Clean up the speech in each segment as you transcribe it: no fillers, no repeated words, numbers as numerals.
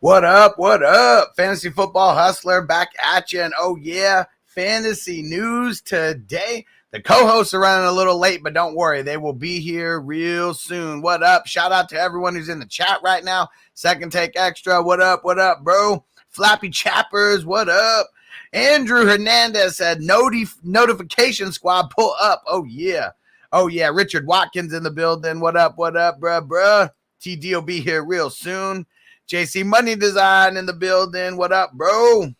What up? What up? Fantasy Football Hustler back at you. And oh yeah, fantasy news today. The co-hosts are running a little late, but don't worry. They will be here real soon. What up? Shout out to everyone who's in the chat right now. Second Take Extra. What up? What up, bro? Flappy Chappers. What up? Andrew Hernandez said, notification squad, pull up. Oh, yeah. Oh, yeah. Richard Watkins in the building. What up? What up, bruh? TD will be here real soon. JC Money Design in the building. What up, bro?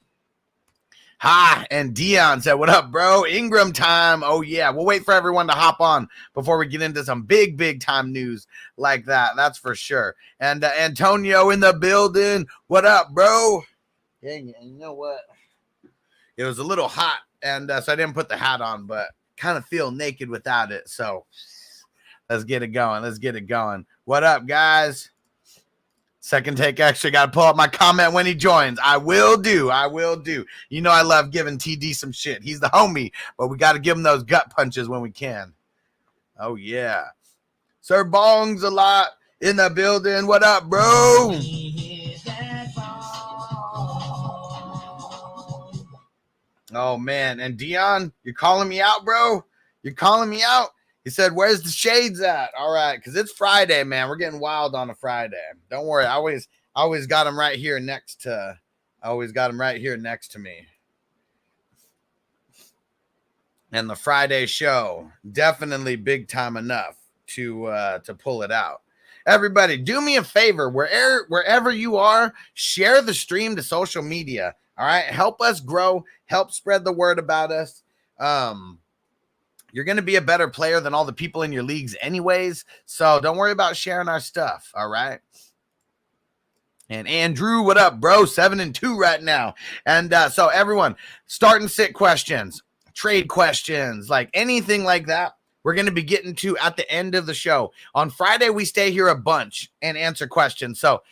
Hi. And Dion said, what up, bro? Ingram time. Oh, yeah. We'll wait for everyone to hop on before we get into some big time news like that. That's for sure. And Antonio in the building. What up, bro? Dang it. You know what? It was a little hot, and so I didn't put the hat on, but kind of feel naked without it. So let's get it going. What up, guys? Second Take Extra. Got to pull up my comment when he joins. I will do. You know I love giving TD some shit. He's the homie, but we got to give him those gut punches when we can. Oh, yeah. Sir Bong's a lot in the building. What up, bro? Oh, man. And Dion, you're calling me out, bro? You're calling me out? He said, where's the shades at? All right, because it's Friday, man. We're getting wild on a Friday. Don't worry. I always got him right here next to me. And the Friday show, definitely big time enough to pull it out. Everybody, do me a favor. Wherever you are, share the stream to social media. All right, help us grow, help spread the word about us. You're going to be a better player than all the people in your leagues anyways, so don't worry about sharing our stuff, all right? And Andrew, what up, bro? 7-2 right now. And so everyone, start and sit questions, trade questions, like anything like that, we're going to be getting to at the end of the show. On Friday, we stay here a bunch and answer questions. So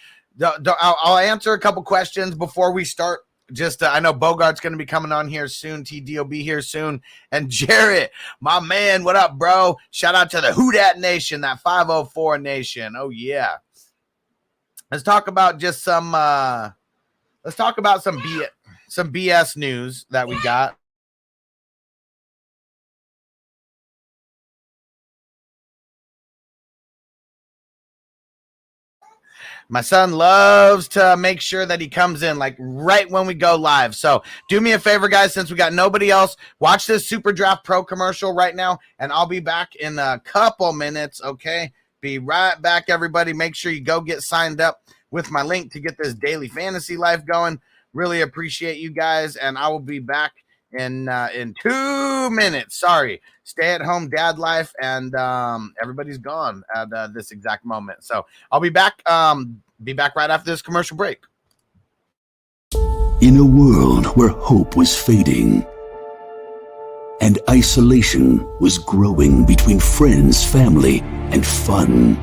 I'll answer a couple questions before we start. I know Bogart's going to be coming on here soon. TD will be here soon. And Jarrett, my man, what up, bro? Shout out to the Who Dat Nation, that 504 Nation. Oh, yeah. Let's talk about just some BS news that we got. My son loves to make sure that he comes in like right when we go live. So do me a favor, guys, since we got nobody else, watch this Super Draft Pro commercial right now, and I'll be back in a couple minutes, okay? Be right back, everybody. Make sure you go get signed up with my link to get this daily fantasy life going. Really appreciate you guys, and I will be back in 2 minutes. Sorry. Stay-at-home dad life, and everybody's gone at this exact moment. So I'll be back right after this commercial break. In a world where hope was fading and isolation was growing between friends, family, and fun,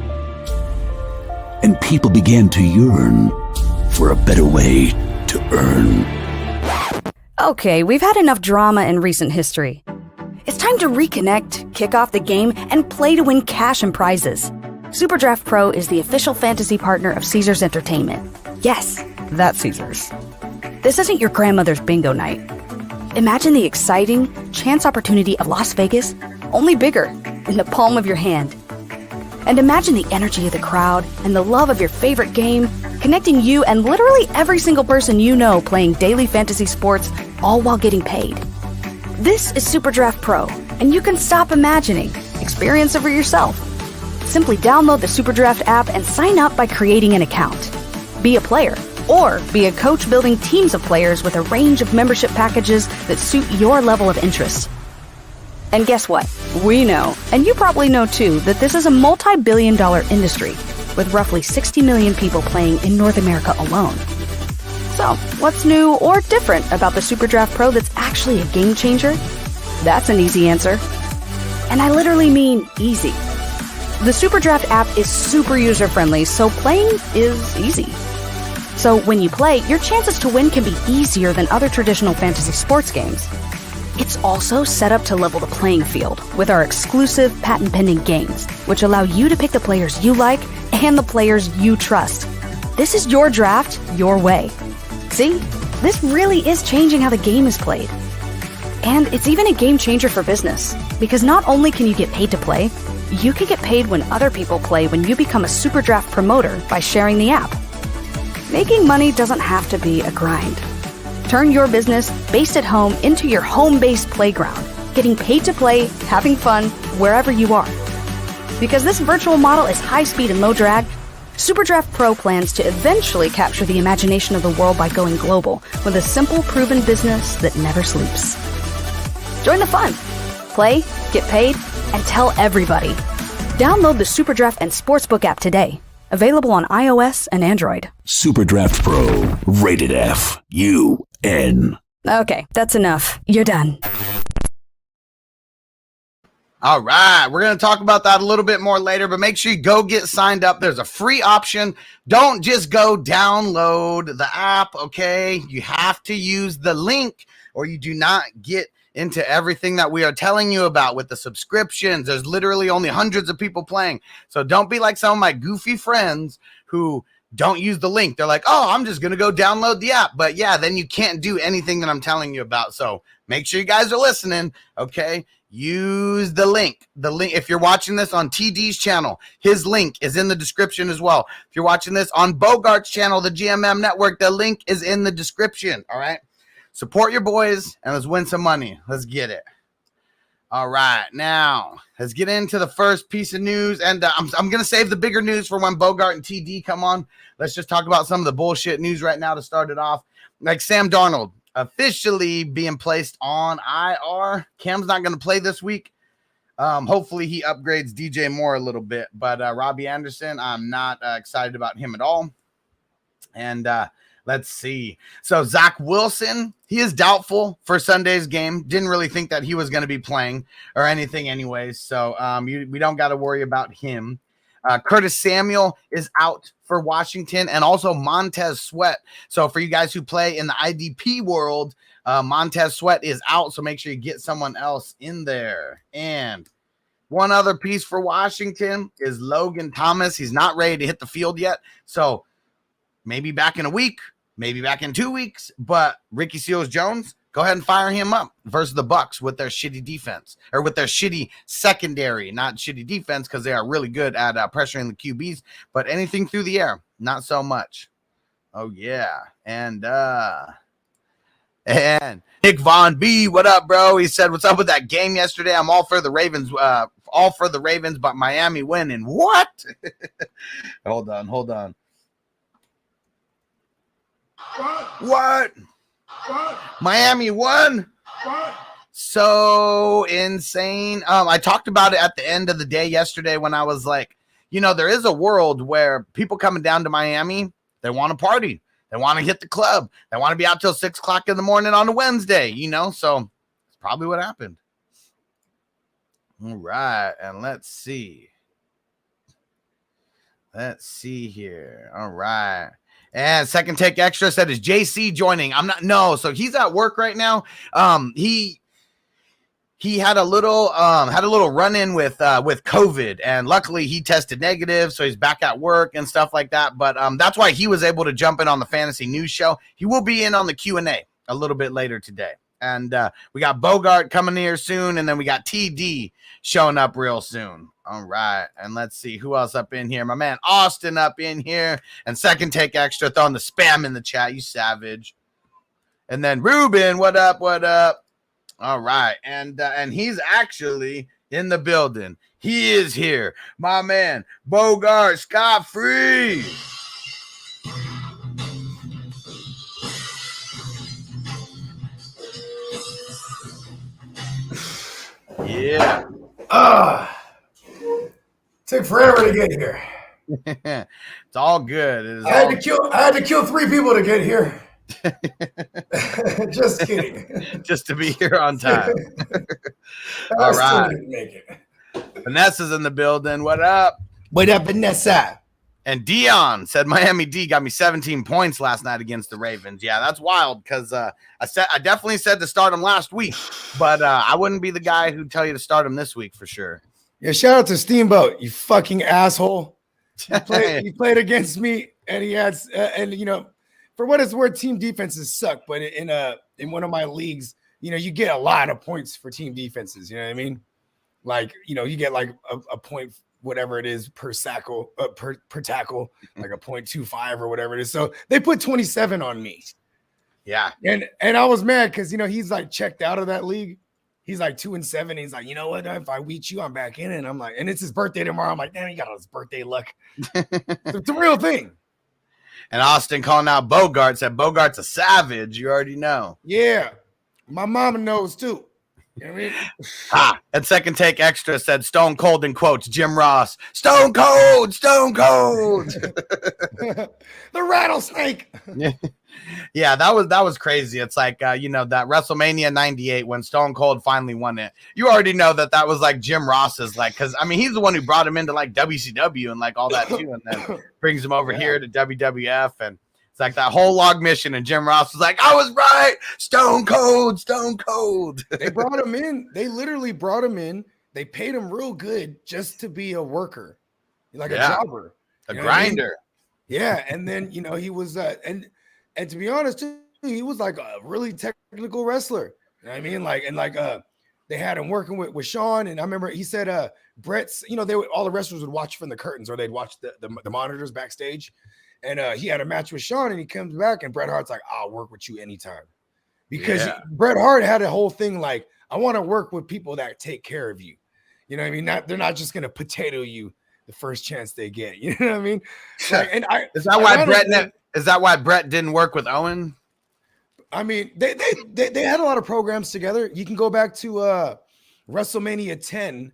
and people began to yearn for a better way to earn. Okay, we've had enough drama in recent history. It's time to reconnect, kick off the game, and play to win cash and prizes. SuperDraft Pro is the official fantasy partner of Caesars Entertainment. Yes, that's Caesars. This isn't your grandmother's bingo night. Imagine the exciting chance opportunity of Las Vegas, only bigger, in the palm of your hand. And imagine the energy of the crowd and the love of your favorite game, connecting you and literally every single person you know playing daily fantasy sports, all while getting paid. This is SuperDraft Pro, and you can stop imagining. Experience it for yourself. Simply download the SuperDraft app and sign up by creating an account. Be a player, or be a coach building teams of players with a range of membership packages that suit your level of interest. And guess what? We know, and you probably know too, that this is a multi-billion-dollar industry with roughly 60 million people playing in North America alone. So, what's new or different about the SuperDraft Pro that's actually a game changer? That's an easy answer. And I literally mean easy. The SuperDraft app is super user-friendly, so playing is easy. So when you play, your chances to win can be easier than other traditional fantasy sports games. It's also set up to level the playing field with our exclusive patent-pending games, which allow you to pick the players you like and the players you trust. This is your draft, your way. See? This really is changing how the game is played. And it's even a game changer for business, because not only can you get paid to play, you can get paid when other people play when you become a SuperDraft promoter by sharing the app. Making money doesn't have to be a grind. Turn your business based at home into your home-based playground, getting paid to play, having fun, wherever you are. Because this virtual model is high speed and low drag, SuperDraft Pro plans to eventually capture the imagination of the world by going global with a simple, proven business that never sleeps. Join the fun. Play, get paid, and tell everybody. Download the SuperDraft and Sportsbook app today. Available on iOS and Android. SuperDraft Pro, rated F, UN. Okay, that's enough. You're done. All right, we're going to talk about that a little bit more later, but make sure you go get signed up. There's a free option. Don't just go download the app, okay? You have to use the link or you do not get into everything that we are telling you about with the subscriptions. There's literally only hundreds of people playing. So don't be like some of my goofy friends who don't use the link. They're like, oh, I'm just going to go download the app. But yeah, then you can't do anything that I'm telling you about. So make sure you guys are listening, okay? Use the link. The link, if you're watching this on TD's channel, his link is in the description as well. If you're watching this on Bogard's channel, the GMM Network, the link is in the description, all right? Support your boys, and let's win some money. Let's get it. All right, now, let's get into the first piece of news, and I'm going to save the bigger news for when Bogart and TD come on. Let's just talk about some of the bullshit news right now to start it off. Like Sam Darnold officially being placed on IR. Cam's not going to play this week. Hopefully he upgrades DJ Moore a little bit, but Robbie Anderson, I'm not excited about him at all. And let's see. So Zach Wilson, he is doubtful for Sunday's game. Didn't really think that he was going to be playing or anything anyways. So we don't got to worry about him. Curtis Samuel is out for Washington, and also Montez Sweat. So for you guys who play in the IDP world, Montez Sweat is out. So make sure you get someone else in there. And one other piece for Washington is Logan Thomas. He's not ready to hit the field yet. So maybe back in a week, maybe back in 2 weeks, but Ricky Seals-Jones, go ahead and fire him up versus the Bucs with their shitty defense, or with their shitty secondary, not shitty defense, because they are really good at pressuring the QBs, but anything through the air, not so much. Oh yeah. And Nick Von B, what up, bro? He said, what's up with that game yesterday? I'm all for the Ravens, but Miami winning. What? Hold on. What? Miami won? So insane. I talked about it at the end of the day yesterday when I was like, there is a world where people coming down to Miami, they want to party. They want to hit the club. They want to be out till 6 o'clock in the morning on a Wednesday, so it's probably what happened. All right. And let's see here. All right. And Second Take Extra said, is JC joining? So he's at work right now. He had a little run-in with COVID, and luckily he tested negative, so he's back at work and stuff like that. But that's why he was able to jump in on the Fantasy News Show. He will be in on the Q&A a little bit later today. And we got Bogart coming here soon, and then we got TD showing up real soon. All right, and let's see who else up in here. My man Austin up in here, and Second Take Extra throwing the spam in the chat, you savage. And then Ruben, what up? All right, and he's actually in the building. He is here, my man Bogard Scott free. Yeah. Took forever to get here. It's all good. I had to kill 3 people to get here. Just kidding. Just to be here on time. All right. Didn't make it. Vanessa's in the building. What up? What up, Vanessa? And Dion said Miami D got me 17 points last night against the Ravens. Yeah, that's wild because I definitely said to start him last week, but I wouldn't be the guy who'd tell you to start him this week for sure. Yeah, shout out to Steamboat, you fucking asshole. You played against me And he has, and for what it's worth, team defenses suck. But in one of my leagues, you get a lot of points for team defenses. You know what I mean? Like, you get like a point, whatever it is per tackle, like a 0.25 or whatever it is. So they put 27 on me. Yeah. And I was mad because, he's like checked out of that league. He's like 2-7. He's like, you know what? If I beat you, I'm back in. And I'm like, and it's his birthday tomorrow. I'm like, damn, he got all his birthday luck. It's a real thing. And Austin calling out Bogard, said Bogart's a savage. You already know. Yeah. My mama knows too. You know what I mean? And Second Take Extra said Stone Cold in quotes, Jim Ross. Stone Cold, Stone Cold. The rattlesnake. Yeah, that was crazy. It's like, that WrestleMania 98 when Stone Cold finally won it. You already know that was like Jim Ross's, like, because, I mean, he's the one who brought him into like WCW and like all that too, and then brings him over here to WWF. And it's like that whole log mission. And Jim Ross was like, I was right. Stone Cold, Stone Cold. They brought him in. They literally brought him in. They paid him real good just to be a worker, like a jobber, a grinder. I mean? Yeah. And then, he was, and to be honest, too, he was like a really technical wrestler. You know what I mean? They had him working with Sean. And I remember he said, Brett's, all the wrestlers would watch from the curtains, or they'd watch the monitors backstage. And he had a match with Sean, and he comes back, and Bret Hart's like, I'll work with you anytime. Because Bret Hart had a whole thing like, I want to work with people that take care of you. You know what I mean? They're not just going to potato you the first chance they get. You know what I mean? Is that why Bret didn't work with Owen? I mean, they had a lot of programs together. You can go back to WrestleMania 10.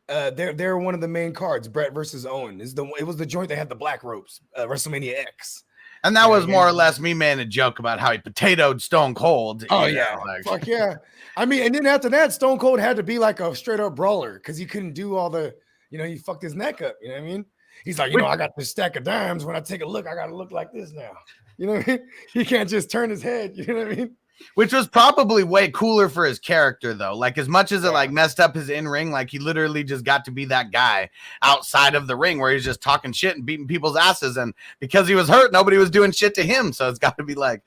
They're one of the main cards. Bret versus Owen it was the joint that had the black ropes. WrestleMania X, and that was more or less me making a joke about how he potatoed Stone Cold. Oh yeah, fuck yeah. I mean, and then after that, Stone Cold had to be like a straight up brawler because he couldn't do all the, he fucked his neck up. You know what I mean? He's like, I got this stack of dimes. When I take a look, I got to look like this now. You know what I mean? He can't just turn his head. You know what I mean? Which was probably way cooler for his character, though. Like, as much as it like messed up his in-ring, like he literally just got to be that guy outside of the ring where he's just talking shit and beating people's asses. And because he was hurt, nobody was doing shit to him. So it's got to be like,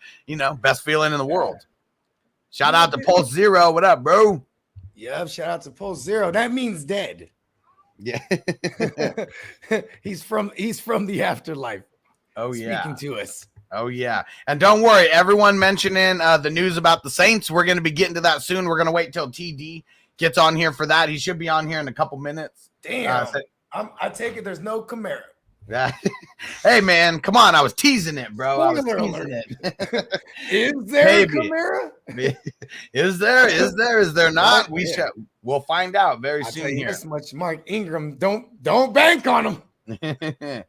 best feeling in the world. Shout out to Pulse Zero. What up, bro? Yeah, shout out to Pulse Zero. That means dead. Yeah. He's from the afterlife. Oh, yeah. Speaking to us. Oh, yeah. And don't worry, everyone mentioning the news about the Saints. We're going to be getting to that soon. We're going to wait till TD gets on here for that. He should be on here in a couple minutes. Damn. I take it there's no Kamara. Yeah. Hey, man, come on. I was teasing it, bro. I was teasing it. Is there a Kamara? Is there not? We'll find out very soon here. This much, Mike Ingram, don't bank on him.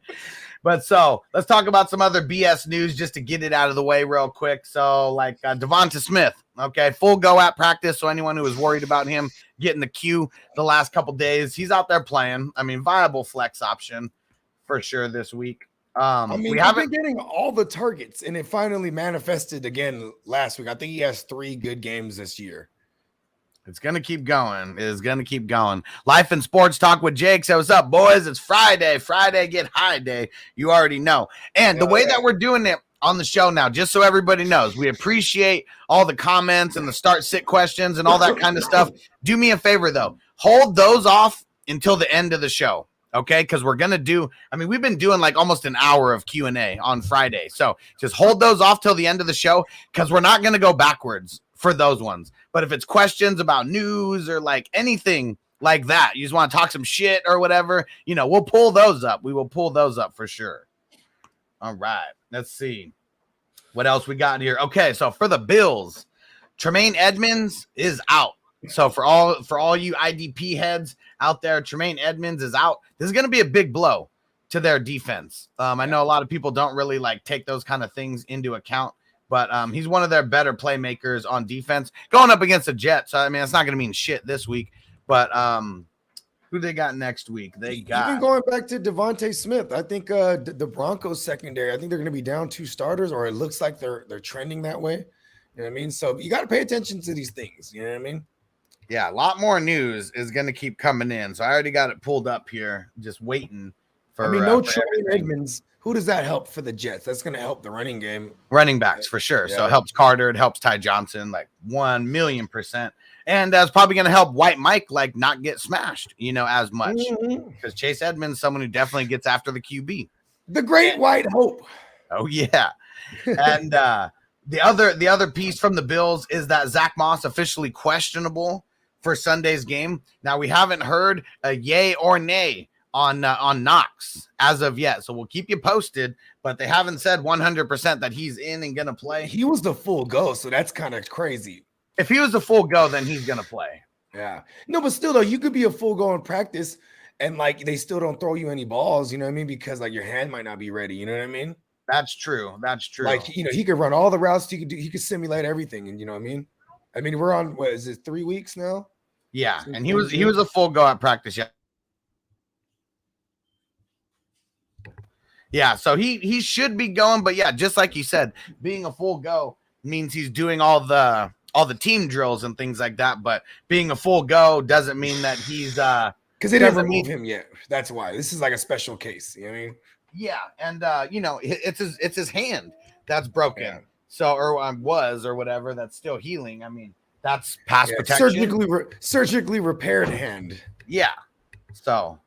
But so let's talk about some other BS news just to get it out of the way real quick. So like Devonta Smith, okay, full go at practice. So anyone who was worried about him getting the queue the last couple days, he's out there playing. I mean, viable flex option for sure this week. We've been getting all the targets, and it finally manifested again last week. I think he has 3 good games this year. It's going to keep going. It is going to keep going. Life and Sports Talk with Jake. So what's up, boys? It's Friday. Friday get high day. You already know. And the way that we're doing it on the show now, just so everybody knows, we appreciate all the comments and the start-sit questions and all that kind of stuff. Do me a favor, though. Hold those off until the end of the show, okay? Because we're going to do – I mean, we've been doing like almost an hour of Q&A on Friday. So just hold those off till the end of the show because we're not going to go backwards for those ones. But if it's questions about news or like anything like that, you just want to talk some shit or whatever, we'll pull those up. We will pull those up for sure. All right. Let's see what else we got here. Okay. So for the Bills, Tremaine Edmunds is out. So for all you IDP heads out there, Tremaine Edmunds is out. This is going to be a big blow to their defense. I know a lot of people don't really like take those kind of things into account. But he's one of their better playmakers on defense going up against the Jets. So, I mean, it's not going to mean shit this week. But who they got next week? Even going back to Devonta Smith, I think the Broncos secondary, I think they're going to be down 2 starters, or it looks like they're trending that way. You know what I mean? So you got to pay attention to these things. You know what I mean? Yeah, a lot more news is going to keep coming in. So I already got it pulled up here, just waiting No Tremaine Edmunds. Who does that help for the Jets? That's going to help the running game. Running backs for sure. Yeah. So it helps Carter. It helps Ty Johnson like 1,000,000%. And that's probably going to help White Mike like not get smashed, as much. Because Chase Edmonds, someone who definitely gets after the QB. The great white hope. Oh, yeah. And the other piece from the Bills is that Zach Moss officially questionable for Sunday's game. Now, we haven't heard a yay or nay on Knox as of yet. So we'll keep you posted, but they haven't said 100% that he's in and going to play. He was the full go, so that's kind of crazy. If he was the full go, then he's going to play. Yeah. No, but still, though, you could be a full go in practice and, like, they still don't throw you any balls, you know what I mean? Because, like, your hand might not be ready, you know what I mean? That's true. That's true. Like, he could run all the routes he could simulate everything, and you know what I mean? We're on, what is it, 3 weeks now? Yeah, and he was a full go at practice, yeah. Yeah, so he should be going, but yeah, just like you said, being a full go means he's doing all the team drills and things like that. But being a full go doesn't mean that he's because they didn't remove him yet. That's why this is like a special case. You know what I mean? Yeah, and it's his hand that's broken. Yeah. So or was or whatever that's still healing. That's pass protection, surgically repaired hand. Yeah. So.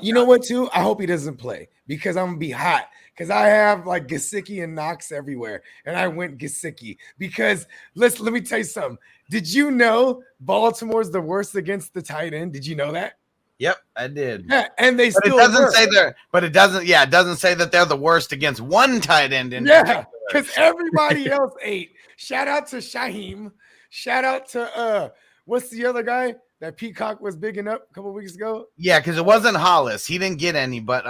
You know what, too? I hope he doesn't play because I'm going to be hot because I have like Gesicki and Knox everywhere. And I went Gesicki because let me tell you something. Did you know Baltimore's the worst against the tight end? Did you know that? Yep, I did. Yeah, and it doesn't say that they're the worst against one tight end. Because everybody else ate. Shout out to Shaheem. Shout out to what's the other guy that Peacock was bigging up a couple weeks ago? Yeah, because it wasn't Hollis. He didn't get any, but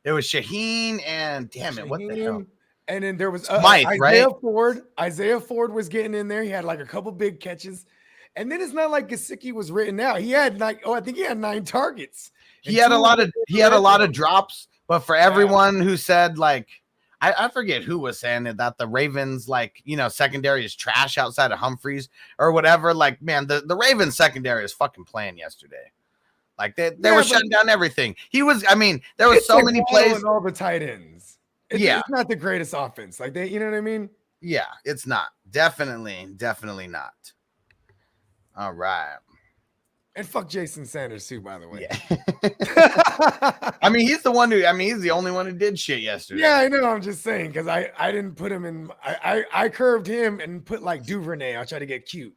it was Shaheen and what the hell? And then there was Smythe, Isaiah right? Ford. Isaiah Ford was getting in there. He had like a couple big catches. And then it's not like Gesicki was written out. He had I think he had 9 targets. He had a lot of drops, but for everyone who said like I forget who was saying it, that the Ravens, secondary is trash outside of Humphreys or whatever. Like, man, the Ravens secondary is fucking playing yesterday. Like they were shutting down everything. There was so many plays. All the tight ends. It's not the greatest offense. Like you know what I mean? Yeah, it's not. Definitely not. All right. And fuck Jason Sanders too, by the way. Yeah. He's the one he's the only one who did shit yesterday. Yeah, I know. I'm just saying because I didn't put him in. I curved him and put like Duvernay. I'll try to get cute.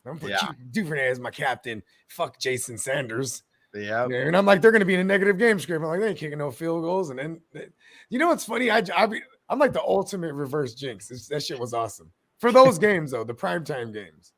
I'm gonna put Duvernay as my captain. Fuck Jason Sanders. Yeah. And I'm like, they're gonna be in a negative game script. I'm like, they ain't kicking no field goals. And then you know what's funny? I'm like the ultimate reverse jinx. That shit was awesome. For those games, though, the primetime games.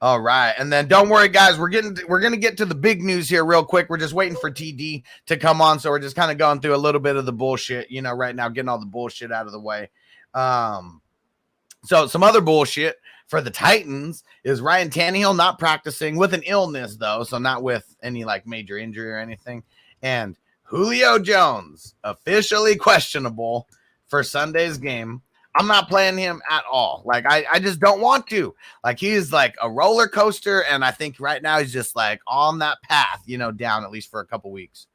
All right. And then don't worry, guys. We're going to get to the big news here real quick. We're just waiting for TD to come on. So we're just kind of going through a little bit of the bullshit, right now, getting all the bullshit out of the way. So some other bullshit for the Titans is Ryan Tannehill not practicing with an illness, though. So not with any like major injury or anything. And Julio Jones officially questionable for Sunday's game. I'm not playing him at all. Like, I just don't want to. Like, he's like a roller coaster, and I think right now he's just like on that path, down at least for a couple weeks.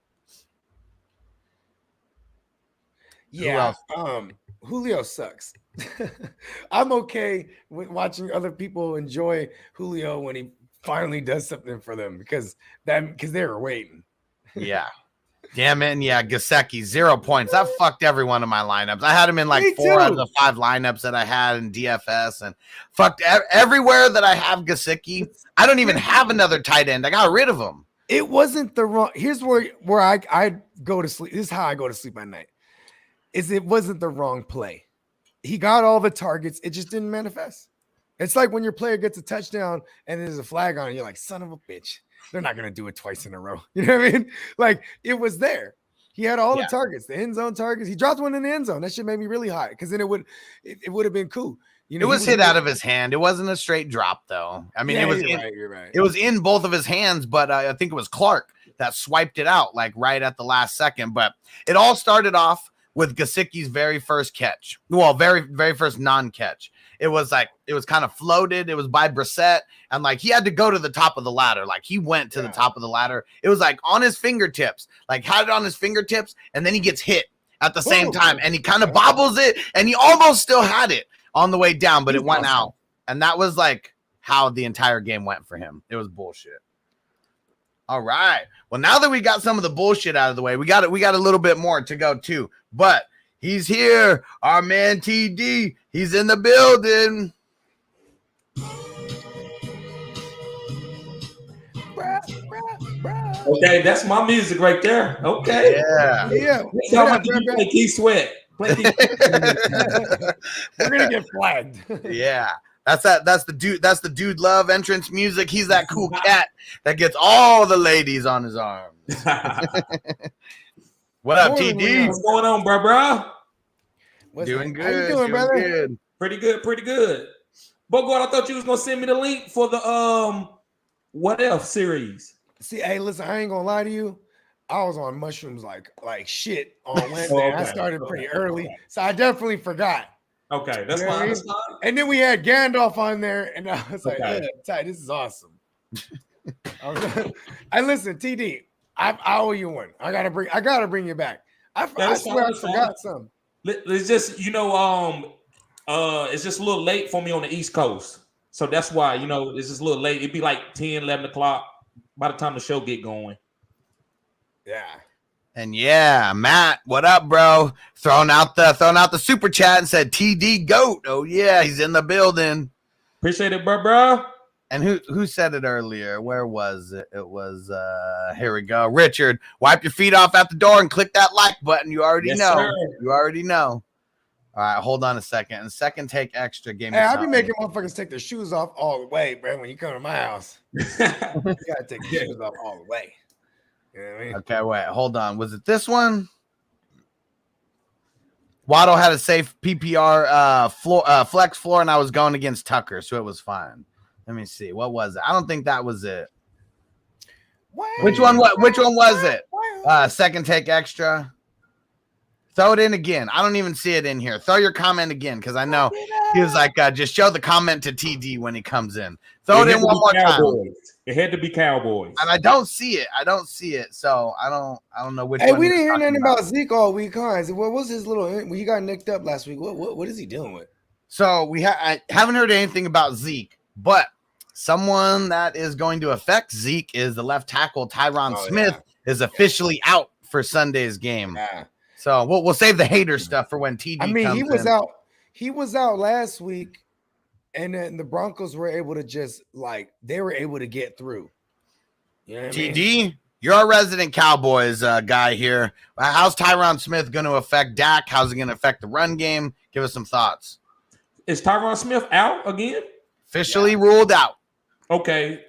Yeah. Julio sucks. I'm okay with watching other people enjoy Julio when he finally does something for them because they were waiting. Yeah. Damn it. And yeah, Gesicki, 0 points. That fucked every one of my lineups. I had him in like 4 out of the 5 lineups that I had in DFS and fucked everywhere that I have Gesicki. I don't even have another tight end. I got rid of him. It wasn't the wrong. Here's where I go to sleep. This is how I go to sleep at night. It wasn't the wrong play. He got all the targets. It just didn't manifest. It's like when your player gets a touchdown and there's a flag on it. You're like, son of a bitch. They're not going to do it twice in a row. You know what I mean? Like, it was there. He had all the targets, the end zone targets. He dropped one in the end zone. That shit made me really hot because then it would have been cool. It was hit out of his hand. It wasn't a straight drop, though. You're right. It was in both of his hands, but I think it was Clark that swiped it out like right at the last second. But it all started off with Gesicki's very first catch. Well, very, very first non-catch. it was kind of floated. It was by Brissett, and like he had to go to the top of the ladder. Like he went to the top of the ladder. It was like on his fingertips, like had it on his fingertips, and then he gets hit at the same time, and he kind of bobbles it, and he almost still had it on the way down, but it went out. And that was like how the entire game went for him. It was bullshit. All right. Well, now that we got some of the bullshit out of the way, we got a little bit more to go too. But he's here, our man TD. He's in the building. Okay, that's my music right there. Okay. Yeah. Sound like you play Keith Sweat. We're gonna get flagged. Yeah. That's the dude. That's the dude love entrance music. He's that cool cat that gets all the ladies on his arms. What up, TD? What's going on, bro? Doing good. How you doing, brother? Good. Pretty good. Bogard, I thought you was gonna send me the link for the What If series. See, hey, listen, I ain't gonna lie to you. I was on mushrooms like shit on Wednesday. Okay. I started pretty early, so I definitely forgot. Okay, that's You know what I fine. mean? That's fine. And then we had Gandalf on there, and I was like, Okay. yeah, Ty, this is awesome. I listen, TD, I owe you one. I gotta bring you back. I swear I forgot something. It's just, it's just a little late for me on the East Coast. So that's why, it's just a little late. It'd be like 10, 11 o'clock by the time the show get going. Yeah. And yeah, Matt, what up, bro? Throwing out the super chat and said TD GOAT. Oh yeah, he's in the building. Appreciate it, bro. And who said it earlier? Where was it? It was here we go. Richard, wipe your feet off at the door and click that like button. You already know. Sir. You already know. All right, hold on a second. And second take extra game. Hey, I be making motherfuckers take their shoes off all the way, bro. When you come to my house, you gotta take your shoes off all the way. You know what I mean? Okay, wait, hold on. Was it this one? Waddle had a safe PPR flex floor, and I was going against Tucker, so it was fine. Let me see. What was it? I don't think that was it. Which one was it? Second take extra. Throw it in again. I don't even see it in here. Throw your comment again, because I know he was like, just show the comment to TD when he comes in. Throw it in one more time. It had to be Cowboys. And I don't see it. So I don't know which one. Hey, we didn't hear nothing about Zeke all week, huh? What was his little? He got nicked up last week. What is he dealing with? So I haven't heard anything about Zeke, but someone that is going to affect Zeke is the left tackle Tyrone Smith is officially out for Sunday's game. Yeah. So we'll save the hater stuff for when TD. I mean, comes he was in. out. He was out last week. And then the Broncos were able to get through. You know what I mean? TD, you're a resident Cowboys guy here. How's Tyrone Smith going to affect Dak? How's it going to affect the run game? Give us some thoughts. Is Tyrone Smith out again? Officially ruled out. Okay.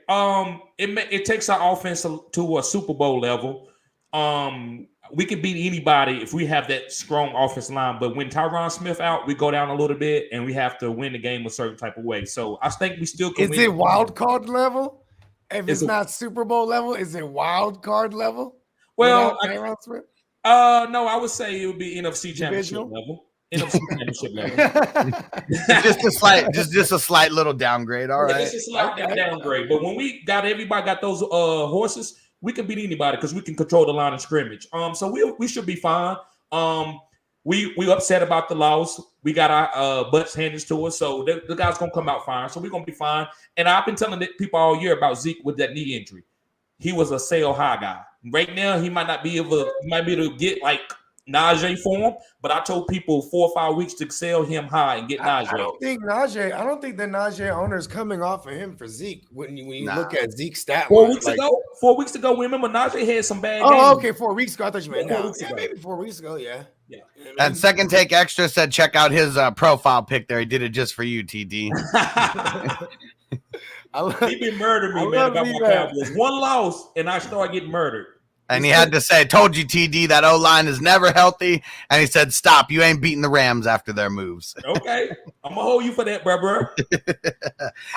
It takes our offense to a Super Bowl level. We can beat anybody if we have that strong offensive line. But when Tyrone Smith out, we go down a little bit, and we have to win the game a certain type of way. So I think we still can win. Is it wild card level? If it's not Super Bowl level, is it wild card level? Well, Tyrone Smith? No, I would say it would be NFC Championship level. NFC Championship level. just a slight little downgrade. All right. It's a slight downgrade. But when everybody got those horses, we can beat anybody because we can control the line of scrimmage. So we should be fine. We upset about the loss. We got our butts handed to us, so the guy's gonna come out fine. So we're gonna be fine. And I've been telling people all year about Zeke with that knee injury. He was a sell high guy. Right now, he might not be able to get like Najee for him, but I told people 4 or 5 weeks to sell him high and get Najee. I don't think the Najee owner is coming off of him for Zeke. When you look at Zeke's stat 4 weeks ago, 4 weeks ago, remember Najee had some bad games. Oh, okay, 4 weeks ago. I thought you meant 4 weeks ago. maybe 4 weeks ago. Yeah. And second take extra said check out his profile pic there. He did it just for you, TD. He been murdering me, man, about my Cowboys. One loss, and I start getting murdered. And he had to say, told you, TD, that O-line is never healthy. And he said, stop. You ain't beating the Rams after their moves. Okay. I'm going to hold you for that, bro.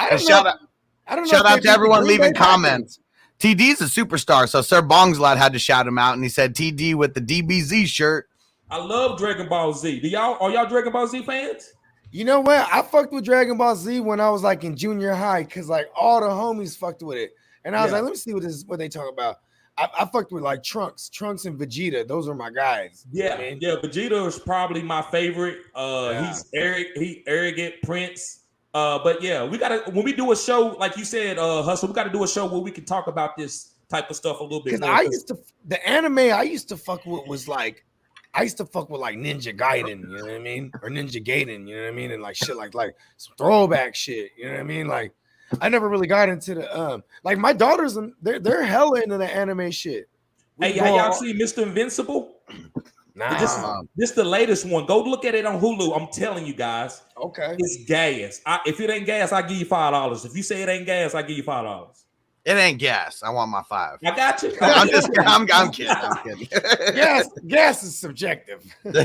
And shout out to everyone leaving comments. TD's a superstar. So Sir Bongslot had to shout him out. And he said, TD with the DBZ shirt. I love Dragon Ball Z. Are y'all Dragon Ball Z fans? You know what? I fucked with Dragon Ball Z when I was like in junior high because like all the homies fucked with it. And I was like, let me see what they talk about. I fucked with like Trunks and Vegeta. Those are my guys. Yeah, I mean? yeah. Vegeta is probably my favorite. He's arrogant Prince. But yeah, we gotta when we do a show, like you said, Hustle, we gotta do a show where we can talk about this type of stuff a little bit more. Because the anime I used to fuck with was like I used to fuck with like Ninja Gaiden, you know what I mean? Or Ninja Gaiden, you know what I mean? And like shit like some throwback shit, you know what I mean? Like I never really got into the like my daughters they're hella into the anime shit. Hey, y'all see Mr. Invincible? Nah. This the latest one. Go look at it on Hulu. I'm telling you guys. Okay. It's gas. If it ain't gas, I give you $5. If you say it ain't gas, I give you $5. It ain't gas. I want my 5. I got you. I'm just kidding. I'm kidding. I'm kidding. Gas is subjective. And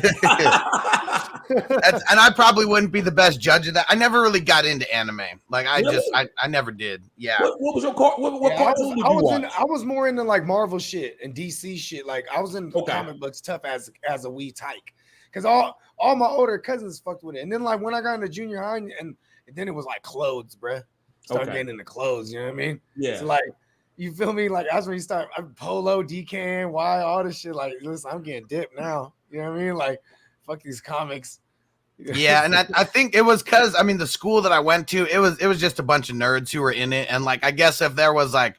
I probably wouldn't be the best judge of that. I never really got into anime. Like I never did. Yeah. What was your what cartoon did you watch? I was more into like Marvel shit and DC shit. Like I was in comic books tough as a wee tyke. Because all my older cousins fucked with it. And then like when I got into junior high and then it was like clothes, bruh. Start getting into clothes, you know what I mean? Yeah. So like, you feel me? Like that's when you start Polo, DKN, all this shit. Like, listen, I'm getting dipped now. You know what I mean? Like, fuck these comics. Yeah, and I think it was because the school that I went to, it was just a bunch of nerds who were in it, and like I guess if there was a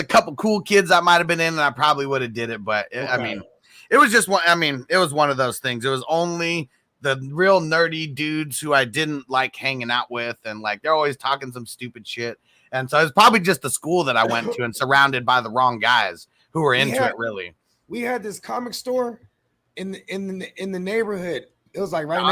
couple cool kids that might have been in, and I probably would have did it, but it was just one. It was one of those things. It was only the real nerdy dudes who I didn't like hanging out with, and like they're always talking some stupid shit. And so it's probably just the school that I went to and surrounded by the wrong guys who were into it. Really, we had this comic store in the neighborhood. It was like right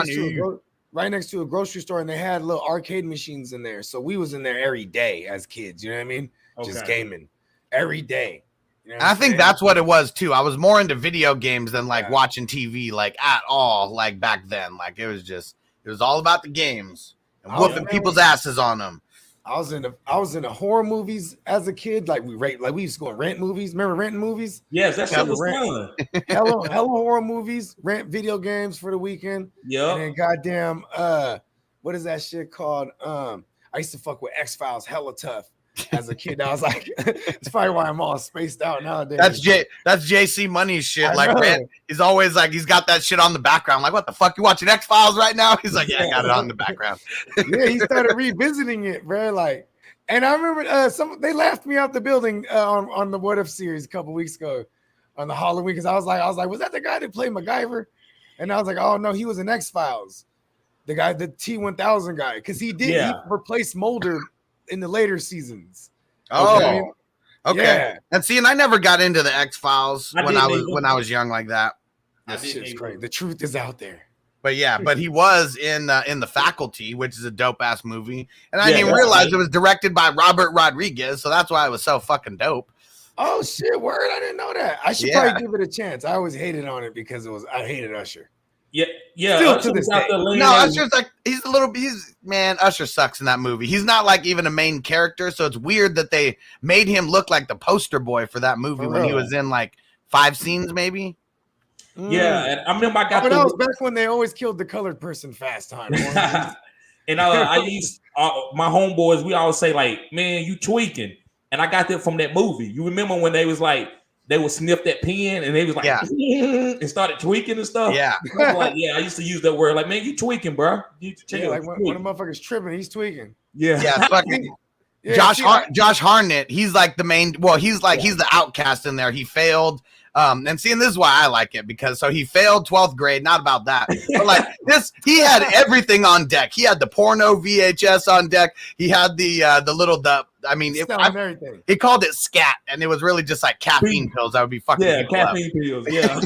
next to a grocery store, and they had little arcade machines in there. So we was in there every day as kids. You know what I mean? Just gaming every day. You know I think that's what it was too. I was more into video games than like watching TV, like at all. Like back then, like it was all about the games and whooping people's asses on them. I was into horror movies as a kid. Like we used to go and rent movies. Remember renting movies? Yes, that shit was fun. Hella horror movies. Rent video games for the weekend. Yeah. And then goddamn, what is that shit called? I used to fuck with X-Files hella tough. As a kid, I was like, it's probably why I'm all spaced out nowadays. That's JC Money's shit. Like, man, he's always like, he's got that shit on the background. Like, what the fuck? You watching X-Files right now? He's like, yeah, I got it on the background. Yeah, he started revisiting it, bro. Like, and I remember they laughed me out the building on the What If series a couple weeks ago on the Halloween because I was like, was that the guy that played MacGyver? And I was like, oh no, he was in X-Files, the guy, the T-1000 guy, because he replaced Mulder in the later seasons. Okay. Yeah. And see, and I never got into the X-Files when I was young like that. This shit's crazy. The truth is out there. But yeah, but he was in The Faculty, which is a dope ass movie, and I didn't even realize it was directed by Robert Rodriguez, so that's why it was so fucking dope. Oh shit, word! I didn't know that. I should probably give it a chance. I always hated on it because I hated Usher. Yeah. Still to this day. No, Usher's like Usher sucks in that movie. He's not like even a main character, so it's weird that they made him look like the poster boy for that movie when he was in like 5 scenes, maybe. Yeah, and I remember I got. But that was back when they always killed the colored person fast time. And I used my homeboys. We always say like, "Man, you tweaking," and I got that from that movie. You remember when they was like. They would sniff that pen and they was like, and started tweaking and stuff. Yeah. I used to use that word. Like, man, you tweaking, bro. Like when a motherfucker's tripping, he's tweaking. Yeah. Yeah. Fucking Josh Hartnett. He's like the main. Well, he's the outcast in there. He failed. And seeing this is why I like it because he failed 12th grade. Not about that, but like this, he had everything on deck. He had the porno VHS on deck. He had the everything. He called it scat, and it was really just like caffeine pills that would be fucking caffeine pills. Yeah,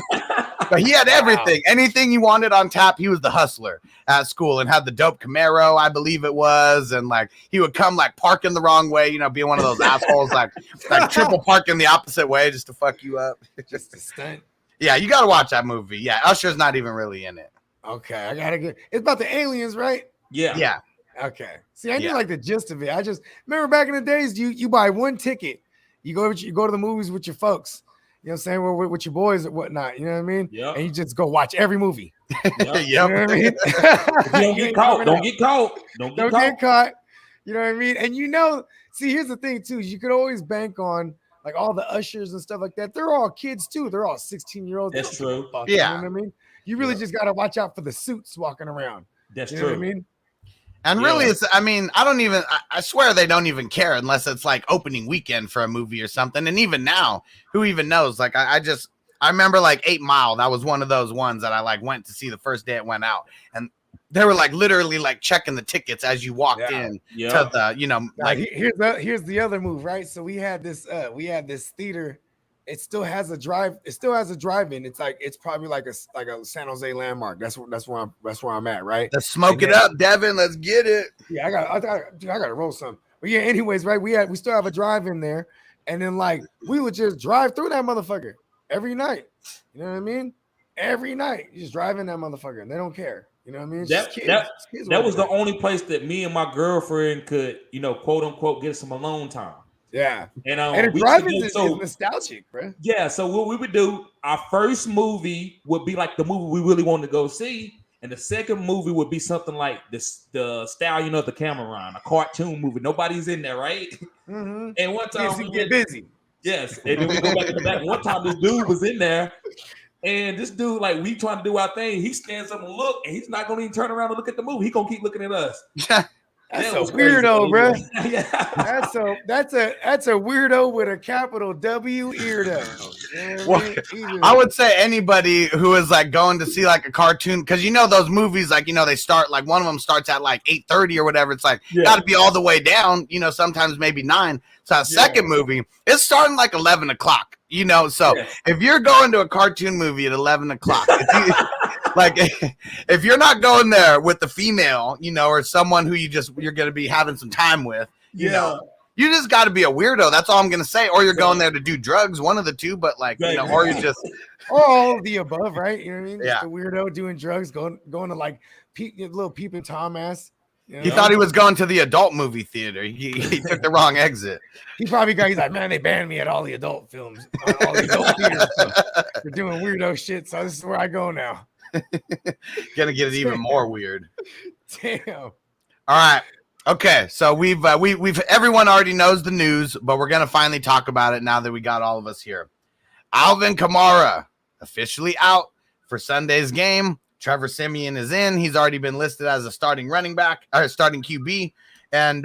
but he had everything. Anything you wanted on tap. He was the hustler at school and had the dope Camaro, I believe it was, and like he would come like parking the wrong way, being one of those assholes like triple parking the opposite way just to fuck you up. Just a stunt. Yeah, you got to watch that movie. Yeah, Usher's not even really in it. Okay, I gotta get. It's about the aliens, right? Yeah. Okay. See, I knew like the gist of it. I just remember back in the days, you buy one ticket, you go to the movies with your folks, know what I'm saying, with your boys or whatnot, you know what I mean? Yeah. And you just go watch every movie. Yep. You know what I mean? Don't get caught. Don't get caught. Don't get caught. You know what I mean? And see, here's the thing too, you could always bank on like all the ushers and stuff like that. They're all kids too. They're all 16-year-olds. That's true. You know what I mean? You really just got to watch out for the suits walking around. That's true. Know what I mean? And really, I swear they don't even care unless it's like opening weekend for a movie or something. And even now, who even knows? Like, I remember like 8 Mile. That was one of those ones that I like went to see the first day it went out. And they were like literally like checking the tickets as you walked in to the, like here's the other move, right? So we had this theater. It still has a drive-in. It's probably like a San Jose landmark. That's where I'm at, right? Let's smoke it up, Devin. Let's get it. Yeah, I gotta roll some. But yeah, anyways, right? We still have a drive-in there, and then like we would just drive through that motherfucker every night. You know what I mean? Every night, you just drive in that motherfucker, and they don't care. You know what I mean? That was the only place that me and my girlfriend could, quote unquote, get some alone time. Yeah, and driving is nostalgic, bro. Yeah, so what we would do, our first movie would be like the movie we really wanted to go see, and the second movie would be something like the Stallion of the Cameron, a cartoon movie. Nobody's in there, right? Mm-hmm. And one time we get busy. Yes, and then we go back to the back. One time this dude was in there, and this dude, like, we trying to do our thing. He stands up and look, and he's not going to even turn around and look at the movie. He going to keep looking at us. That's a weirdo, bro. Yeah. That's a weirdo with a capital W, weirdo. Well, I would say anybody who is like going to see like a cartoon, because those movies, like they start like one of them starts at like 8:30 or whatever. It's like got to be all the way down. Sometimes maybe 9. So a second movie, it's starting like 11 o'clock. So if you're going to a cartoon movie at 11 o'clock, if you're not going there with the female, or someone who you're going to be having some time with, you just got to be a weirdo. That's all I'm going to say. Or you're going there to do drugs, one of the two, but or you're just all of the above, right? You know what I mean? Yeah. Just a weirdo doing drugs, going to like little peeping Tom ass. He thought he was going to the adult movie theater. He took the wrong exit. He's like, man, they banned me at all the adult films, all the adult theaters. So they're doing weirdo shit. So this is where I go now. Gonna get it even more weird. Damn. All right. Okay. So we've everyone already knows the news, but we're gonna finally talk about it now that we got all of us here. Alvin Kamara officially out for Sunday's game. Trevor Simeon is in. He's already been listed as a starting running back or starting QB. And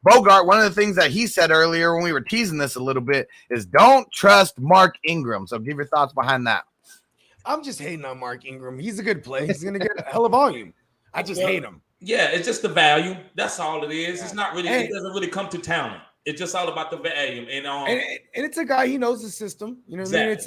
Bogart, one of the things that he said earlier when we were teasing this a little bit is don't trust Mark Ingram. So give your thoughts behind that. I'm just hating on Mark Ingram. He's a good play. He's going to get a hell of volume. I just hate him. Yeah, it's just the value. That's all it is. Yeah. It's not really, it doesn't really come to talent. It's just all about the value. And it's a guy, he knows the system. You know what I mean?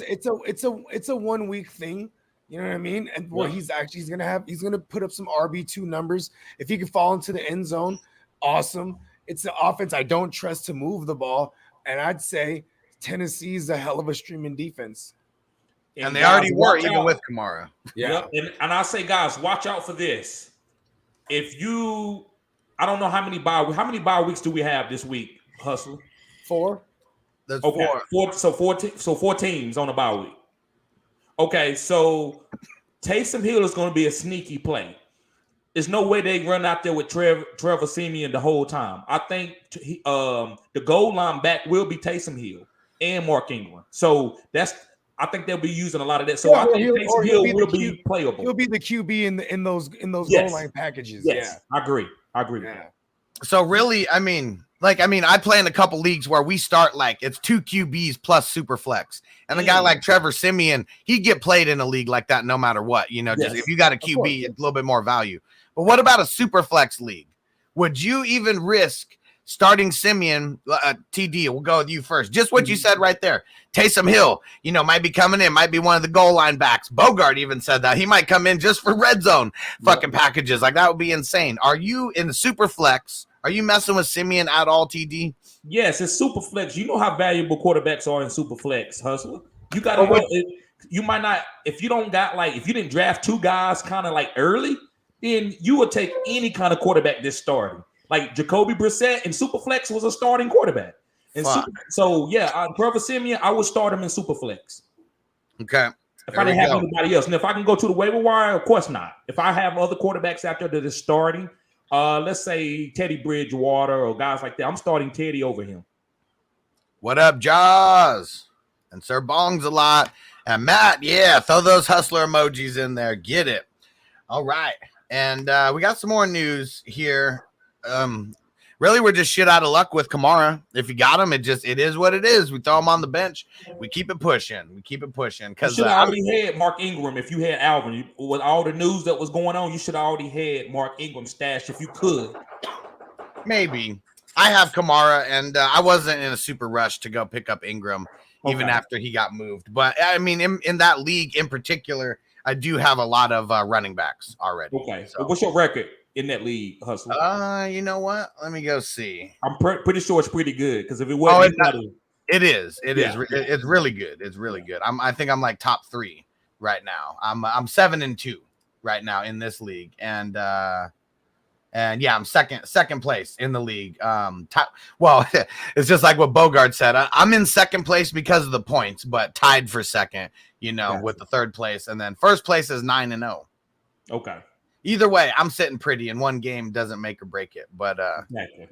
It's a 1 week thing. You know what I mean? And where he's gonna put up some RB2 numbers. If he can fall into the end zone, awesome. It's the offense I don't trust to move the ball. And I'd say Tennessee's a hell of a streaming defense. And they already were, even with Kamara. Yeah. And I say, guys, watch out for this. I don't know how many bye weeks do we have this week, Hustler? 4. That's okay. 4. So 4 teams on a bye week. Okay, so Taysom Hill is going to be a sneaky play. There's no way they run out there with Trevor Simeon the whole time. I think the goal line back will be Taysom Hill and Mark Ingram. So I think they'll be using a lot of that. So I think Taysom Hill will be playable. He'll be the QB in those yes. goal line packages. Yes, yeah. I agree with that. So really, I play in a couple leagues where we start like it's 2 QBs plus super flex. And a guy like Trevor Simeon, he'd get played in a league like that no matter what. Just if you got a QB, it's a little bit more value. But what about a super flex league? Would you even risk starting Simeon? TD, we'll go with you first. Just what you said right there. Taysom Hill, might be coming in, might be one of the goal line backs. Bogart even said that. He might come in just for red zone fucking packages. Like, that would be insane. Are you in the super flex? Are you messing with Simeon at all, TD? Yes, it's super flex. You know how valuable quarterbacks are in super flex, Hustler. You got to you might not, if you didn't draft 2 guys kind of like early, then you would take any kind of quarterback that's starting. Like Jacoby Brissett in super flex was a starting quarterback. Trevor Simeon, I would start him in Superflex. Okay. If I didn't have anybody else. And if I can go to the waiver wire, of course not. If I have other quarterbacks out there that is starting, let's say Teddy Bridgewater or guys like that, I'm starting Teddy over him. What up, Jaws? And Sir Bongs a lot. And Matt, yeah, throw those hustler emojis in there. Get it. All right. And we got some more news here. Really, we're just shit out of luck with Kamara. If you got him, it is what it is. We throw him on the bench. We keep it pushing. Because you should have already had Mark Ingram if you had Alvin. With all the news that was going on, you should have already had Mark Ingram stashed if you could. Maybe. I have Kamara, and I wasn't in a super rush to go pick up Ingram even after he got moved. But, I mean, in that league in particular, I do have a lot of running backs already. Okay. So. What's your record in that league, Hustler? You know what? Let me go see. I'm pretty sure it's pretty good because if it wasn't, it is. It's really good. It's really good. I think I'm like top 3 right now. I'm 7-2 right now in this league, and yeah, I'm second place in the league. Well, it's just like what Bogard said. I'm in second place because of the points, but tied for second. With the third place, and then first place is 9-0. Okay. Either way, I'm sitting pretty, and one game doesn't make or break it. But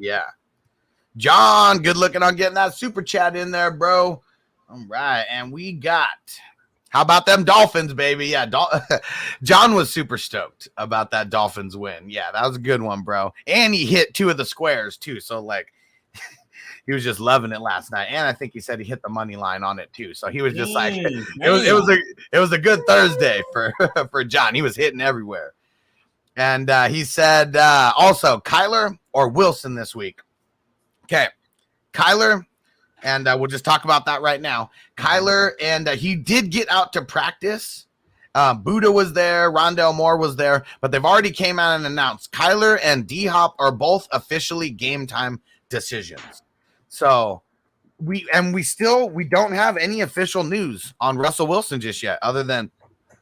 yeah. John, good looking on getting that super chat in there, bro. All right, and we got. How about them Dolphins, baby? Yeah, John was super stoked about that Dolphins win. Yeah, that was a good one, bro. And he hit 2 of the squares too. So like, he was just loving it last night. And I think he said he hit the money line on it too. So he was just like, it was a good Thursday for John. He was hitting everywhere. And he said also Kyler or Wilson this week. Okay, Kyler. And we'll just talk about that right now. Kyler, and he did get out to practice. Buddha was there. Rondell Moore was there. But they've already came out and announced Kyler and D-Hop are both officially game time decisions. So we don't have any official news on Russell Wilson just yet, other than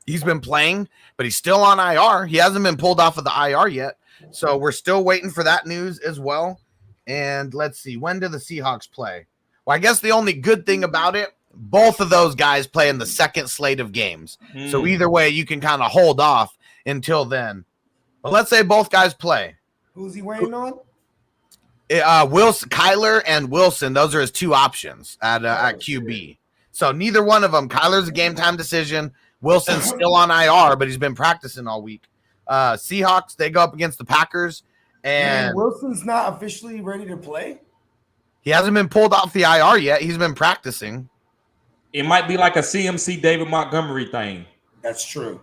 he's been playing, but he's still on IR. He hasn't been pulled off of the IR yet. So we're still waiting for that news as well. And let's see, when do the Seahawks play? Well, I guess the only good thing about it, both of those guys play in the second slate of games. So either way, you can kind of hold off until then. But let's say both guys play. Who's he waiting on? Wilson, Kyler and Wilson. Those are his 2 options at QB. So neither one of them. Kyler's a game time decision. Wilson's still on IR, but he's been practicing all week. Seahawks, they go up against the Packers. And Wilson's not officially ready to play? He hasn't been pulled off the IR yet. He's been practicing. It might be like a CMC David Montgomery thing. That's true.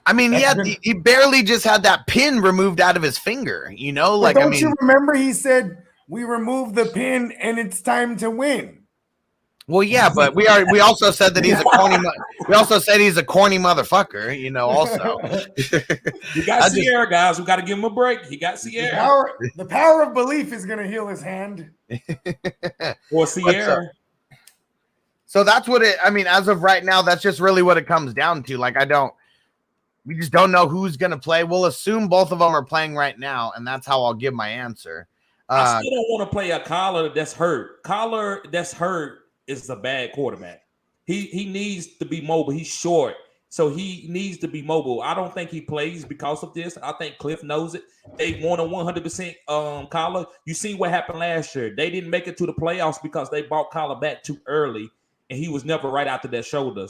I mean, he barely just had that pin removed out of his finger, Like, don't you remember he said, we removed the pin and it's time to win? Well, yeah, but we also said that he's a corny. We also said he's a corny motherfucker, Also, you got Sierra, guys. We got to give him a break. He got Sierra. The power of belief is going to heal his hand. Or Sierra. So that's what it. I mean, as of right now, that's just really what it comes down to. Like, we just don't know who's going to play. We'll assume both of them are playing right now, and that's how I'll give my answer. I still don't want to play a Collar that's hurt. Collar that's hurt is a bad quarterback. He needs to be mobile. He's short, so he needs to be mobile. I don't think he plays because of this. I think Cliff knows it. They want a 100% Collar. You see what happened last year. They didn't make it to the playoffs because they brought Collar back too early, and he was never right after that shoulder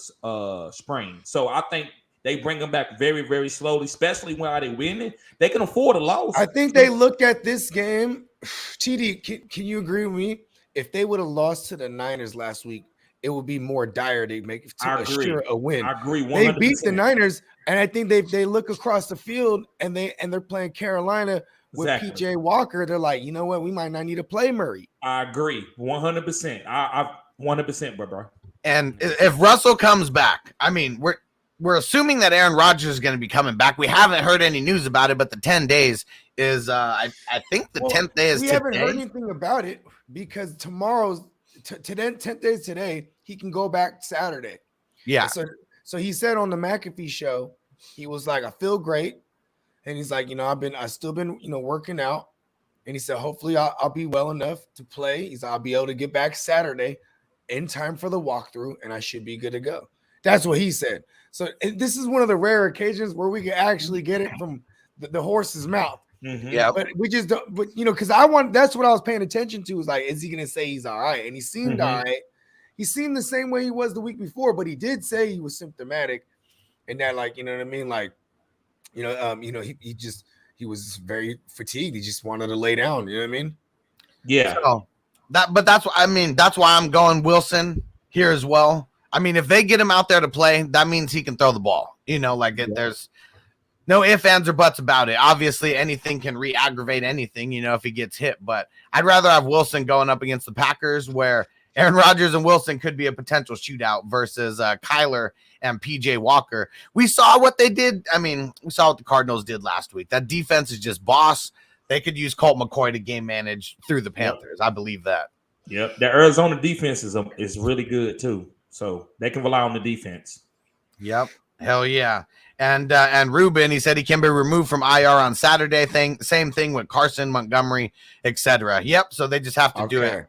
sprain. So I think they bring him back very, very slowly, especially when they winning. They can afford a loss. I think they look at this game. TD, can you agree with me? If they would have lost to the Niners last week, it would be more dire to make sure a win. I agree. 100%. They beat the Niners, and I think they look across the field and they're playing Carolina with PJ Walker. They're like, you know what? We might not need to play Murray. I agree 100%. I 100%, bro. And if Russell comes back, I mean, we're assuming that Aaron Rodgers is going to be coming back. We haven't heard any news about it, but the 10 days is I think the 10th day is today. We haven't heard anything about it because tomorrow's today, 10th day is today. He can go back Saturday. Yeah. So he said on the McAfee show, he was like, I feel great. And he's like, I still been, working out. And he said, hopefully I'll be well enough to play. He said, I'll be able to get back Saturday in time for the walkthrough, and I should be good to go. That's what he said. So this is one of the rare occasions where we can actually get it from the horse's mouth. Mm-hmm. Yeah. But we just don't, but because that's what I was paying attention to, was like, is he gonna say he's all right? And he seemed all right. He seemed the same way he was the week before, but he did say he was symptomatic, and that, like, you know what I mean? Like, he was very fatigued. He just wanted to lay down. You know what I mean? Yeah. So that's why I'm going Wilson here as well. I mean, if they get him out there to play, that means he can throw the ball. There's no ifs, ands, or buts about it. Obviously, anything can re-aggravate anything, if he gets hit. But I'd rather have Wilson going up against the Packers, where Aaron Rodgers and Wilson could be a potential shootout, versus Kyler and PJ Walker. We saw what they did. I mean, we saw what the Cardinals did last week. That defense is just boss. They could use Colt McCoy to game manage through the Panthers. I believe that. Yep. The Arizona defense is really good too. So they can rely on the defense. Yep. Hell yeah. And Ruben, he said he can be removed from IR on Saturday. Same thing with Carson, Montgomery, etc. Yep. So they just have to do it.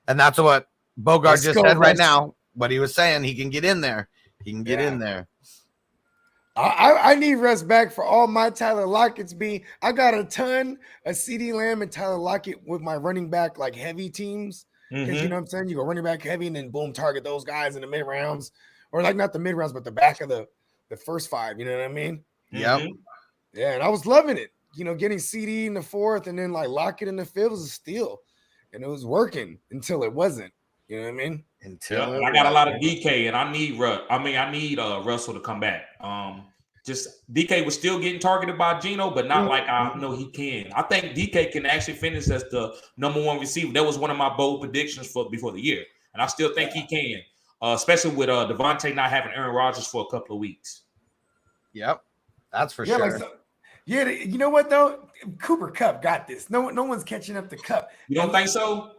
And that's what Bogard just said right now. What he was saying, he can get in there. He can get in there. I need rest back for all my Tyler Lockett's. I got a ton of CeeDee Lamb and Tyler Lockett with my running back, like, heavy teams. Because you know what I'm saying? You go running back heavy and then boom, target those guys in the mid rounds, or like not the mid rounds, but the back of the first five. You know what I mean? Yep. Yeah, and I was loving it. Getting CD in the fourth and then like Lockett in the fifth was a steal, and it was working until it wasn't. You know what I mean? I got a lot of DK, and I need Russell to come back. Just DK was still getting targeted by Geno, but not like I know he can. I think DK can actually finish as the number one receiver. That was one of my bold predictions before the year, and I still think he can, especially with Devontae not having Aaron Rodgers for a couple of weeks. Yep, that's for sure. You know what though? Cooper Kupp got this. No one's catching up to Kupp. You don't think so?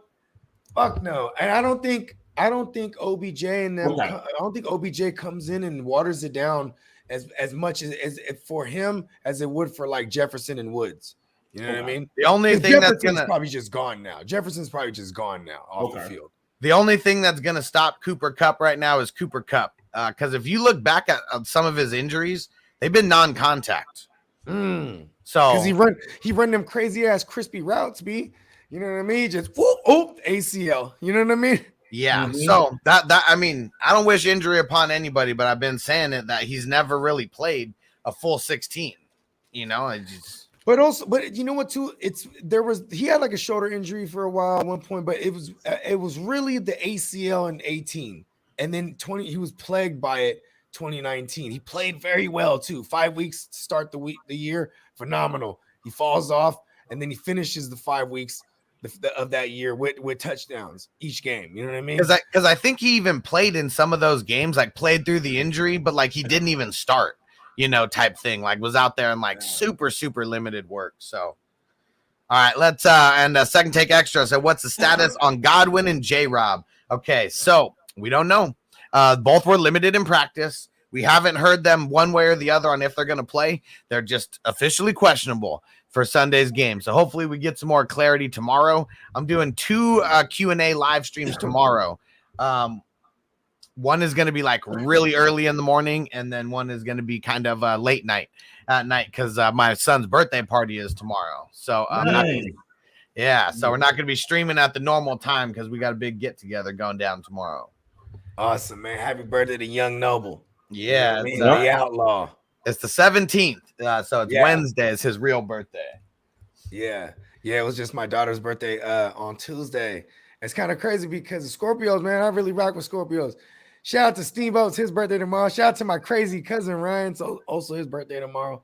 Fuck no. And I don't think OBJ and them. Okay. I don't think OBJ comes in and waters it down as much as for him as it would for like Jefferson and Woods. You know what I mean? The only thing that's probably just gone now. Jefferson's probably just gone now off the field. The only thing that's gonna stop Cooper Kupp right now is Cooper Kupp. Because if you look back at some of his injuries, they've been non-contact. So because he run them crazy ass crispy routes, you know what I mean? Just ACL. You know what I mean? Yeah. So that I mean, I don't wish injury upon anybody, but I've been saying it that he's never really played a full 16. But you know what too? He had like a shoulder injury for a while at one point, but it was really the ACL in 18, and then 20. He was plagued by it 2019. He played very well too. 5 weeks to start the year, phenomenal. He falls off, and then he finishes the 5 weeks of that year with touchdowns each game. You know what I mean? Because I think he even played in some of those games, like played through the injury, but like he didn't even start, type thing. Like was out there in like super, super limited work. So, all right, let's and second take extra. So what's the status on Godwin and J-Rob? Okay, so we don't know. Both were limited in practice. We haven't heard them one way or the other on if they're going to play. They're just officially questionable for Sunday's game. So hopefully we get some more clarity tomorrow. I'm doing 2 Q&A live streams tomorrow. One is going to be like really early in the morning, and then one is going to be kind of late night at night because my son's birthday party is tomorrow. So so we're not going to be streaming at the normal time because we got a big get together going down tomorrow. Awesome, man. Happy birthday to Young Noble. Yeah, the outlaw. It's the 17th, so it's Wednesday. It's his real birthday. Yeah. It was just my daughter's birthday on Tuesday. It's kind of crazy because of Scorpios, man. I really rock with Scorpios. Shout out to Steamboat. It's his birthday tomorrow. Shout out to my crazy cousin Ryan. So also his birthday tomorrow.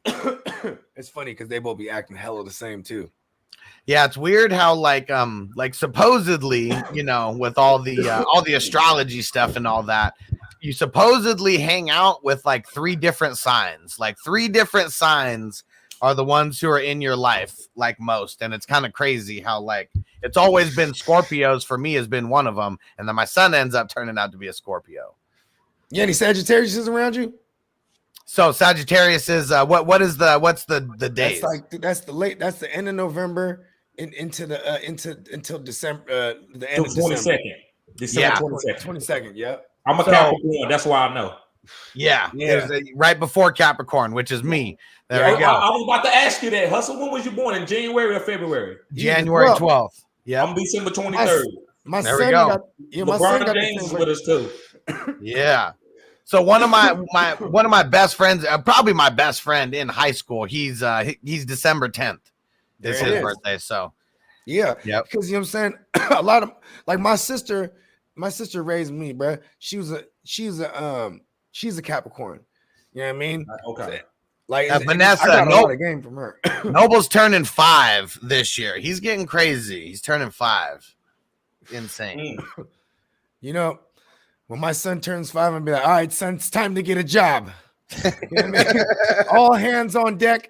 It's funny because they both be acting hella the same too. Yeah, it's weird how like supposedly, with all the astrology stuff and all that, you supposedly hang out with like 3 different signs. Like 3 different signs are the ones who are in your life, like most. And it's kind of crazy how like it's always been Scorpios for me has been one of them, and then my son ends up turning out to be a Scorpio. Yeah, any Sagittarius around you? So Sagittarius is what's the days? That's the end of November until December, the end of 22nd. December 22nd. Yeah. I'm a Capricorn. That's why I know. Yeah. Right before Capricorn, which is me. There we go. I was about to ask you that. Hustle, when was you born? In January or February? January 12th. Yeah. I'm December 23rd. There we go. LeBron James is with us too. Yeah. So one of my best friends, probably my best friend in high school, he's December 10th. This is his birthday. So yeah. Because you know what I'm saying? A lot of like my sister raised me, bro. She's a Capricorn. You know what I mean? Okay. Like Vanessa, I got a lot of game from her. Noble's turning 5 this year. He's getting crazy. He's turning 5. Insane. You know, when my son turns 5, I'll be like, all right, son, it's time to get a job. You know what I mean? All hands on deck.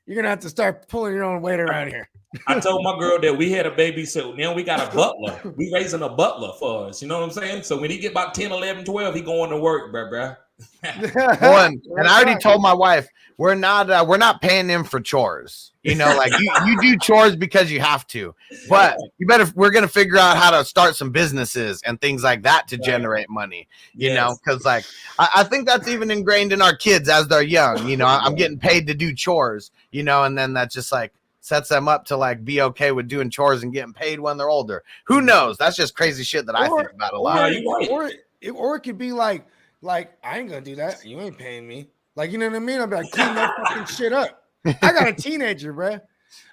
You're gonna have to start pulling your own weight around here. I told my girl that we had a baby, so now we got a butler. We raising a butler for us. You know what I'm saying? So when he get about 10, 11, 12, he going to work, bruh. And I already told my wife we're not paying him for chores. You know, like you do chores because you have to, but we're gonna figure out how to start some businesses and things like that to generate money. You know, because like I think that's even ingrained in our kids as they're young. You know, I'm getting paid to do chores. You know, and then that just like sets them up to like be okay with doing chores and getting paid when they're older. Who knows? That's just crazy shit that I think about a lot. Or it could be like I ain't gonna do that. You ain't paying me. Like, you know what I mean? I'll be like, clean that fucking shit up. I got a teenager, bro.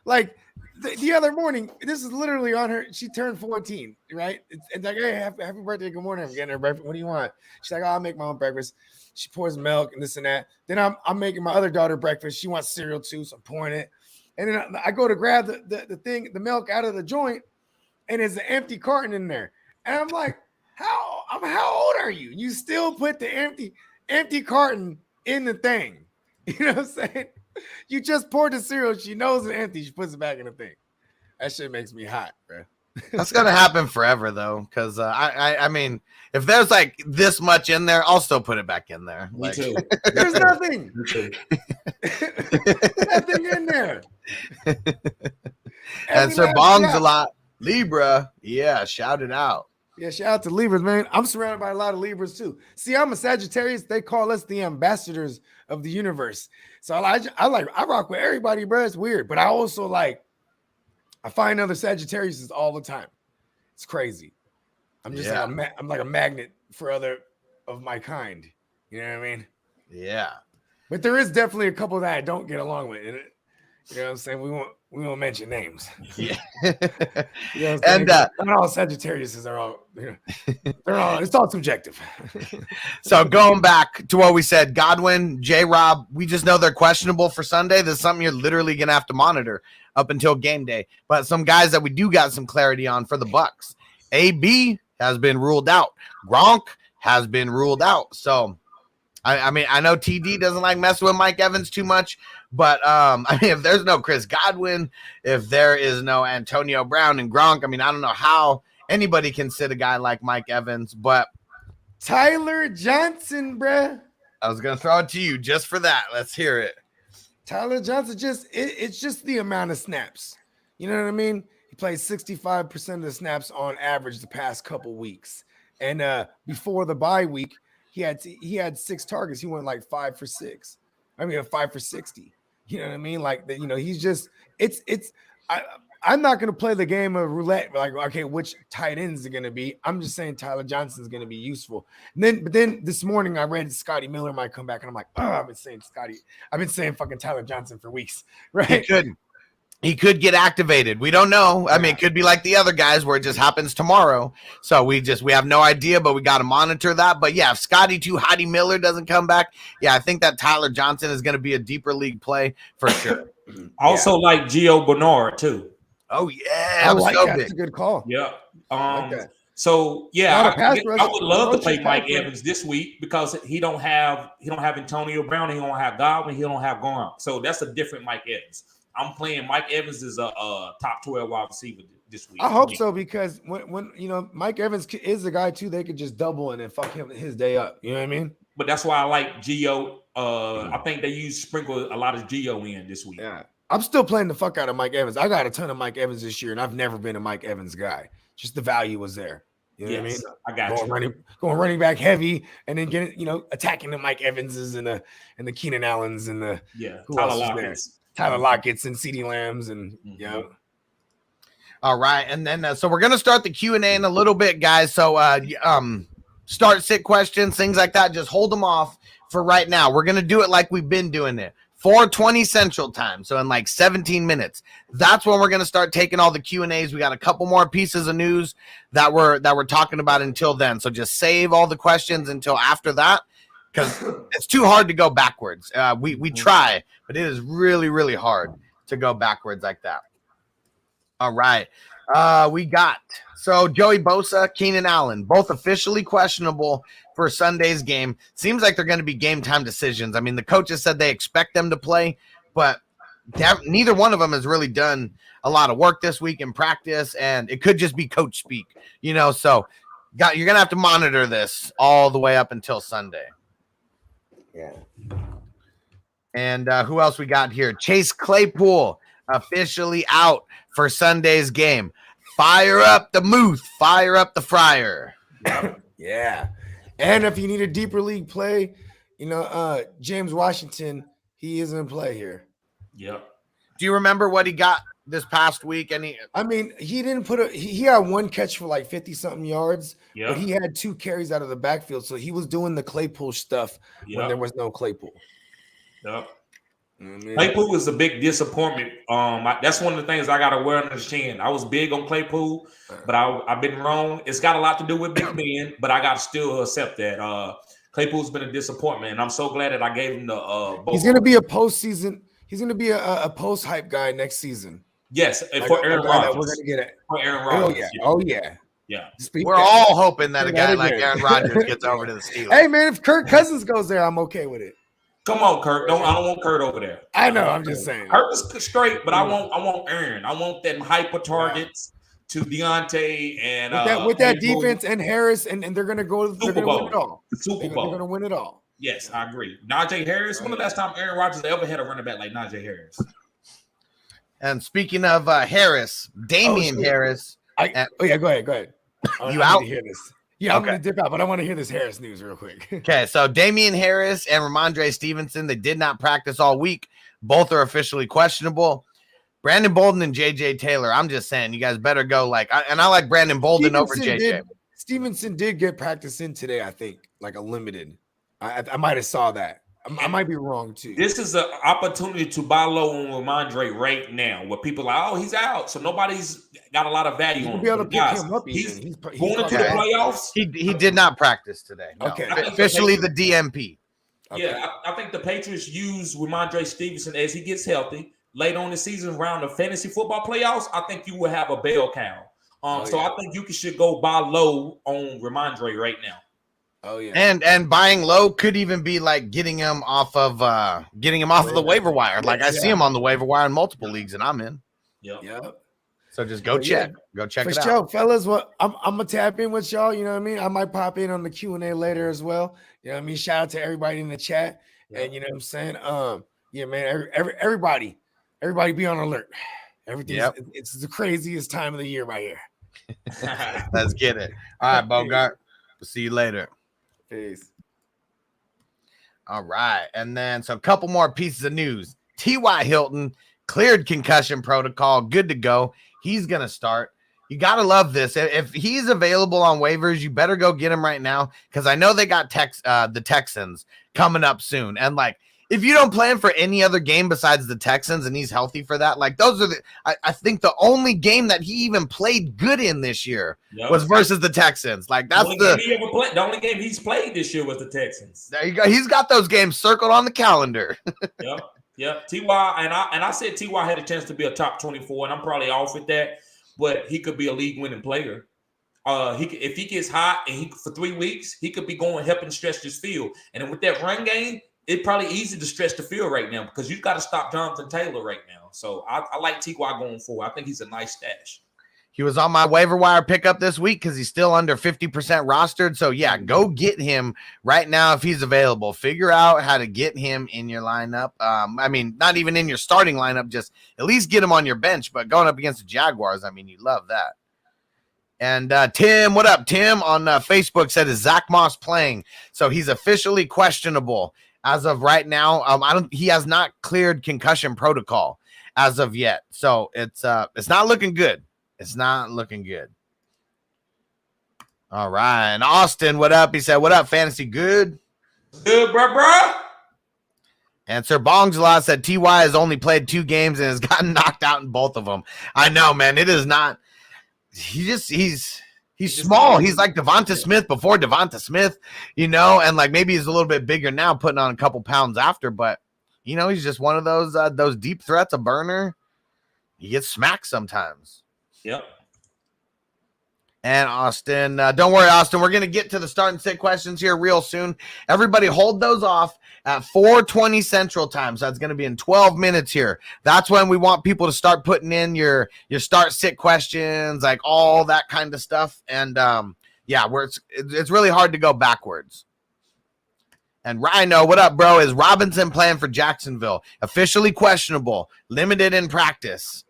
Like the other morning, this is literally on her. She turned 14, right? It's like, hey, happy birthday, good morning. I'm getting her breakfast. What do you want? She's like, oh, I'll make my own breakfast. She pours milk and this and that. Then I'm making my other daughter breakfast. She wants cereal too, so I'm pouring it. And then I go to grab the milk out of the joint, and there's an empty carton in there. And I'm like, how old are you? You still put the empty carton in the thing. You know what I'm saying? You just poured the cereal. She knows it's empty. She puts it back in the thing. That shit makes me hot, bro. That's gonna happen forever though, because I mean, if there's like this much in there, I'll still put it back in there. Me like, too. There's nothing. Nothing in there. And Sir Bong's a lot. Libra, yeah, shout it out. Yeah, shout out to Libras, man. I'm surrounded by a lot of Libras too. See, I'm a Sagittarius. They call us the ambassadors of the universe. So I rock with everybody, bro. It's weird, but I also I find other Sagittariuses all the time. It's crazy. I'm just I'm like a magnet for other of my kind. You know what I mean? Yeah. But there is definitely a couple that I don't get along with. You know what I'm saying? We won't mention names. Yeah. You know what I'm saying? Not all Sagittariuses are all, it's all subjective. So going back to what we said, Godwin, J-Rob, we just know they're questionable for Sunday. This is something you're literally going to have to monitor up until game day. But some guys that we do got some clarity on for the Bucks. AB has been ruled out. Gronk has been ruled out. So, I mean, I know TD doesn't like messing with Mike Evans too much, but I mean, if there's no Chris Godwin, if there is no Antonio Brown and Gronk, I mean, I don't know how anybody can sit a guy like Mike Evans, but Tyler Johnson, bruh. I was going to throw it to you just for that. Let's hear it. Tyler Johnson, it's just the amount of snaps. You know what I mean? He played 65% of the snaps on average the past couple weeks. And before the bye week, he had 6 targets. He went like 5 for 6. I mean, 5 for 60. You know what I mean? Like, he's just I'm not going to play the game of roulette. Like, okay, which tight ends are going to be? I'm just saying Tyler Johnson is going to be useful. But then this morning I read Scotty Miller might come back, and I'm like, oh, I've been saying fucking Tyler Johnson for weeks, right? He could get activated. We don't know. I mean, it could be like the other guys where it just happens tomorrow. So we have no idea, but we got to monitor that. But yeah, if Scotty Hottie Miller doesn't come back, yeah, I think that Tyler Johnson is going to be a deeper league play for sure. Also like Gio Bernard too. Oh yeah, I like that. That's a good call. Yeah. Like so yeah, I would love to play Mike rush. Evans this week because he don't have Antonio Brown, he don't have Godwin, he don't have Gronk. So that's a different Mike Evans. I'm playing Mike Evans as a top 12 wide receiver this week. I hope so, because when Mike Evans is the guy too, they could just double and then fuck his day up. You know what I mean? but that's why I like Gio. I think they sprinkle a lot of Gio in this week. Yeah. I'm still playing the fuck out of Mike Evans. I got a ton of Mike Evans this year, and I've never been a Mike Evans guy. Just the value was there. You know what I mean? I got going running back heavy, and then getting attacking the Mike Evanses and the Keenan Allens and the Tyler Lockett's and CeeDee Lambs and All right, and then so we're gonna start the Q&A in a little bit, guys. So start sit questions, things like that. Just hold them off for right now. We're gonna do it like we've been doing it. 4:20 Central Time, so in like 17 minutes. That's when we're gonna start taking all the Q&As. We got a couple more pieces of news that we're talking about until then. So just save all the questions until after that, because it's too hard to go backwards. We try, but it is really, really hard to go backwards like that. All right, we got Joey Bosa, Keenan Allen, both officially questionable for Sunday's game. Seems like they're going to be game time decisions. I mean, the coaches said they expect them to play, but neither one of them has really done a lot of work this week in practice, and it could just be coach speak, so you're going to have to monitor this all the way up until Sunday. Yeah. And who else we got here? Chase Claypool officially out for Sunday's game. Fire up the Muth, fire up the Fryer. Yeah. And if you need a deeper league play, James Washington, he is in play here. Yep. Do you remember what he got this past week? He didn't he had one catch for like 50-something yards, but he had 2 carries out of the backfield. So he was doing the Claypool stuff when there was no Claypool. Yep. Claypool was a big disappointment. That's one of the things I got to wear on the chin. I was big on Claypool, but I've been wrong. It's got a lot to do with Big Ben, but I got to still accept that. Claypool's been a disappointment, and I'm so glad that I gave him the. He's going to be a postseason. He's going to be a post-hype guy next season. Yes, for Aaron Rodgers. We're going to get it. For Aaron Rodgers. Oh, yeah. Yeah. We're all hoping that a guy like Aaron Rodgers gets over to the Steelers. Hey, man, if Kirk Cousins goes there, I'm okay with it. Come on, Kurt. I don't want Kurt over there. I know. I'm just saying. Kurt is straight, but I want Aaron. I want them hyper targets to Deontay and with that defense and Harris, and they're gonna go. They're gonna win it all. Super Bowl. They're gonna win it all. Yes, I agree. Najee Harris. When the last time Aaron Rodgers ever had a running back like Najee Harris? And speaking of Harris, Damien Harris. Go ahead. You out? To hear this. Yeah, I'm going to dip out, but I want to hear this Harris news real quick. Okay, so Damien Harris and Ramondre Stevenson, they did not practice all week. Both are officially questionable. Brandon Bolden and J.J. Taylor, I'm just saying, you guys better go I like Brandon Bolden over J.J. Stevenson did get practice in today, I think, like a limited. I might have saw that. I might be wrong, too. This is an opportunity to buy low on Ramondre right now, where people are like, oh, he's out, so nobody's got a lot of value on him. Be able to pick him up. He's going into the playoffs. He did not practice today. No. Okay. Officially the DMP. Okay. Yeah, I think the Patriots use Ramondre Stevenson as he gets healthy. Late on the season, around the fantasy football playoffs, I think you will have a bell cow. I think you should go buy low on Ramondre right now. Oh yeah, and buying low could even be like getting him off of the waiver wire. Like I see him on the waiver wire in multiple leagues, and I'm in. Yep. So just go check it out, fellas. What I'm gonna tap in with y'all. You know what I mean? I might pop in on the Q&A later as well. You know what I mean? Shout out to everybody in the chat, and you know what I'm saying. Yeah, man. Everybody be on alert. Everything. It's the craziest time of the year right here. Let's get it. All right, Bogart. We'll see you later. Peace. All right. And then a couple more pieces of news. T.Y. Hilton cleared concussion protocol. Good to go. He's going to start. You got to love this. If he's available on waivers, you better go get him right now, because I know they got the Texans coming up soon. And if you don't plan for any other game besides the Texans and he's healthy for that, those are I think the only game that he even played good in this year was versus the Texans. That's the only game he's played this year was the Texans. There you go. He's got those games circled on the calendar. Yep. T.Y. and I said T.Y. had a chance to be a top 24, and I'm probably off with that, but he could be a league-winning player. If he gets hot and for 3 weeks, he could be helping stretch this field. And then with that run game, it's probably easy to stretch the field right now, because you've got to stop Jonathan Taylor right now. So I like T.Y. going forward. I think he's a nice stash. He was on my waiver wire pickup this week because he's still under 50% rostered. So, yeah, go get him right now if he's available. Figure out how to get him in your lineup. I mean, not even in your starting lineup, just at least get him on your bench. But going up against the Jaguars, I mean, you love that. And Tim, what up? Tim on Facebook said, is Zach Moss playing? So he's officially questionable as of right now. He has not cleared concussion protocol as of yet. So it's not looking good. It's not looking good. All right. And Austin, what up? He said, what up, Fantasy Good? Good, bro. And Sir Bongzala said T.Y. has only played 2 games and has gotten knocked out in both of them. I know, man. It is not. He's small. He's like Devonta Smith before Devonta Smith, and like maybe he's a little bit bigger now, putting on a couple pounds after, but he's just one of those deep threats, a burner. He gets smacked sometimes. Yep. And Austin, don't worry, Austin. We're going to get to the start and sit questions here real soon. Everybody hold those off at 4:20 Central Time. So that's going to be in 12 minutes here. That's when we want people to start putting in your start sit questions, like all that kind of stuff. And it's really hard to go backwards. And Rhino, what up, bro? Is Robinson playing for Jacksonville? Officially questionable, limited in practice.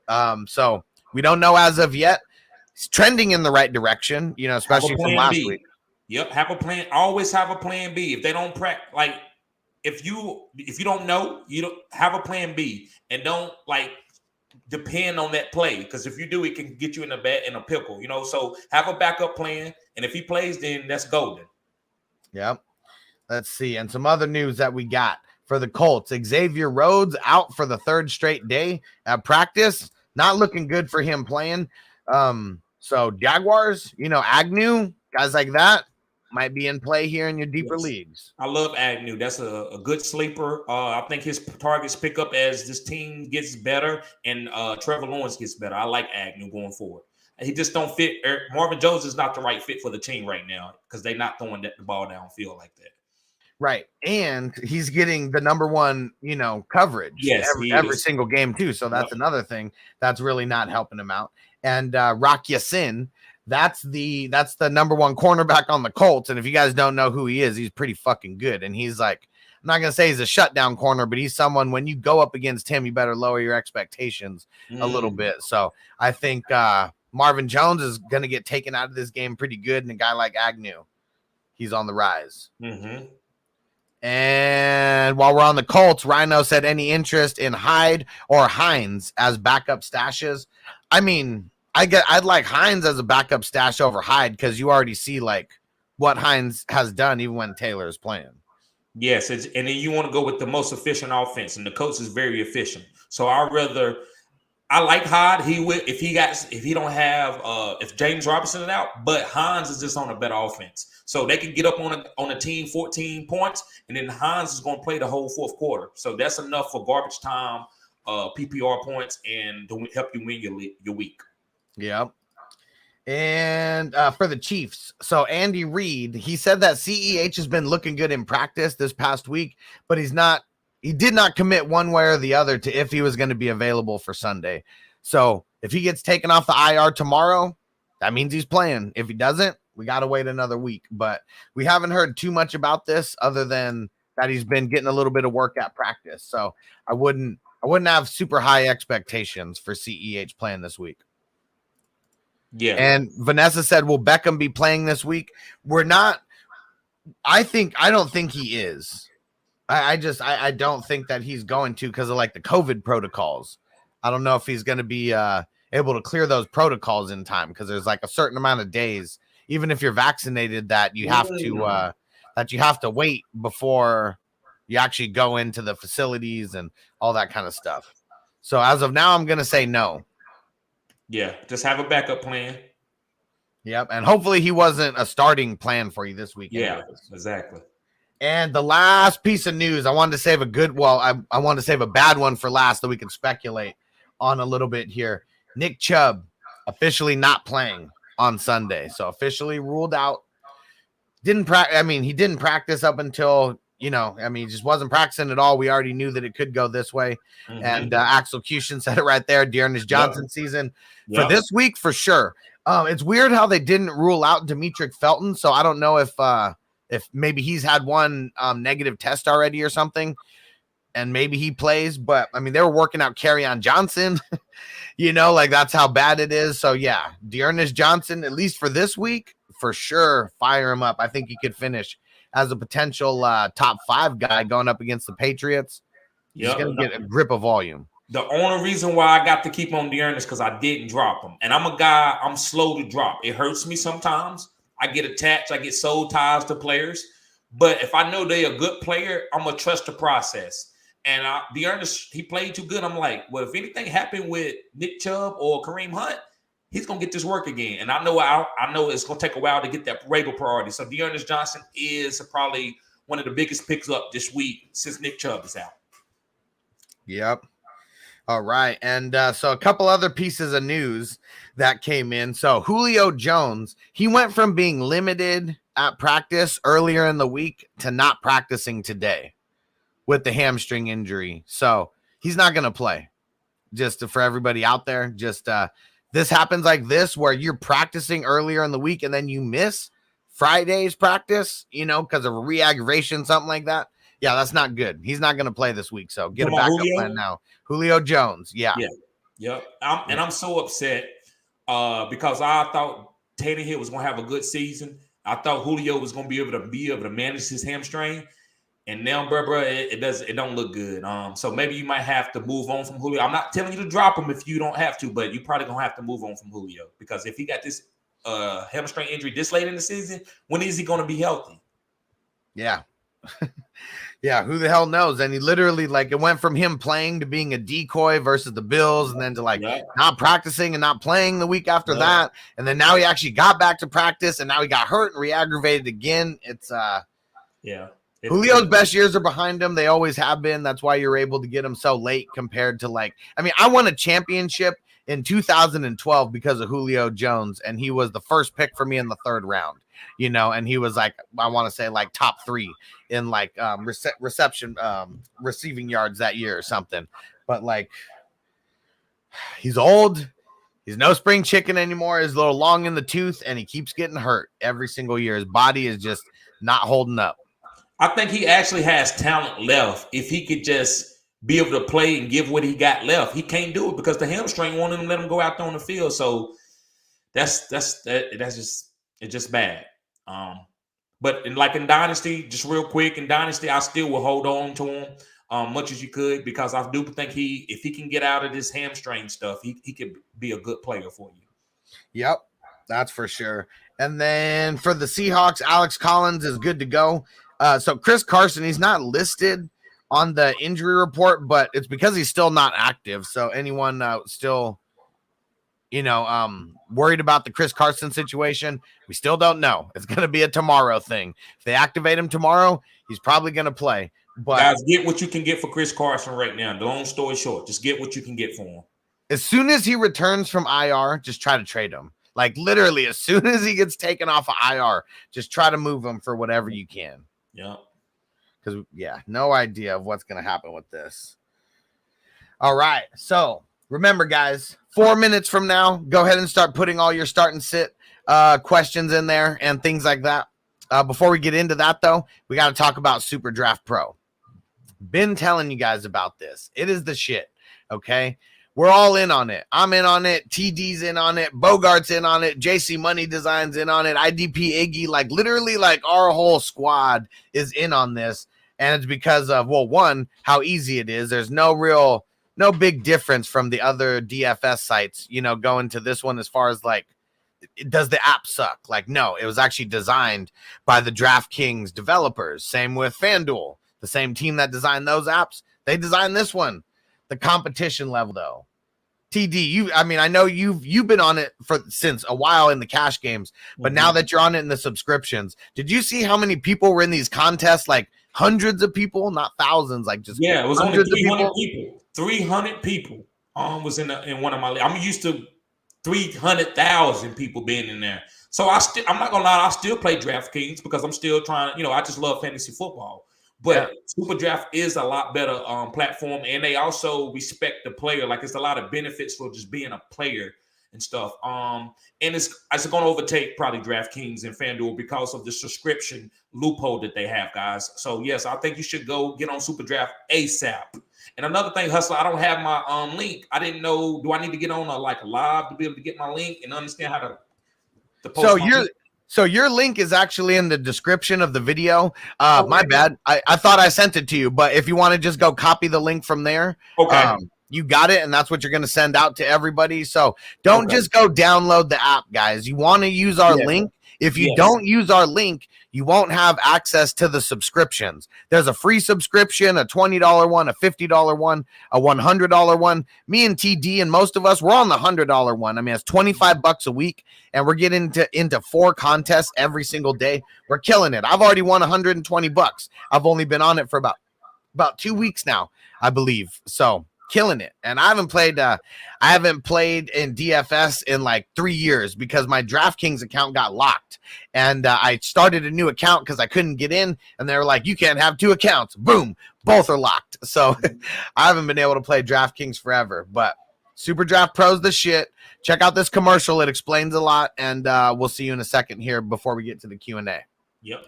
So we don't know as of yet. He's trending in the right direction, especially from last week. Yep, have a plan. Always have a plan B. If they don't practice, if you don't know, you don't have a plan B, and don't depend on that play, because if you do, it can get you in a pickle. So have a backup plan, and if he plays, then that's golden. Yep. Let's see, and some other news that we got for the Colts: Xavier Rhodes out for the 3rd straight day at practice. Not looking good for him playing. So Jaguars, Agnew, guys like that might be in play here in your deeper leagues. I love Agnew. That's a good sleeper. I think his targets pick up as this team gets better and Trevor Lawrence gets better. I like Agnew going forward. He just don't fit. Marvin Jones is not the right fit for the team right now because they're not throwing the ball downfield like that. Right. And he's getting the number one, coverage every single game too. So that's another thing that's really not helping him out. And Rock Yassin, that's the number one cornerback on the Colts. And if you guys don't know who he is, he's pretty fucking good. And he's like, I'm not going to say he's a shutdown corner, but he's someone when you go up against him, you better lower your expectations a little bit. So I think Marvin Jones is going to get taken out of this game pretty good. And a guy like Agnew, he's on the rise. Mm-hmm. And while we're on the Colts, Rhino said any interest in Hyde or Hines as backup stashes. I mean, I'd like Hines as a backup stash over Hyde because you already see what Hines has done even when Taylor is playing. Yes, and then you want to go with the most efficient offense, and the coach is very efficient. So I like Hyde. If James Robinson is out, but Hines is just on a better offense. So they can get up on a team 14 points, and then Hines is going to play the whole 4th quarter. So that's enough for garbage time, PPR points, and to help you win your week. Yep. And for the Chiefs, so Andy Reid, he said that CEH has been looking good in practice this past week, but he did not commit one way or the other to if he was going to be available for Sunday. So if he gets taken off the IR tomorrow, that means he's playing. If he doesn't, we got to wait another week. But we haven't heard too much about this other than that he's been getting a little bit of work at practice. So I wouldn't have super high expectations for CEH playing this week. Yeah. And Vanessa said, will Beckham be playing this week? We're not. I don't think he is. I don't think that he's going to because of the COVID protocols. I don't know if he's going to be able to clear those protocols in time because there's a certain amount of days, even if you're vaccinated, that you have to wait before you actually go into the facilities and all that kind of stuff. So as of now, I'm going to say no. Yeah, just have a backup plan. Yep, and hopefully he wasn't a starting plan for you this week. Yeah, exactly. And the last piece of news, I wanted to save I wanted to save a bad one for last that we can speculate on a little bit here. Nick Chubb officially not playing on Sunday, so officially ruled out. He didn't practice up until you know, I mean, he just wasn't practicing at all. We already knew that it could go this way. And Axel Cushin said it right there. Dearness Johnson season for this week for sure. It's weird how they didn't rule out Demetric Felton. So I don't know if maybe he's had one negative test already or something, and maybe he plays. But I mean, they were working out Kerryon Johnson, you know, like that's how bad it is. So yeah, Dearness Johnson, at least for this week, for sure, fire him up. I think he could finish as a potential top 5 guy going up against the Patriots. He's going to get a grip of volume. The only reason why I got to keep on Dearness is because I didn't drop him. And I'm a guy, I'm slow to drop. It hurts me sometimes. I get attached. I get soul ties to players. But if I know they're a good player, I'm going to trust the process. And Dearness, he played too good. I'm like, well, if anything happened with Nick Chubb or Kareem Hunt, he's going to get this work again. And I know it's going to take a while to get that regular priority. So Dearness Johnson is probably one of the biggest picks up this week since Nick Chubb is out. Yep. All right. And so a couple other pieces of news that came in. So Julio Jones, he went from being limited at practice earlier in the week to not practicing today with the hamstring injury. So he's not going to play. Just for everybody out there, just this happens like this where you're practicing earlier in the week and then you miss Friday's practice, you know, because of a re-aggravation, something like that. Yeah, that's not good. He's not going to play this week, so get a backup plan now. Julio Jones, yeah. I'm so upset because I thought Tannehill was going to have a good season. I thought Julio was going to be able to manage his hamstring, and now, bro, it don't look good. So maybe you might have to move on from Julio. I'm not telling you to drop him if you don't have to, but you probably gonna have to move on from Julio because if he got this hamstring injury this late in the season, when is he going to be healthy? Yeah. Yeah, who the hell knows? And he literally, like, it went from him playing to being a decoy versus the Bills, and then to like not practicing and not playing the week after that. And then now he actually got back to practice, and now he got hurt and re-aggravated again. It's Julio's best years are behind him. They always have been. That's why you're able to get him so late compared to I won a championship in 2012 because of Julio Jones, and he was the first pick for me in the 3rd round, you know, and he was like, I want to say like top 3 in receiving yards that year or something. But like, he's old. He's no spring chicken anymore. He's a little long in the tooth, and he keeps getting hurt every single year. His body is just not holding up. I think he actually has talent left. If he could just be able to play and give what he got left, he can't do it because the hamstring won't even let him go out there on the field. So that's just bad. But in Dynasty, just real quick, in Dynasty, I still will hold on to him much as you could because I do think if he can get out of this hamstring stuff, he could be a good player for you. Yep, that's for sure. And then for the Seahawks, Alex Collins is good to go. So Chris Carson, he's not listed on the injury report, but it's because he's still not active. So anyone still, worried about the Chris Carson situation, we still don't know. It's going to be a tomorrow thing. If they activate him tomorrow, he's probably going to play. But guys, get what you can get for Chris Carson right now. The long story short, just get what you can get for him. As soon as he returns from IR, just try to trade him. Like literally, as soon as he gets taken off of IR, just try to move him for whatever you can. Yeah. Because, no idea of what's going to happen with this. All right. So, remember, guys, 4 minutes from now, go ahead and start putting all your start and sit questions in there and things like that. Before we get into that, though, we got to talk about Super Draft Pro. Been telling you guys about this. It is the shit, okay? We're all in on it. I'm in on it. TD's in on it. Bogart's in on it. JC Money Design's in on it. IDP Iggy, literally our whole squad is in on this. And it's because of, one, how easy it is. There's no big difference from the other DFS sites, going to this one as far as does the app suck? No, it was actually designed by the DraftKings developers. Same with FanDuel, the same team that designed those apps. They designed this one. The competition level, though. TD, I know you've been on it since a while in the cash games, but now that you're on it in the subscriptions, did you see how many people were in these contests? Hundreds of people, not thousands. It was only 300 people. 300 people was in one of my. I'm used to 300,000 people being in there. So I'm not gonna lie, I still play DraftKings because I'm still trying. I just love fantasy football. But Super Draft is a lot better platform, and they also respect the player. Like, it's a lot of benefits for just being a player and stuff. And it's going to overtake probably DraftKings and FanDuel because of the subscription loophole that they have, guys. So, yes, I think you should go get on Super Draft ASAP. And another thing, Hustler, I don't have my link. I didn't know, do I need to get on a live to be able to get my link and understand how to post So your link is actually in the description of the video. My bad. I thought I sent it to you, but if you want to just go copy the link from there, you got it, and that's what you're going to send out to everybody. So don't just go download the app, guys. You want to use our link. If you don't use our link, you won't have access to the subscriptions. There's a free subscription, a $20 one, a $50 one, a $100 one. Me and TD and most of us, we're on the $100 one. I mean, it's $25 a week, and we're getting into 4 contests every single day. We're killing it. I've already won $120. I've only been on it for about 2 weeks now, I believe. So killing it. And I haven't played in DFS in like 3 years because my DraftKings account got locked, and I started a new account because I couldn't get in, and they were like, you can't have 2 accounts. Boom, both are locked. So I haven't been able to play DraftKings forever, but Super Draft Pro's the shit. Check out this commercial. It explains a lot, and we'll see you in a second here before we get to the Q&A. Yep.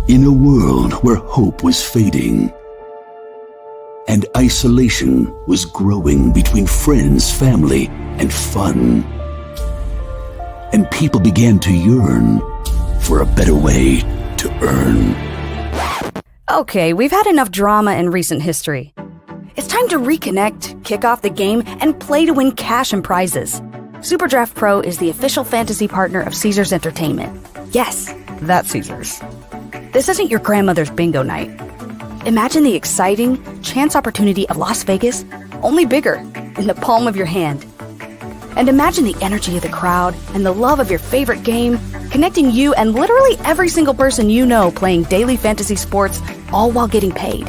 In a world where hope was fading and isolation was growing between friends, family, and fun, and people began to yearn for a better way to earn. Okay, we've had enough drama in recent history. It's time to reconnect, kick off the game, and play to win cash and prizes. SuperDraft Pro is the official fantasy partner of Caesars Entertainment. Yes, that's Caesars. This isn't your grandmother's bingo night. Imagine the exciting chance opportunity of Las Vegas, only bigger, in the palm of your hand. And imagine the energy of the crowd and the love of your favorite game, connecting you and literally every single person you know playing daily fantasy sports, all while getting paid.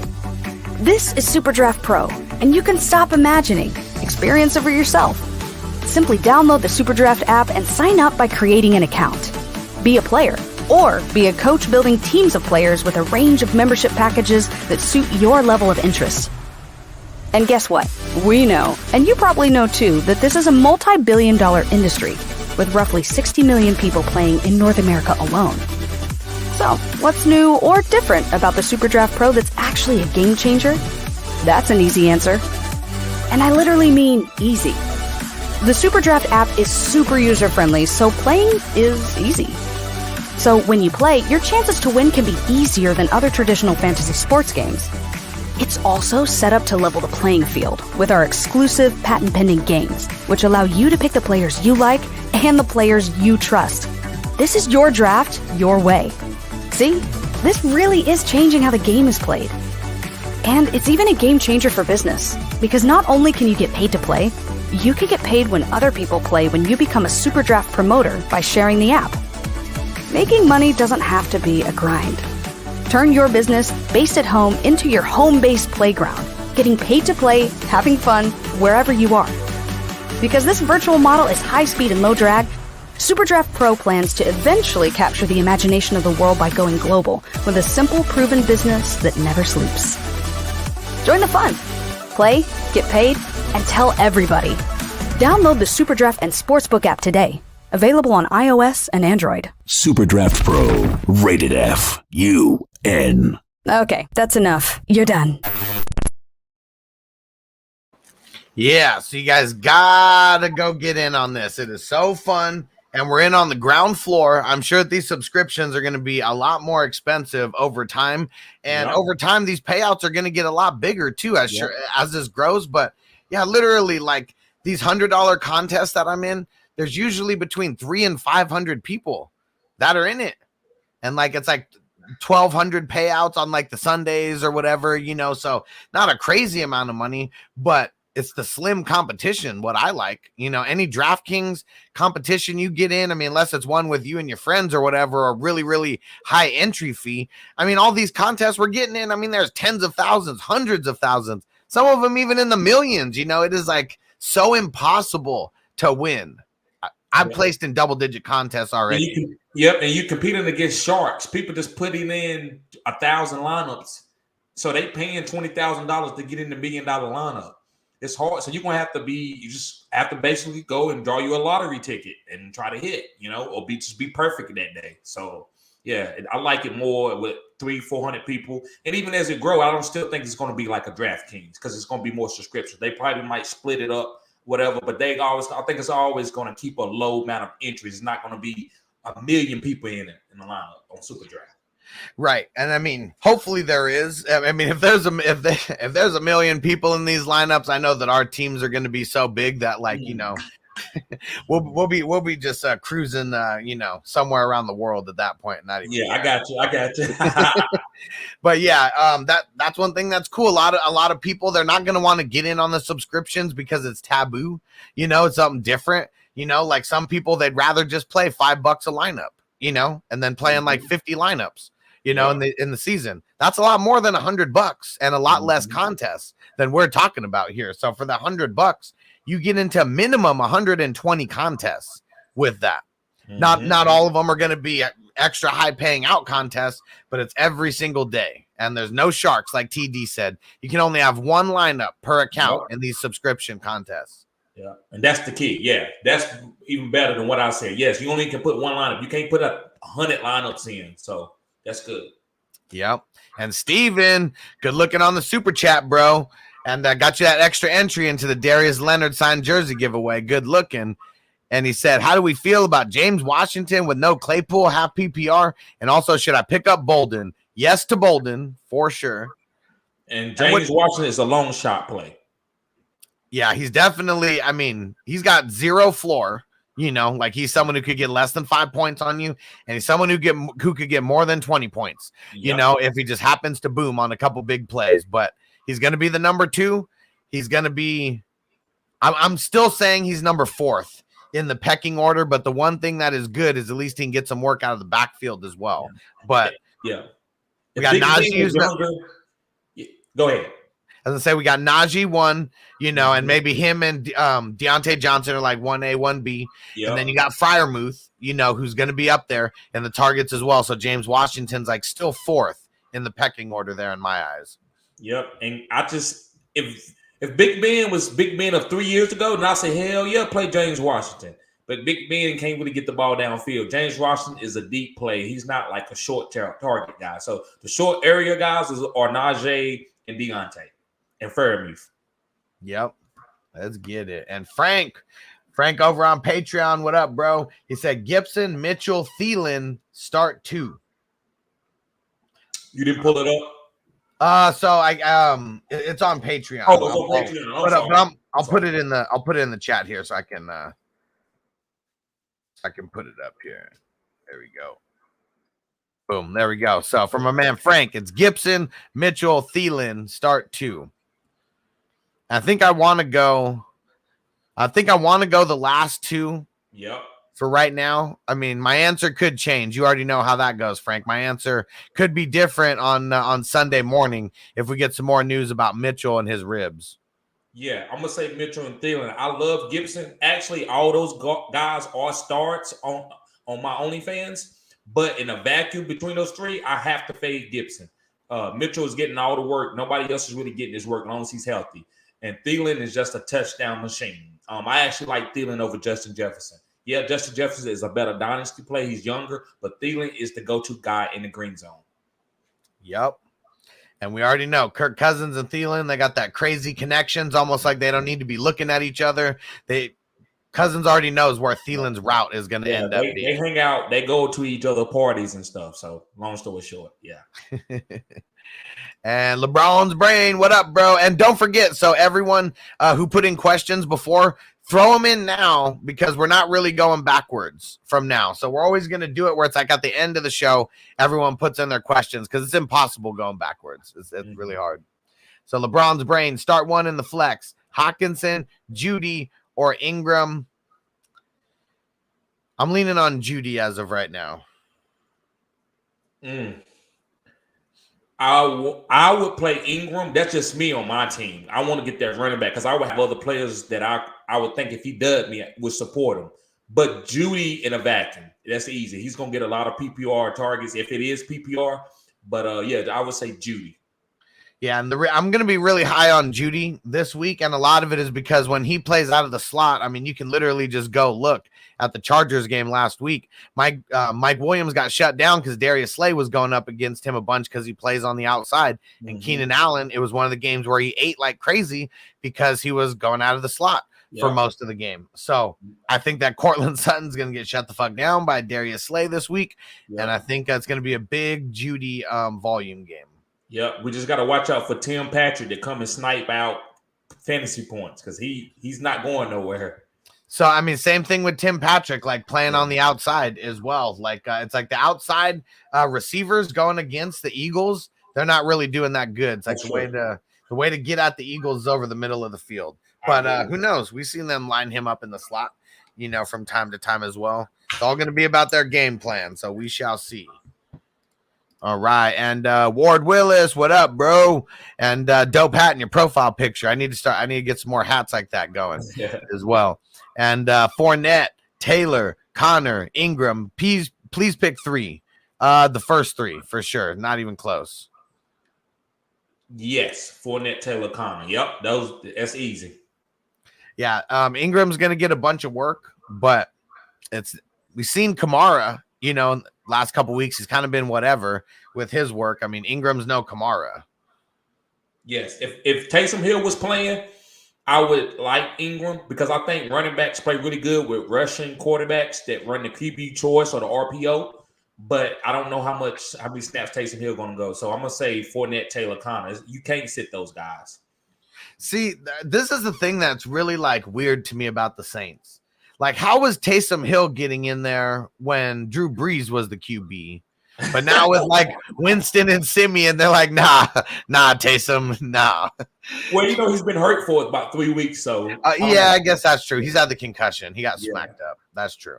This is SuperDraft Pro, and you can stop imagining. Experience it for yourself. Simply download the SuperDraft app and sign up by creating an account. Be a player, or be a coach building teams of players with a range of membership packages that suit your level of interest. And guess what? We know, and you probably know too, that this is a multi-billion-dollar industry with roughly 60 million people playing in North America alone. So, what's new or different about the SuperDraft Pro that's actually a game changer? That's an easy answer. And I literally mean easy. The SuperDraft app is super user-friendly, so playing is easy. So when you play, your chances to win can be easier than other traditional fantasy sports games. It's also set up to level the playing field with our exclusive patent-pending games, which allow you to pick the players you like and the players you trust. This is your draft, your way. See? This really is changing how the game is played. And it's even a game changer for business, because not only can you get paid to play, you can get paid when other people play when you become a SuperDraft promoter by sharing the app. Making money doesn't have to be a grind. Turn your business based at home into your home-based playground, getting paid to play, having fun, wherever you are. Because this virtual model is high speed and low drag, SuperDraft Pro plans to eventually capture the imagination of the world by going global with a simple, proven business that never sleeps. Join the fun. Play, get paid, and tell everybody. Download the SuperDraft and Sportsbook app today. Available on iOS and Android. SuperDraft Pro, rated F, UN. Okay, that's enough. You're done. Yeah, so you guys gotta go get in on this. It is so fun, and we're in on the ground floor. I'm sure that these subscriptions are going to be a lot more expensive over time, and over time, these payouts are going to get a lot bigger too as this grows. But yeah, literally, like these $100 contests that I'm in, there's usually between 300 and 500 people that are in it, and like it's like 1,200 payouts on like the Sundays or whatever, you know. So not a crazy amount of money, but it's the slim competition, what I like. You know, any DraftKings competition you get in, I mean, unless it's one with you and your friends or whatever, or really, really high entry fee. I mean, all these contests we're getting in, I mean, there's tens of thousands, hundreds of thousands, some of them even in the millions. You know, it is like so impossible to win. I've placed in double-digit contests already. And you competing against sharks. People just putting in 1,000 lineups, so they paying $20,000 to get in the $1 million lineup. It's hard, so you're gonna have to you just have to basically go and draw you a lottery ticket and try to hit, or just be perfect that day. So yeah, I like it more with 300-400 people, and even as it grow, I don't still think it's going to be like a DraftKings because it's going to be more subscriptions. They probably might split it up, whatever, but I think it's always going to keep a low amount of entries. It's not going to be 1 million people in the lineup on Super Draft. Right. And I mean, hopefully there is. I mean, if there's a million people in these lineups, I know that our teams are going to be so big that we'll be just cruising somewhere around the world at that point. Not even I got you. But yeah, that's one thing that's cool. A lot of people, they're not going to want to get in on the subscriptions because it's taboo. It's something different. Like some people, they'd rather just play $5 a lineup, and then play in like 50 lineups. In the season. That's a lot more than $100 and a lot less contests than we're talking about here. So for the $100, you get into minimum 120 contests with that. Not all of them are going to be extra high paying out contests, but it's every single day. And there's no sharks, like TD said. You can only have one lineup per account in these subscription contests. Yeah, and that's the key. Yeah, that's even better than what I said. Yes, you only can put one lineup. You can't put 100 lineups in. So that's good. Yep. And Steven, good looking on the super chat, bro. And got you that extra entry into the Darius Leonard signed jersey giveaway. Good looking. And he said, how do we feel about James Washington with no Claypool, half PPR? And also, should I pick up Bolden? Yes to Bolden, for sure. And James Washington is a long shot play. Yeah, he's definitely, he's got zero floor. Like he's someone who could get less than 5 points on you, and he's someone who could get more than 20 points, if he just happens to boom on a couple big plays. But he's going to be the number 2. He's going to be, I'm still saying he's number 4th in the pecking order, but the one thing that is good is at least he can get some work out of the backfield as well. But we got Najee. Go ahead. As I say, we got Najee 1, and maybe him and Deontay Johnson are like 1A, 1B. Yep. And then you got Freiermuth, who's going to be up there in the targets as well. So James Washington's like still 4th in the pecking order there in my eyes. Yep. And I just, if Big Ben was Big Ben of 3 years ago, then I say, hell yeah, play James Washington. But Big Ben can't really get the ball downfield. James Washington is a deep play. He's not like a short target guy. So the short area guys are Najee and Deontay. And Freiermuth. Yep. Let's get it. And Frank over on Patreon, what up, bro? He said Gibson, Mitchell, Thielen, start 2. You didn't pull it up? So it's on Patreon. Oh, it's on Patreon. But I'll put it in the chat here so I can put it up here. There we go. Boom, there we go. So from my man Frank, it's Gibson, Mitchell, Thielen, start 2. I think I want to go the last 2. Yep. For right now. My answer could change. You already know how that goes, Frank. My answer could be different on Sunday morning if we get some more news about Mitchell and his ribs. Yeah, I'm gonna say Mitchell and Thielen. I love Gibson. Actually, all those guys are starts on my OnlyFans, but in a vacuum between those 3, I have to fade Gibson. Mitchell is getting all the work. Nobody else is really getting his work as long as he's healthy. And Thielen is just a touchdown machine. I actually like Thielen over Justin Jefferson. Yeah, Justin Jefferson is a better dynasty play. He's younger, but Thielen is the go-to guy in the green zone. Yep. And we already know Kirk Cousins and Thielen, they got that crazy connections, almost like they don't need to be looking at each other. Cousins already knows where Thielen's route is going to end up being. They hang out. They go to each other parties and stuff. So long story short, yeah. And LeBron's brain, what up, bro? And don't forget, so everyone who put in questions before, throw them in now because we're not really going backwards from now. So we're always going to do it where it's like at the end of the show, everyone puts in their questions because it's impossible going backwards. It's really hard. So LeBron's brain, start 1 in the flex. Hawkinson, Judy, or Ingram. I'm leaning on Judy as of right now. I would play Ingram. That's just me on my team. I want to get that running back because I would have other players that I would think if he dubbed me would support him. But Judy in a vacuum, that's easy. He's gonna get a lot of PPR targets if it is PPR. But yeah, I would say Judy. Yeah, and I'm going to be really high on Judy this week, and a lot of it is because when he plays out of the slot, I mean, you can literally just go look at the Chargers game last week. Mike Williams got shut down because Darius Slay was going up against him a bunch because he plays on the outside. And Keenan Allen, it was one of the games where he ate like crazy because he was going out of the slot for most of the game. So I think that Cortland Sutton's going to get shut the fuck down by Darius Slay this week, and I think that's going to be a big Judy volume game. Yeah, we just got to watch out for Tim Patrick to come and snipe out fantasy points because he's not going nowhere. So, I mean, same thing with Tim Patrick, like playing on the outside as well. Like it's like the outside receivers going against the Eagles. They're not really doing that good. It's like the way to get at the Eagles is over the middle of the field. But who knows? We've seen them line him up in the slot, from time to time as well. It's all going to be about their game plan. So we shall see. All right. And Ward Willis, what up, bro? And dope hat in your profile picture. I need to get some more hats like that going as well. And Fournette, Taylor, Connor, Ingram, please pick 3. The first 3 for sure. Not even close. Yes. Fournette, Taylor, Connor. Yep. That's easy. Yeah. Ingram's going to get a bunch of work, but we've seen Kamara, last couple weeks, he's kind of been whatever with his work. I mean, Ingram's no Kamara. Yes. If Taysom Hill was playing, I would like Ingram because I think running backs play really good with rushing quarterbacks that run the QB choice or the RPO. But I don't know how many snaps Taysom Hill going to go. So I'm going to say Fournette, Taylor, Connor. You can't sit those guys. See, this is the thing that's really like weird to me about the Saints. Like, how was Taysom Hill getting in there when Drew Brees was the QB? But now with like Winston and Simeon, they're like, nah, Taysom, nah. Well, he's been hurt for about 3 weeks. So yeah, I guess that's true. He's had the concussion. He got smacked up. That's true.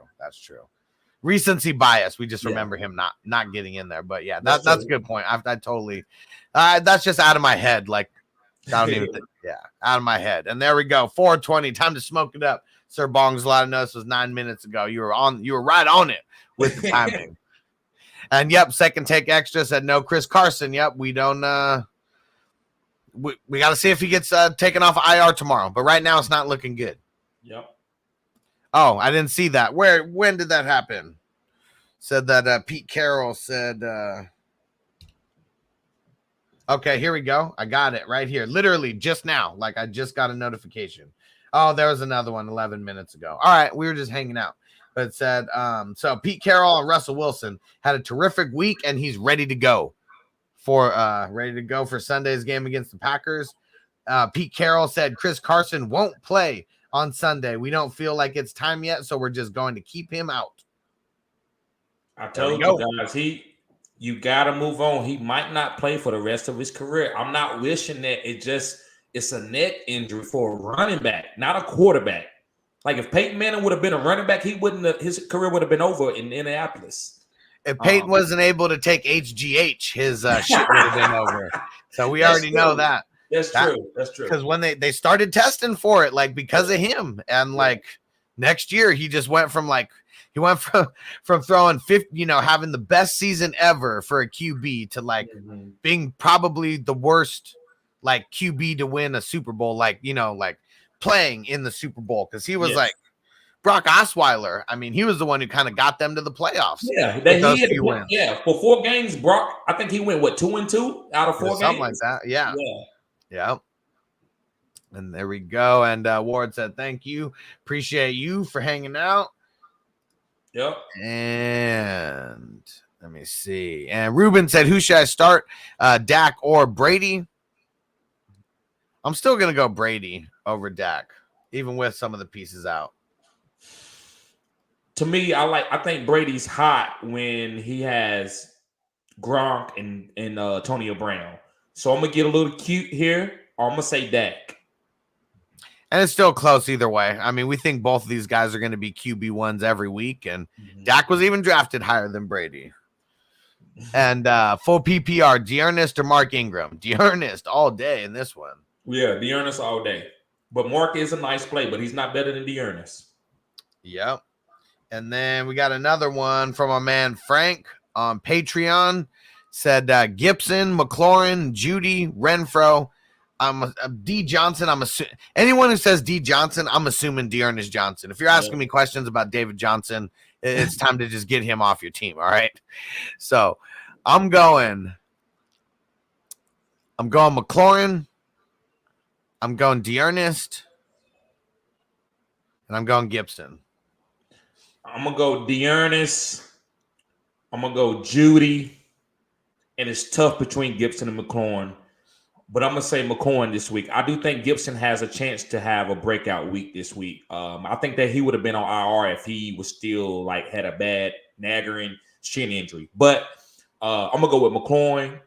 Recency bias. We just remember him not getting in there. But yeah, that's a good point. I totally. That's just out of my head. Like, I don't even think. Yeah, out of my head. And there we go. 4:20. Time to smoke it up. Sir Bongs, a lot of notice was 9 minutes ago. You were right on it with the timing. And yep, second take extra said no Chris Carson. Yep, we don't we got to see if he gets taken off IR tomorrow. But right now it's not looking good. Yep. Oh, I didn't see that. When did that happen? Said that Pete Carroll said okay, here we go. I got it right here. Literally just now. Like I just got a notification. Oh, there was another one 11 minutes ago. All right, we were just hanging out. But it said, so Pete Carroll and Russell Wilson had a terrific week, and he's ready to go for Sunday's game against the Packers. Pete Carroll said Chris Carson won't play on Sunday. We don't feel like it's time yet, so we're just going to keep him out. I told you guys, you got to move on. He might not play for the rest of his career. I'm not wishing that. It's a neck injury for a running back, not a quarterback. Like if Peyton Manning would have been a running back, his career would have been over in Indianapolis. If Peyton wasn't able to take HGH, his shit would have been over. So we already know that. That's true. Because when they started testing for it, like because of him, and like next year he just went from from throwing 50, having the best season ever for a QB to like being probably the worst like QB to win a Super Bowl, like playing in the Super Bowl because he was like Brock Osweiler. I mean, he was the one who kind of got them to the playoffs. Yeah, for 4 games, Brock. I think he went 2-2 out of 4 games, something like that. Yeah. And there we go. And Ward said, "Thank you, appreciate you for hanging out." Yep. And let me see. And Ruben said, "Who should I start, Dak or Brady?" I'm still gonna go Brady over Dak, even with some of the pieces out. To me, I think Brady's hot when he has Gronk and Antonio Brown. So I'm gonna get a little cute here. Or I'm gonna say Dak. And it's still close either way. I mean, we think both of these guys are going to be QB1s every week, and Dak was even drafted higher than Brady. And full PPR, Dearness or Mark Ingram? Dearness all day in this one. Yeah, Dearness all day. But Mark is a nice play, but he's not better than Dearness. Yep. And then we got another one from our man Frank on Patreon. Said Gibson, McLaurin, Judy, Renfro. D Johnson. Anyone who says D Johnson, I'm assuming Dearness Johnson. If you're asking me questions about David Johnson, it's time to just get him off your team. All right. So I'm going McLaurin. I'm going Dearness. And I'm going Gibson. I'm going to go Dearness. I'm going to go Judy. And it's tough between Gibson and McLaurin. But I'm going to say McLaurin this week. I do think Gibson has a chance to have a breakout week this week. I think that he would have been on IR if he was still had a bad nagging shin injury. But I'm going to go with McLaurin,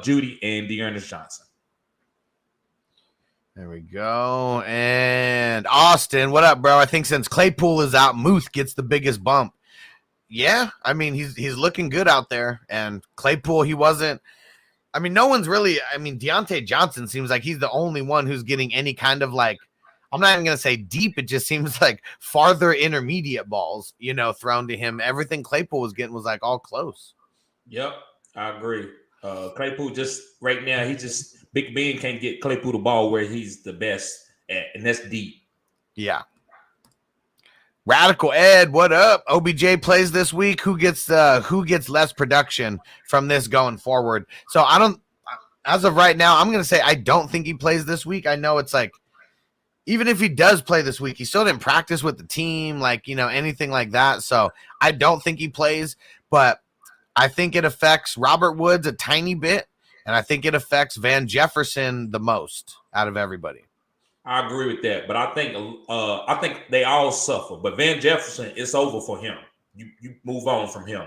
Judy, and Dearness Johnson. There we go. And Austin, what up, bro? I think since Claypool is out, Muth gets the biggest bump. Yeah, I mean, he's looking good out there. And Claypool, he wasn't. I mean, no one's really. I mean, Deontay Johnson seems like he's the only one who's getting any kind of I'm not even going to say deep. It just seems like farther intermediate balls, thrown to him. Everything Claypool was getting was all close. Yep, I agree. Claypool just right now, Big Ben can't get Claypool the ball where he's the best at, and that's deep. Yeah. Radical Ed, what up? OBJ plays this week. Who gets less production from this going forward? So as of right now, I'm going to say I don't think he plays this week. I know it's even if he does play this week, he still didn't practice with the team, anything like that. So I don't think he plays, but I think it affects Robert Woods a tiny bit, and I think it affects Van Jefferson the most out of everybody. I agree with that, but I think they all suffer. But Van Jefferson, it's over for him. You move on from him.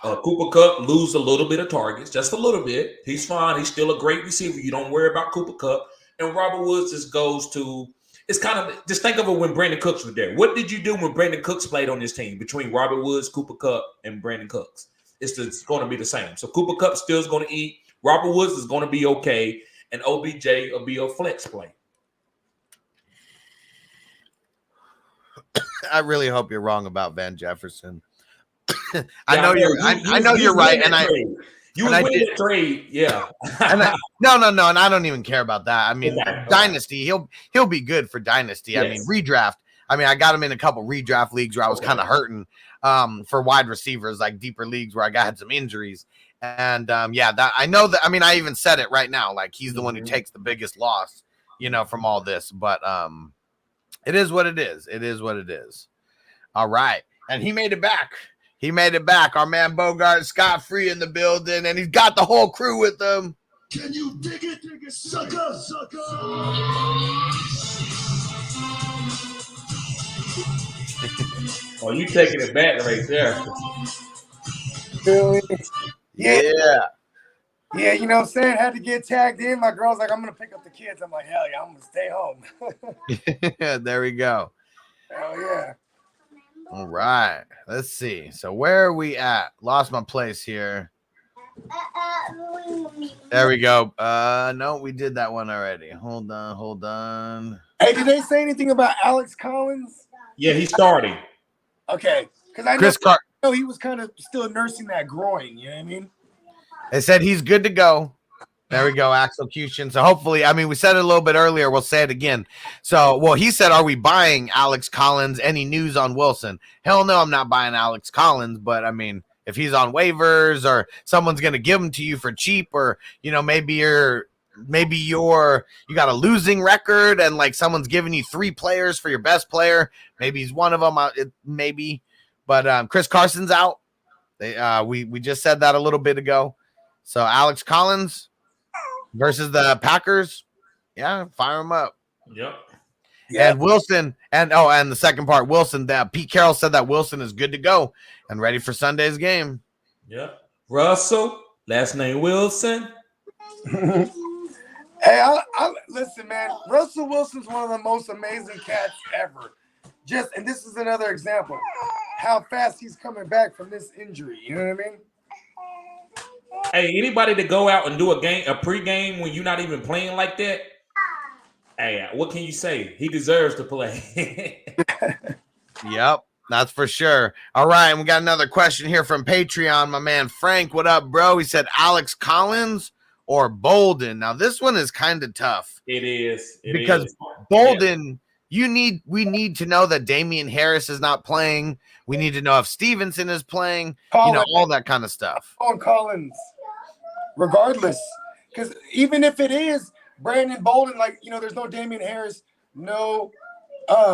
Cooper Kupp lose a little bit of targets, just a little bit. He's fine. He's still a great receiver. You don't worry about Cooper Kupp. And Robert Woods just goes to – it's kind of – just think of it when Brandon Cooks was there. What did you do when Brandon Cooks played on this team between Robert Woods, Cooper Kupp, and Brandon Cooks? It's going to be the same. So Cooper Kupp still is going to eat. Robert Woods is going to be okay, and OBJ will be a flex play. I really hope you're wrong about Van Jefferson. I know you're right, and you was winning the trade, yeah. No, and I don't even care about that. I mean, Dynasty, he'll be good for Dynasty. Yes. I mean, redraft. I mean, I got him in a couple redraft leagues where I was kind of hurting for wide receivers, deeper leagues where I had some injuries. And that I know that. I mean, I even said it right now, he's the one who takes the biggest loss, from all this. But it is what it is. It is what it is. All right. And he made it back. Our man Bogard Scott free in the building, and he's got the whole crew with him. Can you dig it, sucker? Oh, you taking it back right there. Really? Yeah. Yeah, you know what I'm saying? Had to get tagged in. My girl's like, I'm going to pick up the kids. I'm like, hell yeah, I'm going to stay home. There we go. Hell yeah. All right. Let's see. So where are we at? Lost my place here. There we go. No, we did that one already. Hold on. Hey, did they say anything about Alex Collins? Yeah, he's starting. Okay. Because I know he was kind of still nursing that groin. You know what I mean? They said he's good to go. There we go, execution. So hopefully, I mean, we said it a little bit earlier. We'll say it again. So, he said, are we buying Alex Collins? Any news on Wilson? Hell no, I'm not buying Alex Collins. But, I mean, if he's on waivers or someone's going to give him to you for cheap, or, maybe you got a losing record and, someone's giving you 3 players for your best player. Maybe he's one of them. Maybe. But Chris Carson's out. We just said that a little bit ago. So, Alex Collins versus the Packers, fire him up. Yep. Yeah. And Wilson, and the second part, Wilson, that Pete Carroll said that Wilson is good to go and ready for Sunday's game. Yep. Russell, last name Wilson. Hey, I listen, man. Russell Wilson's one of the most amazing cats ever. And this is another example how fast he's coming back from this injury. You know what I mean? Hey, anybody to go out and do a pregame when you're not even playing like that? Hey, what can you say? He deserves to play. Yep. That's for sure. All right, and we got another question here from Patreon. My man Frank, what up, bro? He said Alex Collins or Bolden. Now this one is kind of tough. It is because Bolden, we need to know that Damien Harris is not playing. We need to know if Stevenson is playing. All that kind of stuff. On Collins, regardless, because even if it is Brandon Bolden, there's no Damien Harris, no,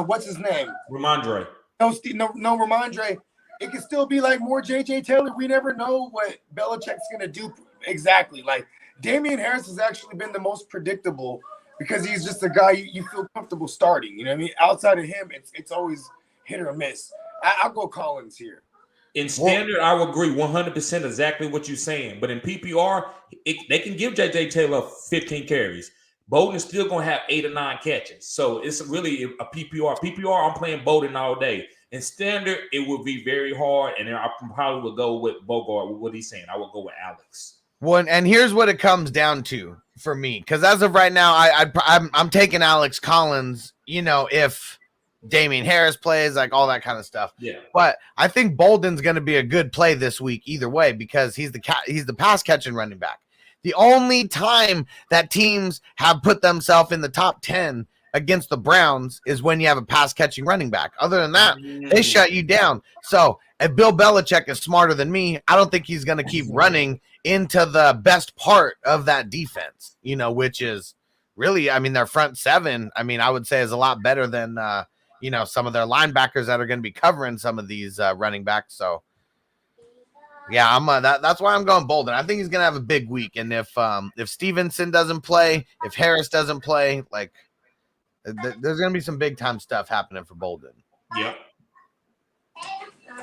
what's his name? Ramondre. No Ramondre. It could still be like more JJ Taylor. We never know what Belichick's gonna do exactly. Like Damien Harris has actually been the most predictable because he's just a guy you feel comfortable starting. You know what I mean? Outside of him, it's always hit or miss. I'll go Collins here. In standard, I would agree 100% exactly what you're saying. But in PPR, they can give JJ Taylor 15 carries. Bolden is still going to have 8 or 9 catches. So it's really a PPR. PPR, I'm playing Bolden all day. In standard, it would be very hard. And I probably would go with Bogard, with what he's saying. I would go with Alex. Well, and here's what it comes down to for me. Because as of right now, I'm taking Alex Collins, if Damien Harris plays, like all that kind of stuff. Yeah. But I think Bolden's going to be a good play this week either way because he's the pass catching running back. The only time that teams have put themselves in the top 10 against the Browns is when you have a pass catching running back. Other than that, they shut you down. So if Bill Belichick is smarter than me, I don't think he's going to keep running into the best part of that defense, which is really, their front seven, I would say is a lot better than, some of their linebackers that are going to be covering some of these running backs. So, yeah, that's why I'm going Bolden. I think he's going to have a big week. And if Stevenson doesn't play, if Harris doesn't play, there's going to be some big time stuff happening for Bolden. Yep.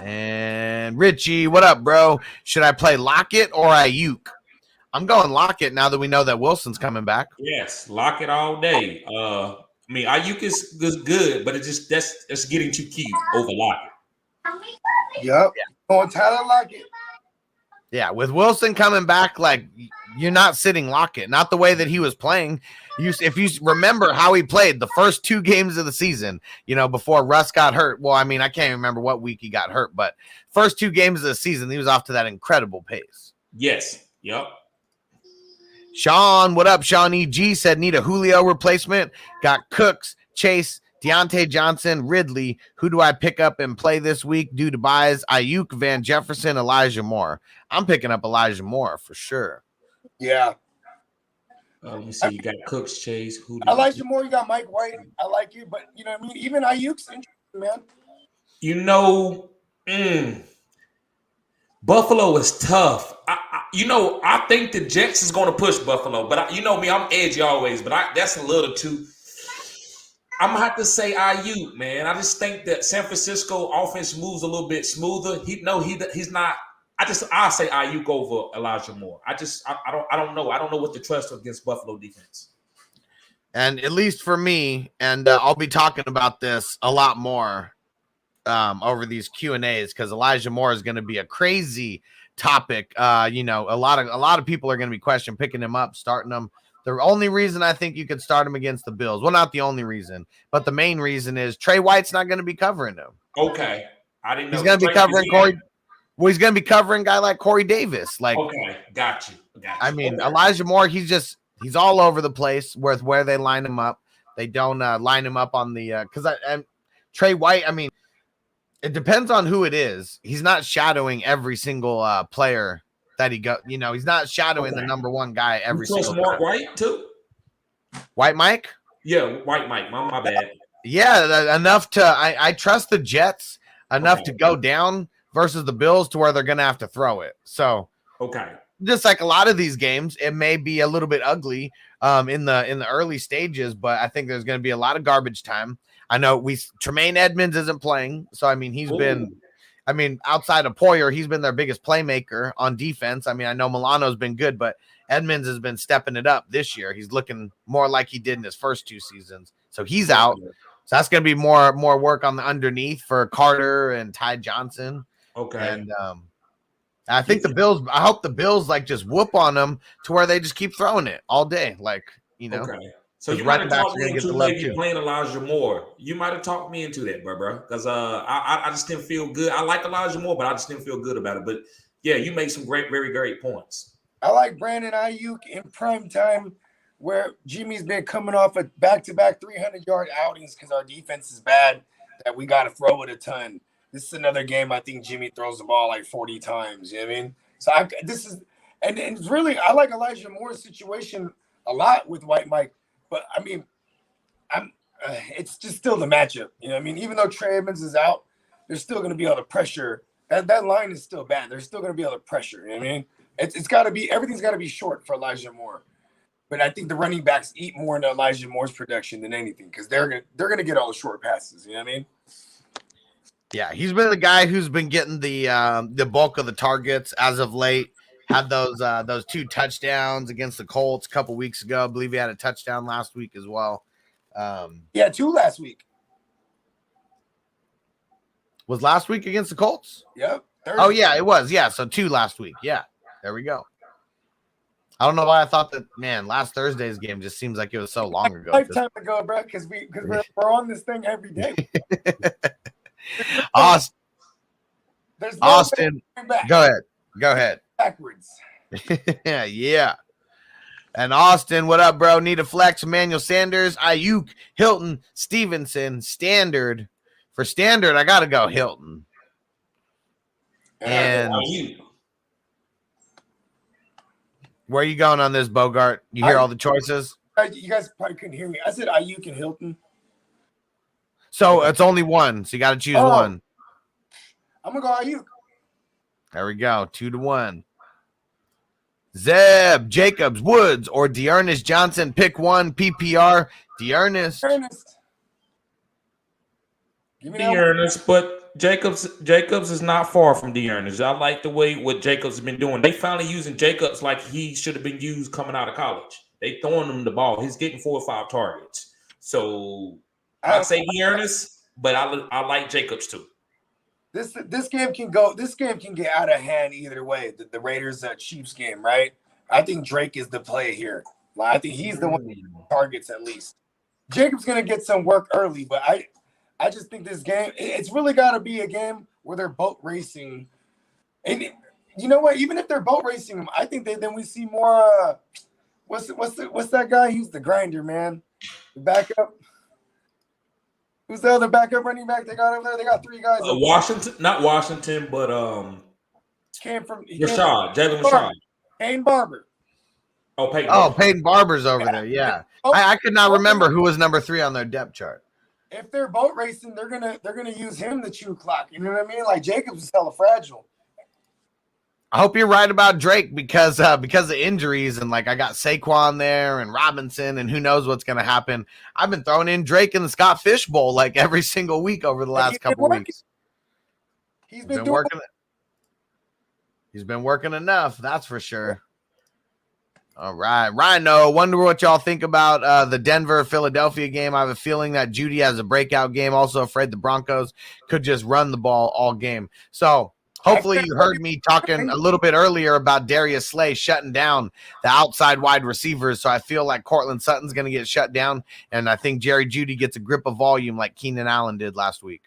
And Richie, what up, bro? Should I play Lockett or Ayuk? I'm going Lockett now that we know that Wilson's coming back. Yes, Lockett all day. Ayuk is good, but that's getting too cute over Lockett. Yep. Going Tyler Lockett. Yeah, with Wilson coming back, you're not sitting Lockett. Not the way that he was playing. If you remember how he played the first 2 games of the season, before Russ got hurt. Well, I can't remember what week he got hurt, but first 2 games of the season, he was off to that incredible pace. Yes. Yep. Sean, what up? Sean EG said need a Julio replacement. Got Cooks, Chase, Deontay Johnson, Ridley. Who do I pick up and play this week due to buys? Ayuk, Van Jefferson, Elijah Moore. I'm picking up Elijah Moore for sure. Yeah. Let me see. You got Cooks, Chase. Elijah Moore. You got Mike White. I like you, but even Ayuk's interesting, man. Buffalo is tough. I think the Jets is going to push Buffalo, but me, I'm edgy always, but that's a little too. I'm gonna have to say Ayuk, man. I just think that San Francisco offense moves a little bit smoother. He's not. I say Ayuk over Elijah Moore. I don't know. I don't know what to trust against Buffalo defense. And at least for me, and I'll be talking about this a lot more over these Q&As because Elijah Moore is going to be a crazy topic. A lot of people are going to be questioning picking him up, starting him. The only reason I think you could start him against the Bills, well, not the only reason, but the main reason is Trey White's not going to be covering him. Okay, I didn't know. He's going to be covering Corey. Well, he's going to be covering a guy like Corey Davis. Okay, got you. Elijah Moore, he's all over the place with where they line him up. They don't line him up on the and Trey White. It depends on who it is. He's not shadowing every single player that he got. He's not shadowing the number one guy every single time. Mark White too. White Mike. Yeah, White Mike. My bad. Yeah, enough to I trust the Jets enough to go down versus the Bills to where they're going to have to throw it. So just like a lot of these games, it may be a little bit ugly in the early stages, but I think there's going to be a lot of garbage time. I know Tremaine Edmunds isn't playing, so he's been. Outside of Poyer, he's been their biggest playmaker on defense. I know Milano's been good, but Edmunds has been stepping it up this year. He's looking more like he did in his first 2 seasons. So he's out. So that's going to be more work on the underneath for Carter and Ty Johnson. Okay. And I think the Bills, I hope the Bills just whoop on them to where they just keep throwing it all day. Okay. So you might running have backs talked are me going to get into the love maybe too. playing Elijah Moore. You might have talked me into that, bro. Because I just didn't feel good. I like Elijah Moore, but I just didn't feel good about it. But yeah, you made some very great points. I like Brandon Ayuk in prime time, where Jimmy's been coming off a back-to-back 300-yard outings because our defense is bad, that we got to throw it a ton. This is another game I think Jimmy throws the ball like 40 times. You know what I mean? So and it's really, I like Elijah Moore's situation a lot with White Mike, but I mean, it's just still the matchup. You know what I mean? Even though Trey Edmunds is out, they're still going to be able to pressure. That line is still bad. They're still going to be able to pressure. You know what I mean? It's got to be, everything's got to be short for Elijah Moore. But I think the running backs eat more into Elijah Moore's production than anything because they're gonna get all the short passes. You know what I mean? Yeah, he's been the guy who's been getting the bulk of the targets as of late. Had those 2 touchdowns against the Colts a couple weeks ago. I believe he had a touchdown last week as well. Yeah, 2 last week. Was last week against the Colts? Yep. Thursday. Oh yeah, it was. Yeah, so 2 last week. Yeah, there we go. I don't know why I thought that, man, last Thursday's game just seems like it was so long ago. Lifetime ago, bro, because we're on this thing every day. Austin. There's no Austin. Go ahead. Backwards. Yeah. And Austin, what up, bro? Need a flex. Emmanuel Sanders, Ayuk, Hilton, Stevenson, Standard. For Standard, I got to go Hilton. And where are you going on this, Bogart? You hear all the choices? You guys probably couldn't hear me. I said Ayuk and Hilton. So it's only one. So you got to choose one. I'm going to go Ayuk. There we go. 2-1. Zeb, Jacobs, Woods, or Dearness Johnson. Pick one. PPR. Dearness. Give me Dearness, but Jacobs is not far from Dearness. I like the way what Jacobs has been doing. They finally using Jacobs like he should have been used coming out of college. They throwing him the ball. He's getting 4 or 5 targets. So I'd say Dearness, but I like Jacobs too. This game can get out of hand either way. The Raiders Chiefs game, right? I think Drake is the play here. I think he's the one who targets at least. Jacobs gonna get some work early, but I just think this game, it's really got to be a game where they're boat racing. And you know what? Even if they're boat racing them, I think then we see more. What's that guy? He's the grinder, man. The backup. Who's the other backup running back they got over there? They got 3 guys. Washington, not Washington, but Jalen Rashad. Payne Barber. Peyton Barber's over there. Yeah. I could not remember who was number 3 on their depth chart. If they're boat racing, they're gonna use him to chew clock. You know what I mean? Like Jacobs is hella fragile. I hope you're right about Drake because of injuries and like I got Saquon there and Robinson and who knows what's gonna happen. I've been throwing in Drake in the Scott Fish Bowl like every single week over the last couple weeks. He's been working. He's been working enough, that's for sure. All right, Rhino, wonder what y'all think about the Denver-Philadelphia game. I have a feeling that Judy has a breakout game. Also afraid the Broncos could just run the ball all game. So hopefully you heard me talking a little bit earlier about Darius Slay shutting down the outside wide receivers. So I feel like Cortland Sutton's going to get shut down, and I think Jerry Jeudy gets a grip of volume like Keenan Allen did last week.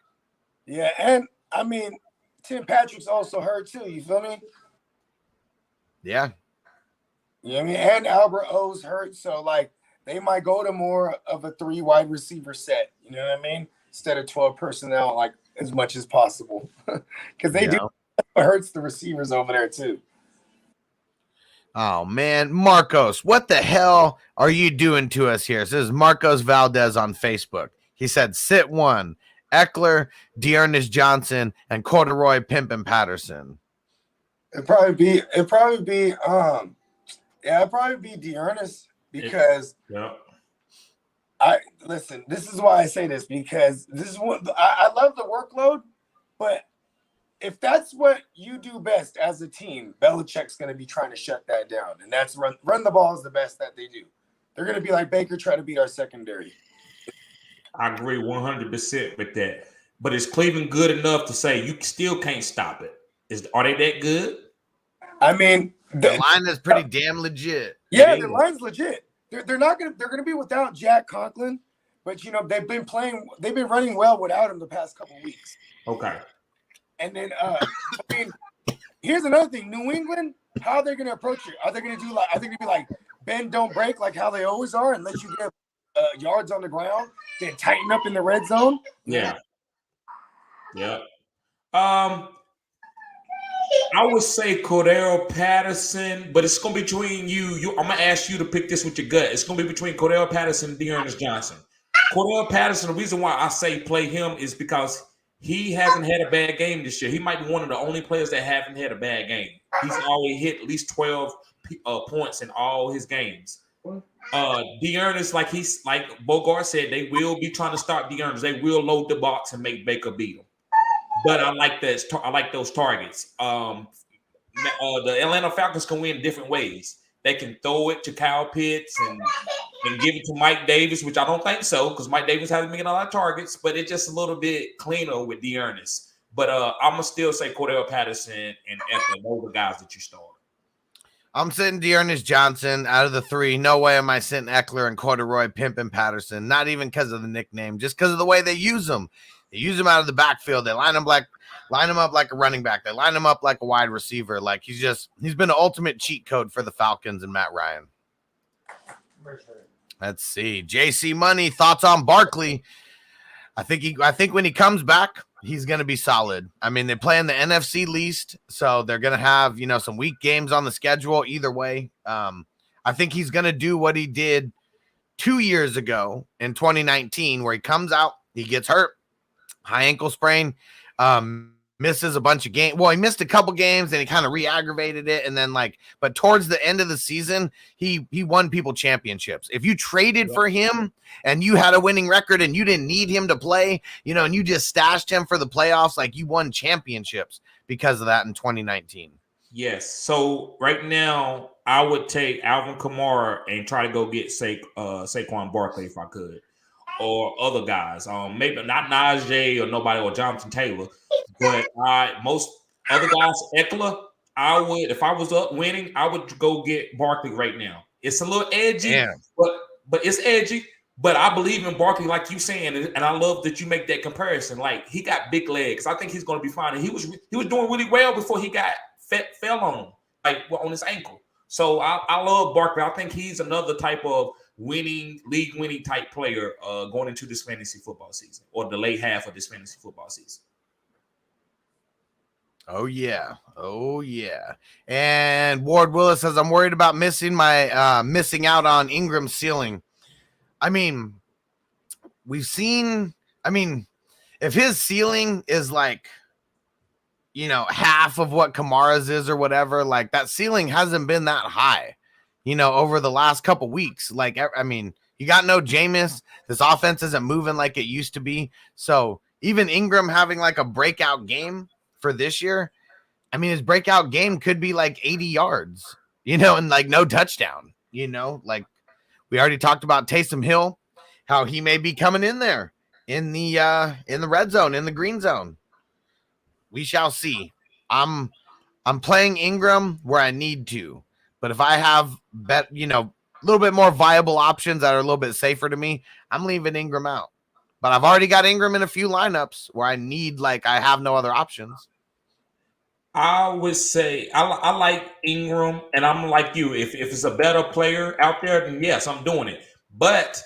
Yeah, and I mean, Tim Patrick's also hurt too. You feel me? Yeah. You know what I mean? And Albert O's hurt, so like they might go to more of a 3 wide receiver set. You know what I mean? Instead of 12 personnel, like as much as possible, because they do hurts the receivers over there too. Oh man, Marcos, what the hell are you doing to us here? So this is Marcos Valdez on Facebook. He said, "Sit 1, Eckler, Dearness Johnson, and Corduroy Pimpin' Patterson." It'd probably be Dearness because listen, this is why I say this, because this is what I love the workload, but if that's what you do best as a team, Belichick's going to be trying to shut that down, and that's run the ball is the best that they do. They're going to be like Baker, try to beat our secondary. I agree 100% with that. But is Cleveland good enough to say you still can't stop it? Are they that good? I mean, the line is pretty damn legit. Yeah, the line's legit. they're not gonna they're gonna be without Jack Conklin, but they've been running well without him the past couple of weeks. Okay. And then here's another thing. New England, how are they gonna approach it? Are they gonna do I think they'd be like bend don't break like how they always are and let you get yards on the ground, then tighten up in the red zone? Yeah. I would say Cordell Patterson, but it's going to be between you. I'm going to ask you to pick this with your gut. It's going to be between Cordell Patterson and Dearness Johnson. Cordell Patterson, the reason why I say play him is because he hasn't had a bad game this year. He might be one of the only players that haven't had a bad game. He's already hit at least 12 points in all his games. Dearness, like Bogard said, they will be trying to start Dearness. They will load the box and make Baker beat them. But I like that. I like those targets. The Atlanta Falcons can win different ways. They can throw it to Kyle Pitts and give it to Mike Davis, which I don't think so, because Mike Davis hasn't been getting a lot of targets. But it's just a little bit cleaner with Dearness. But I'm gonna still say Cordell Patterson and Eckler. Those are the guys that you start. I'm sitting Dearness Johnson out of the three. No way am I sitting Eckler and Corduroy Pimpin Patterson. Not even because of the nickname, just because of the way they use them. They use him out of the backfield. They line him up like a running back. They line him up like a wide receiver. Like he's been an ultimate cheat code for the Falcons and Matt Ryan. Let's see. JC Money, thoughts on Barkley? I think when he comes back, he's going to be solid. I mean, they play in the NFC least, so they're going to have, some weak games on the schedule either way. I think he's going to do what he did 2 years ago in 2019, where he comes out, he gets hurt. High ankle sprain, misses a bunch of games. Well, he missed a couple games and he kind of re-aggravated it. And then but towards the end of the season, he won people championships. If you traded for him and you had a winning record and you didn't need him to play, and you just stashed him for the playoffs, you won championships because of that in 2019. Yes. So right now, I would take Alvin Kamara and try to go get Saquon Barkley if I could. Or other guys, maybe not Najee or nobody or Jonathan Taylor, but most other guys, Eckler, I would, if I was up winning, I would go get Barkley right now. It's a little edgy, but it's edgy. But I believe in Barkley, like you saying, and I love that you make that comparison. Like he got big legs. I think he's going to be fine. And he was doing really well before he got fell on on his ankle. So I love Barkley. I think he's another type of league winning type player going into this fantasy football season or the late half of this fantasy football season. Oh yeah. And Ward Willis says, I'm worried about missing out on Ingram's ceiling. I mean, if his ceiling is half of what Kamara's is or whatever, that ceiling hasn't been that high. Over the last couple weeks, you got no Jameis. This offense isn't moving like it used to be. So even Ingram having a breakout game for this year, his breakout game could be 80 yards, and no touchdown, we already talked about Taysom Hill, how he may be coming in there in the red zone, in the green zone. We shall see. I'm playing Ingram where I need to. But if I have a little bit more viable options that are a little bit safer to me, I'm leaving Ingram out. But I've already got Ingram in a few lineups where I need, I have no other options. I would say I like Ingram, and I'm like you. If it's a better player out there, then yes, I'm doing it. But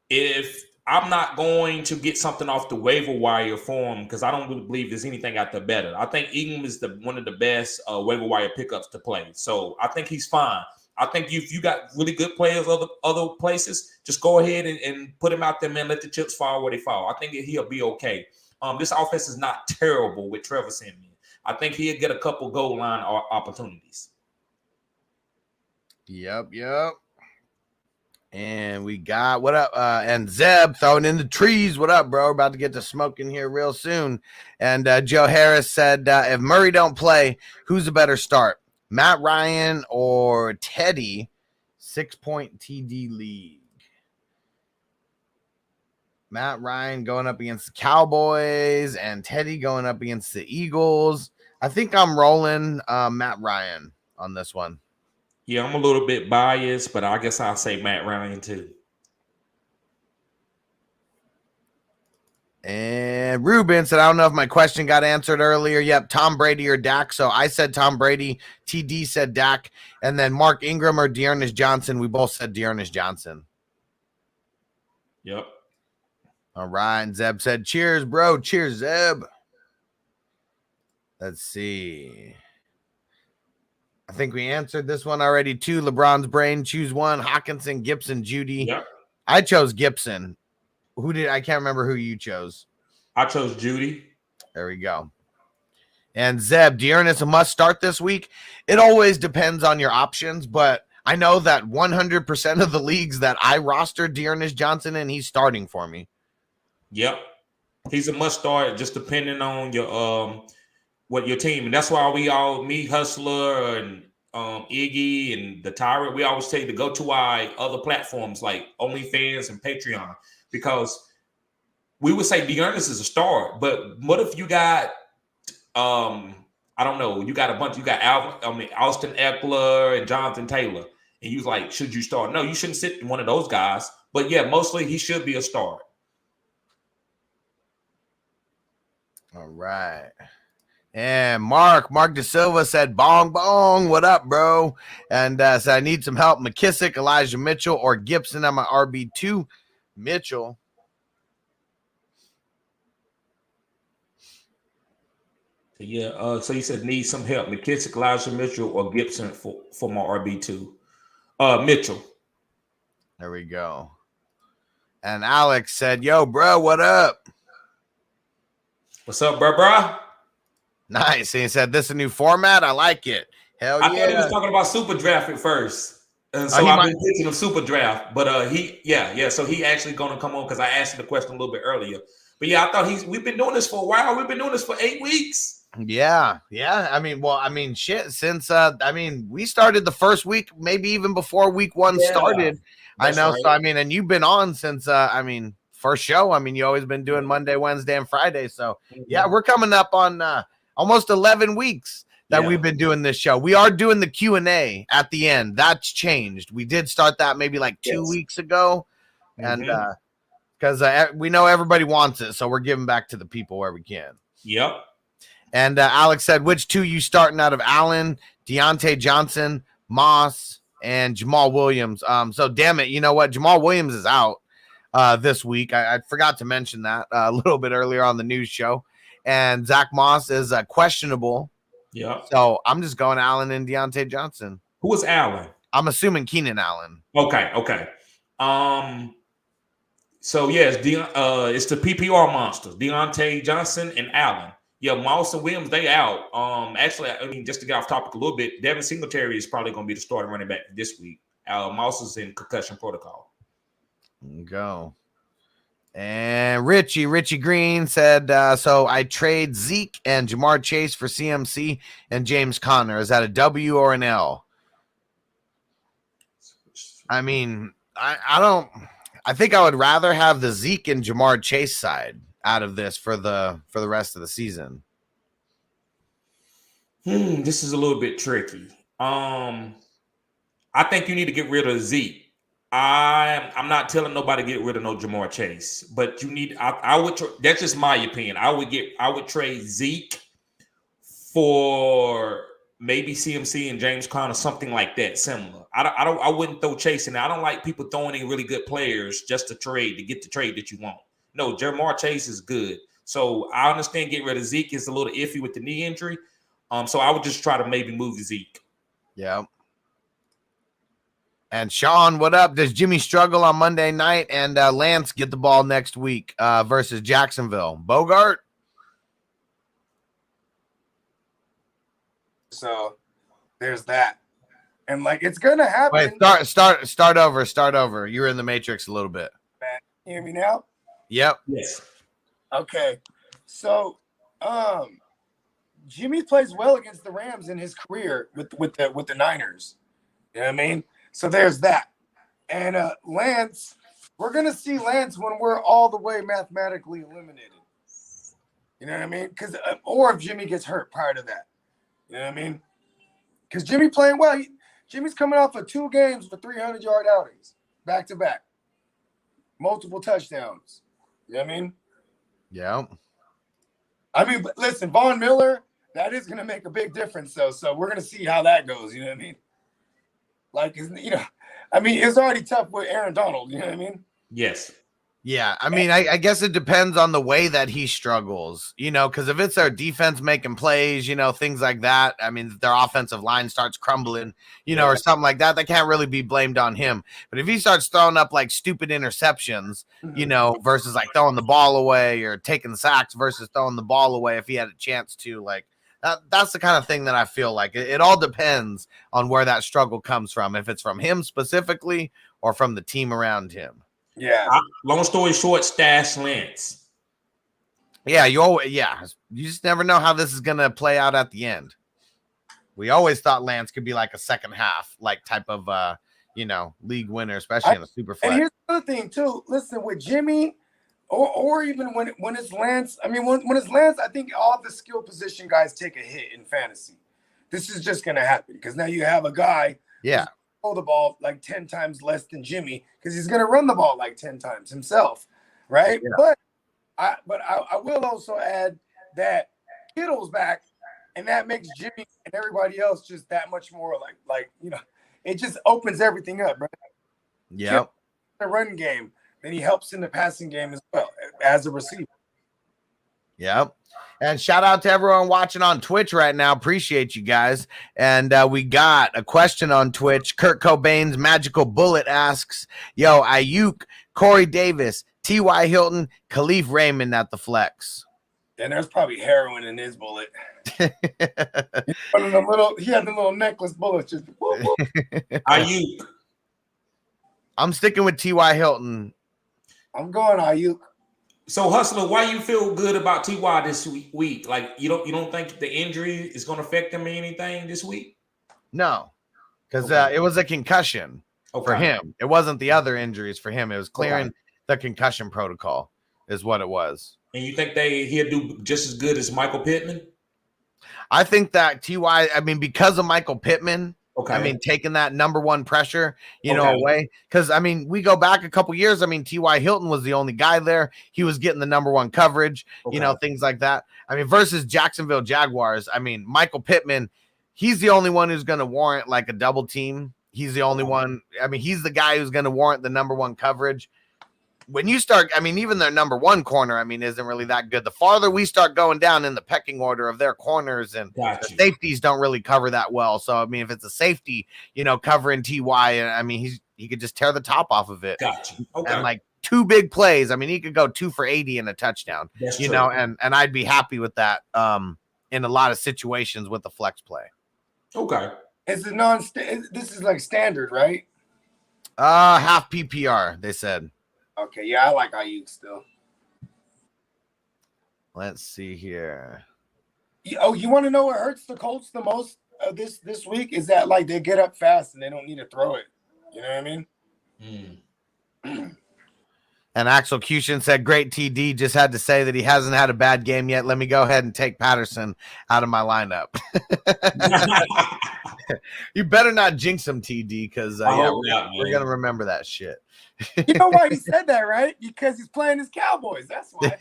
if I'm not going to get something off the waiver wire for him, because I don't really believe there's anything out there better. I think Ingram is one of the best waiver wire pickups to play. So I think he's fine. I think if you got really good players other places, just go ahead and put him out there, man. Let the chips fall where they fall. I think he'll be okay. This offense is not terrible with Trevor Simeon. I think he'll get a couple goal line opportunities. Yep. And we got what up? And Zeb throwing in the trees. What up, bro? We're about to get to smoking here real soon. And Joe Harris said, if Murray don't play, who's a better start? Matt Ryan or Teddy? 6-point TD league. Matt Ryan going up against the Cowboys and Teddy going up against the Eagles. I think I'm rolling Matt Ryan on this one. Yeah, I'm a little bit biased, but I guess I'll say Matt Ryan too. And Ruben said, I don't know if my question got answered earlier. Yep, Tom Brady or Dak. So I said Tom Brady. TD said Dak. And then Mark Ingram or Dearness Johnson. We both said Dearness Johnson. Yep. All right. And Zeb said, cheers, bro. Cheers, Zeb. Let's see. I think we answered this one already too. LeBron's brain. Choose one. Hawkinson, Gibson, Judy. Yep. I chose Gibson. I can't remember who you chose. I chose Judy. There we go. And Zeb, Dearness a must start this week. It always depends on your options, but I know that 100% of the leagues that I rostered Dearness Johnson in, he's starting for me. Yep. He's a must start just depending on your what your team. And that's why me, Hustler, and Iggy and the Tyrant, we always say to go to our other platforms like OnlyFans and Patreon, because we would say Dearness is a start, but what if you got I don't know, you got Alvin, Austin Eckler and Jonathan Taylor, and you was like, should you start? No, you shouldn't sit one of those guys. But yeah, mostly he should be a start. All right. And Mark De Silva said, bong, bong, what up, bro? And said, I need some help. McKissick, Elijah Mitchell, or Gibson on my RB2. Mitchell. Yeah, so you said need some help. McKissick, Elijah Mitchell, or Gibson for my RB2. Mitchell. There we go. And Alex said, yo, bro, what up? What's up, bro? Nice. And he said, this is a new format. I like it. Hell yeah. I thought he was talking about Super Draft at first. And so I've been pitching him Super Draft. But so he actually going to come on because I asked him the question a little bit earlier. But yeah, I thought we've been doing this for a while. We've been doing this for 8 weeks. Yeah. Shit. Since we started the first week, maybe even before week 1 started. I know. Right. So and you've been on since first show. You always been doing Monday, Wednesday, and Friday. So yeah, we're coming up on almost 11 weeks that we've been doing this show. We are doing the Q&A at the end. That's changed. We did start that maybe like 2 weeks ago, and because we know everybody wants it, so we're giving back to the people where we can. Yep. And Alex said, which two you starting out of Allen, Deontay Johnson, Moss, and Jamal Williams? So damn it, you know what? Jamal Williams is out this week. I forgot to mention that a little bit earlier on the news show. And Zach Moss is questionable. Yeah. So I'm just going Allen and Deontay Johnson. Who is Allen? I'm assuming Keenan Allen. Okay. So yes, it's the PPR monsters, Deontay Johnson and Allen. Yeah, Moss and Williams, they out. Actually, just to get off topic a little bit, Devin Singletary is probably going to be the starting running back this week. Moss is in concussion protocol. Go. And Richie Green said, so I trade Zeke and Jamar Chase for CMC and James Conner. Is that a W or an L? I think I would rather have the Zeke and Jamar Chase side out of this for the rest of the season. This is a little bit tricky. I think you need to get rid of Zeke. I'm not telling nobody to get rid of no Jamar Chase, but you need. I would. That's just my opinion. I would trade Zeke for maybe CMC and James Conner, something like that, similar. I wouldn't throw Chase in there. I don't like people throwing in really good players just to get the trade that you want. No, Jamar Chase is good. So I understand getting rid of Zeke is a little iffy with the knee injury. So I would just try to maybe move Zeke. Yeah. And Sean, what up? Does Jimmy struggle on Monday night and Lance get the ball next week versus Jacksonville? Bogart? So there's that. And it's gonna happen. Wait, start over. You were in the Matrix a little bit. Man, you hear me now? Yep. Yes. Okay. So Jimmy plays well against the Rams in his career with the Niners. You know what I mean? So there's that. And Lance, we're gonna see Lance when we're all the way mathematically eliminated. You know what I mean? Because or if Jimmy gets hurt prior to that. You know what I mean? Because Jimmy playing well. Jimmy's coming off of 2 games for 300-yard outings, back to back, multiple touchdowns. You know what I mean? Yeah. I mean, but listen, Von Miller, that is going to make a big difference, though. So we're going to see how that goes. You know what I mean? Like, I mean, it's already tough with Aaron Donald. You know what I mean? Yes. Yeah, I mean, I guess it depends on the way that he struggles, because if it's our defense making plays, things like that, I mean, their offensive line starts crumbling, or something like that, that can't really be blamed on him. But if he starts throwing up like stupid interceptions, versus like throwing the ball away or taking sacks versus throwing the ball away if he had a chance to, like, that's the kind of thing that I feel like it all depends on where that struggle comes from, if it's from him specifically or from the team around him. Yeah. Long story short, stash Lance. Yeah, you just never know how this is gonna play out at the end. We always thought Lance could be like a second half, like type of league winner, especially in a super flex. And here's the other thing too. Listen, with Jimmy, or even when it's Lance, I mean, when it's Lance, I think all the skill position guys take a hit in fantasy. This is just gonna happen because now you have a guy. Yeah. Throw the ball like 10 times less than Jimmy because he's going to run the ball like 10 times himself, right? Yeah. But I will also add that Kittle's back, and that makes Jimmy and everybody else just that much more like it just opens everything up, right? Yeah. The run game, then he helps in the passing game as well as a receiver. Yep. And shout out to everyone watching on Twitch right now. Appreciate you guys. And we got a question on Twitch. Kurt Cobain's Magical Bullet asks, yo, Ayuk, Corey Davis, T.Y. Hilton, Khalif Raymond at the flex. And there's probably heroin in his bullet. He had the little necklace bullets. Just whoop, whoop. Ayuk. I'm sticking with T.Y. Hilton. I'm going Ayuk. So, Hustler, why you feel good about T.Y. this week? Like, you don't think the injury is going to affect him or anything this week? No, because it was a concussion for him. It wasn't the other injuries for him. It was clearing the concussion protocol is what it was. And you think he'll do just as good as Michael Pittman? I think that T.Y., I mean, because of Michael Pittman, I mean, taking that number one pressure, away. Because, I mean, we go back a couple years. I mean, T.Y. Hilton was the only guy there. He was getting the number one coverage, things like that. I mean, versus Jacksonville Jaguars, I mean, Michael Pittman, he's the only one who's going to warrant like a double team. He's the only one. I mean, he's the guy who's going to warrant the number one coverage. When you start, I mean, even their number one corner, I mean, isn't really that good. The farther we start going down in the pecking order of their corners and the safeties don't really cover that well. So, I mean, if it's a safety, covering T.Y., I mean, he could just tear the top off of it. Gotcha. Okay. And like 2 big plays. I mean, he could go 2 for 80 and a touchdown, That's true. and I'd be happy with that in a lot of situations with the flex play. Okay. Is it this is like standard, right? Half PPR, they said. Okay, yeah, I like Ayuk still. Let's see here. You want to know what hurts the Colts the most this week? Is that like they get up fast and they don't need to throw it. You know what I mean? And Execution said, great TD. Just had to say that he hasn't had a bad game yet. Let me go ahead and take Patterson out of my lineup. You better not jinx him, TD, because we're going to remember that shit. You know why he said that, right? Because he's playing his Cowboys. That's why.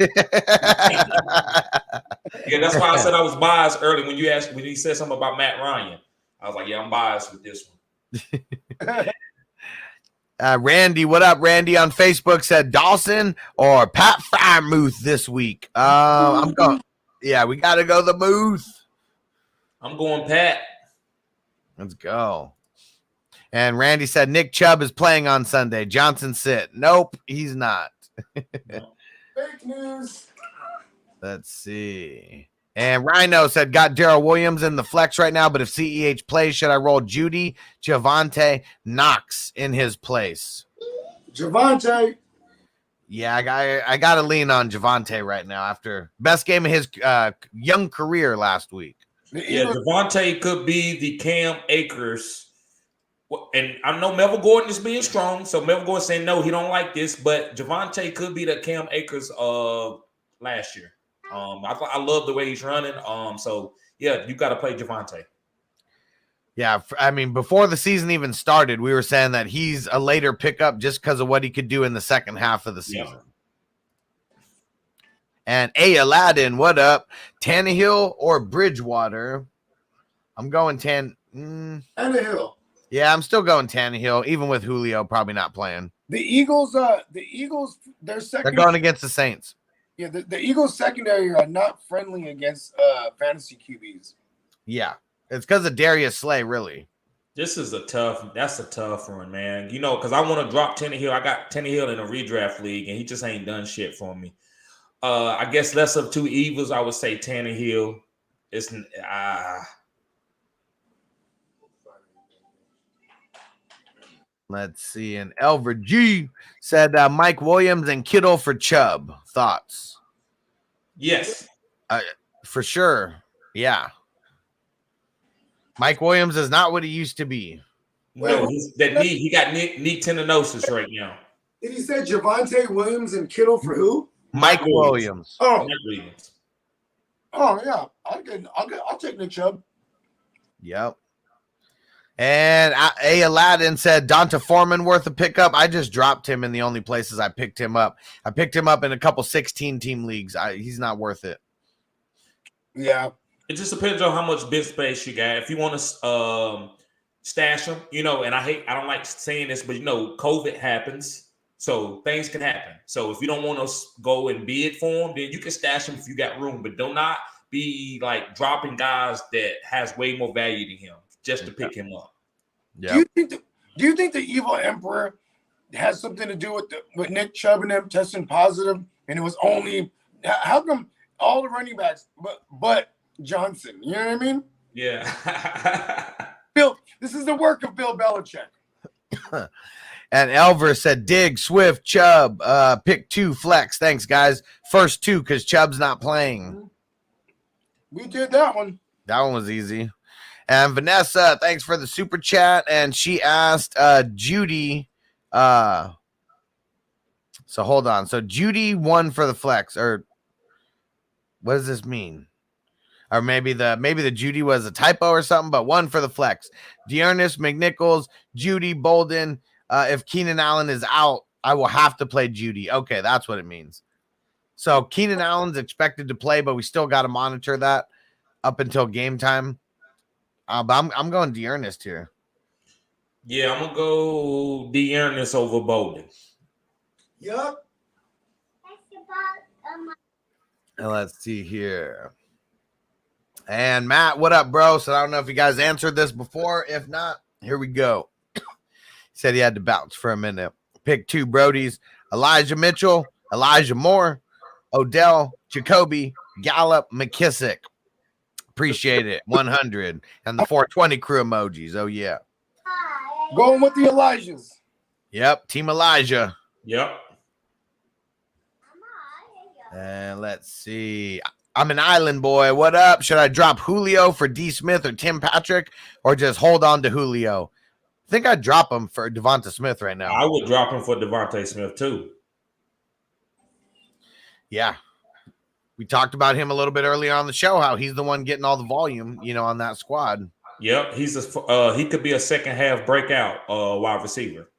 Yeah, that's why I said I was biased early when he said something about Matt Ryan. I was like, yeah, I'm biased with this one. Randy, what up? Randy on Facebook said Dawson or Pat Fryermuth this week. I'm going. Yeah, we got to go the Muth. I'm going Pat. Let's go. And Randy said Nick Chubb is playing on Sunday. Johnson sit. Nope, he's not. Fake news. Let's see. And Rhino said, got Darrell Williams in the flex right now, but if CEH plays, should I roll Judy, Javonte, Knox in his place? Javonte. Yeah, I got to lean on Javonte right now after best game of his young career last week. Yeah, Javonte could be the Cam Akers. And I know Melvin Gordon is being strong, so Melvin Gordon saying no, he don't like this, but Javonte could be the Cam Akers of last year. I love the way he's running. So yeah, you got to play Javonte. Yeah, I mean, before the season even started, we were saying that he's a later pickup just because of what he could do in the second half of the season. Yep. And Aladdin, what up? Tannehill or Bridgewater? I'm going Tannehill. Yeah, I'm still going Tannehill, even with Julio probably not playing. The Eagles, their They're going against the Saints. Yeah, the Eagles secondary are not friendly against fantasy QBs. Yeah, it's because of Darius Slay, really. That's a tough one, man. You know, because I want to drop Tannehill. I got Tannehill in a redraft league, and he just ain't done shit for me. I guess less of two evils, I would say Tannehill. Let's see. And Elver G said Mike Williams and Kittle for Chubb. Thoughts? Yes. For sure. Yeah. Mike Williams is not what he used to be. No, he got knee tendinosis right now. Did he say Javonte Williams and Kittle for who? Mike Williams. Oh, Mike Williams. Oh yeah, I'll take Nick Chubb. Yep. And Aladdin said Donta Foreman worth a pickup. I just dropped him in the only places I picked him up. I picked him up in a couple 16-team leagues. He's not worth it. Yeah. It just depends on how much bench space you got. If you want to stash him, you know, and I don't like saying this, but you know, COVID happens. So things can happen. So if you don't want to go and bid for him, then you can stash him if you got room, but do not be like dropping guys that has way more value to him just to pick him up. Yeah. Do you think the evil emperor has something to do with Nick Chubb and them testing positive? And it was only how come all the running backs but Johnson? You know what I mean? Yeah. Bill, this is the work of Bill Belichick. And Elver said Diggs, Swift, Chubb, pick 2 flex. Thanks, guys. First 2 because Chubb's not playing. We did that one. That one was easy. And Vanessa, thanks for the super chat. And she asked Judy. So hold on. So Judy won for the flex, or what does this mean? Or maybe the Judy was a typo or something, but 1 for the flex. Dearness, McNichols, Judy, Bolden. If Keenan Allen is out, I will have to play Judy. Okay, that's what it means. So Keenan Allen's expected to play, but we still got to monitor that up until game time. But I'm going Dearness here. Yeah, I'm gonna go Dearness over Bolden. Yup. And let's see here. And Matt, what up, bro? So I don't know if you guys answered this before. If not, here we go. Said he had to bounce for a minute. Pick 2 Brodies: Elijah Mitchell, Elijah Moore, Odell, Jacoby, Gallup, McKissick. Appreciate it. 100. And the 420 crew emojis. Oh, yeah. Going with the Elijahs. Yep. Team Elijah. Yep. And let's see. I'm an island boy. What up? Should I drop Julio for D. Smith or Tim Patrick, or just hold on to Julio? I think I'd drop him for Devonta Smith right now. I would drop him for Devonta Smith too. Yeah. We talked about him a little bit earlier on the show, how he's the one getting all the volume, you know, on that squad. Yep. He could be a second half breakout wide receiver.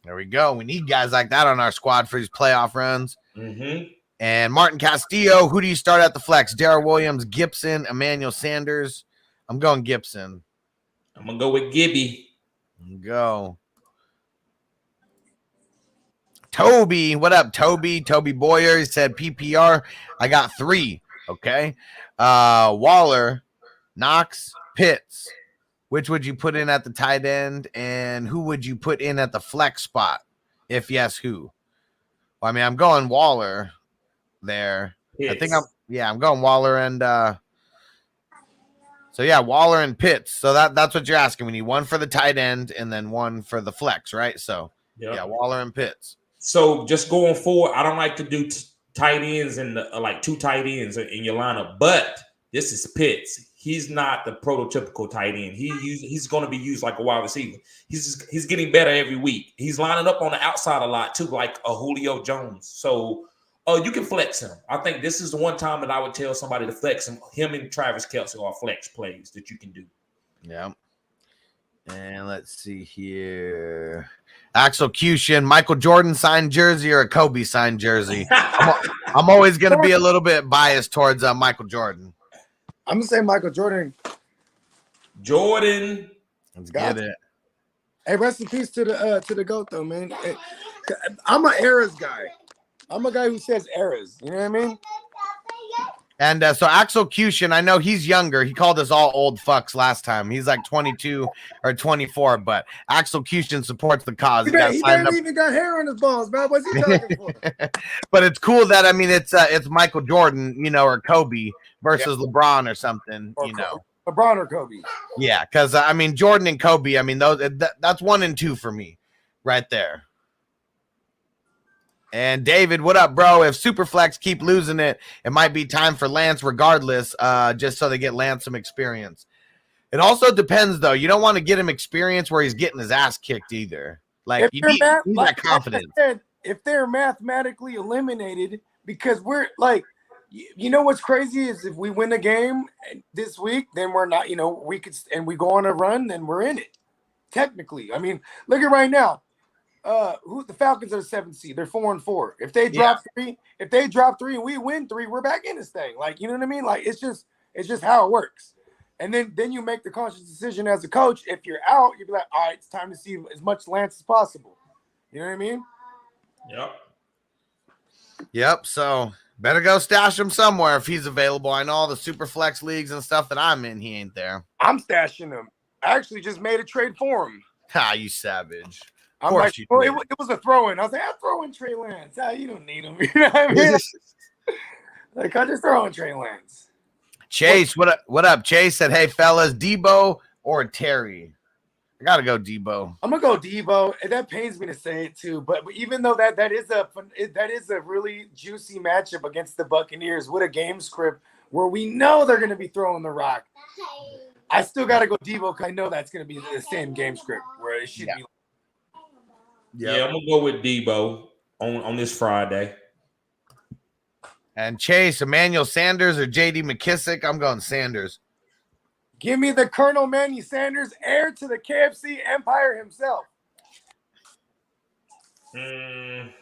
There we go. We need guys like that on our squad for these playoff runs. Mm-hmm. And Martin Castillo, who do you start at the flex? Darrell Williams, Gibson, Emmanuel Sanders. I'm going Gibson. I'm going to go with Gibby. Go. Toby, what up, Toby? Toby Boyer, he said PPR. I got 3. Okay. Waller, Knox, Pitts. Which would you put in at the tight end, and who would you put in at the flex spot? If yes, who? Well, I mean, I'm going Waller there. Pitts. I think I'm going Waller and so yeah, Waller and Pitts. So that's what you're asking. We need 1 for the tight end and then 1 for the flex, right? So yeah, Waller and Pitts. So just going forward, I don't like to do tight ends and like 2 tight ends in your lineup, but this is Pitts. He's not the prototypical tight end. He's going to be used like a wide receiver. He's getting better every week. He's lining up on the outside a lot too, like a Julio Jones. So you can flex him. I think this is the one time that I would tell somebody to flex him. Him and Travis Kelce are flex plays that you can do. Yeah. And let's see here. Execution, Michael Jordan signed jersey or a Kobe signed jersey? I'm always going to be a little bit biased towards Michael Jordan. I'm going to say Michael Jordan. Jordan. Let's get it. Hey, rest in peace to the GOAT, though, man. Hey, I'm an eras guy. I'm a guy who says eras. You know what I mean? And so Execution, I know he's younger. He called us all old fucks last time. He's like 22 or 24, but Execution supports the cause. He barely even got hair on his balls, man. What's he talking for? But it's cool that, I mean, it's Michael Jordan, you know, or Kobe versus LeBron or something, or you know. LeBron or Kobe. Yeah, because, I mean, Jordan and Kobe, I mean, that's 1 and 2 for me right there. And David, what up, bro? If Superflex keep losing it, it might be time for Lance regardless, just so they get Lance some experience. It also depends, though. You don't want to get him experience where he's getting his ass kicked either. Like, you need that confidence. Like I said, if they're mathematically eliminated, because we're like, you know what's crazy is if we win a game this week, then we're not, you know, we go on a run, then we're in it. Technically. I mean, look at right now. The Falcons are the 7th seed. They're 4-4. If they drop 3, and we win 3, we're back in this thing. Like, you know what I mean? Like, it's just how it works. And then you make the conscious decision as a coach. If you're out, you'll be like, all right, it's time to see as much Lance as possible. You know what I mean? Yep. So better go stash him somewhere if he's available. I know all the super flex leagues and stuff that I'm in, he ain't there. I'm stashing him. I actually just made a trade for him. Ha, you savage. I'm like, oh, it was a throw-in. I was like, I'll throw in Trey Lance. You don't need him. You know what I mean? Like, I just throw in Trey Lance. Chase, what up? Chase said, hey, fellas, Debo or Terry? I got to go Debo. I'm going to go Debo. And that pains me to say it, too. But even though that is a really juicy matchup against the Buccaneers with a game script where we know they're going to be throwing the rock, I still got to go Debo because I know that's going to be the same game script where it should be. Yeah, I'm gonna go with Debo on this Friday. And Chase, Emmanuel Sanders or J.D. McKissick? I'm going Sanders. Give me the Colonel Manny Sanders, heir to the KFC empire himself. I'm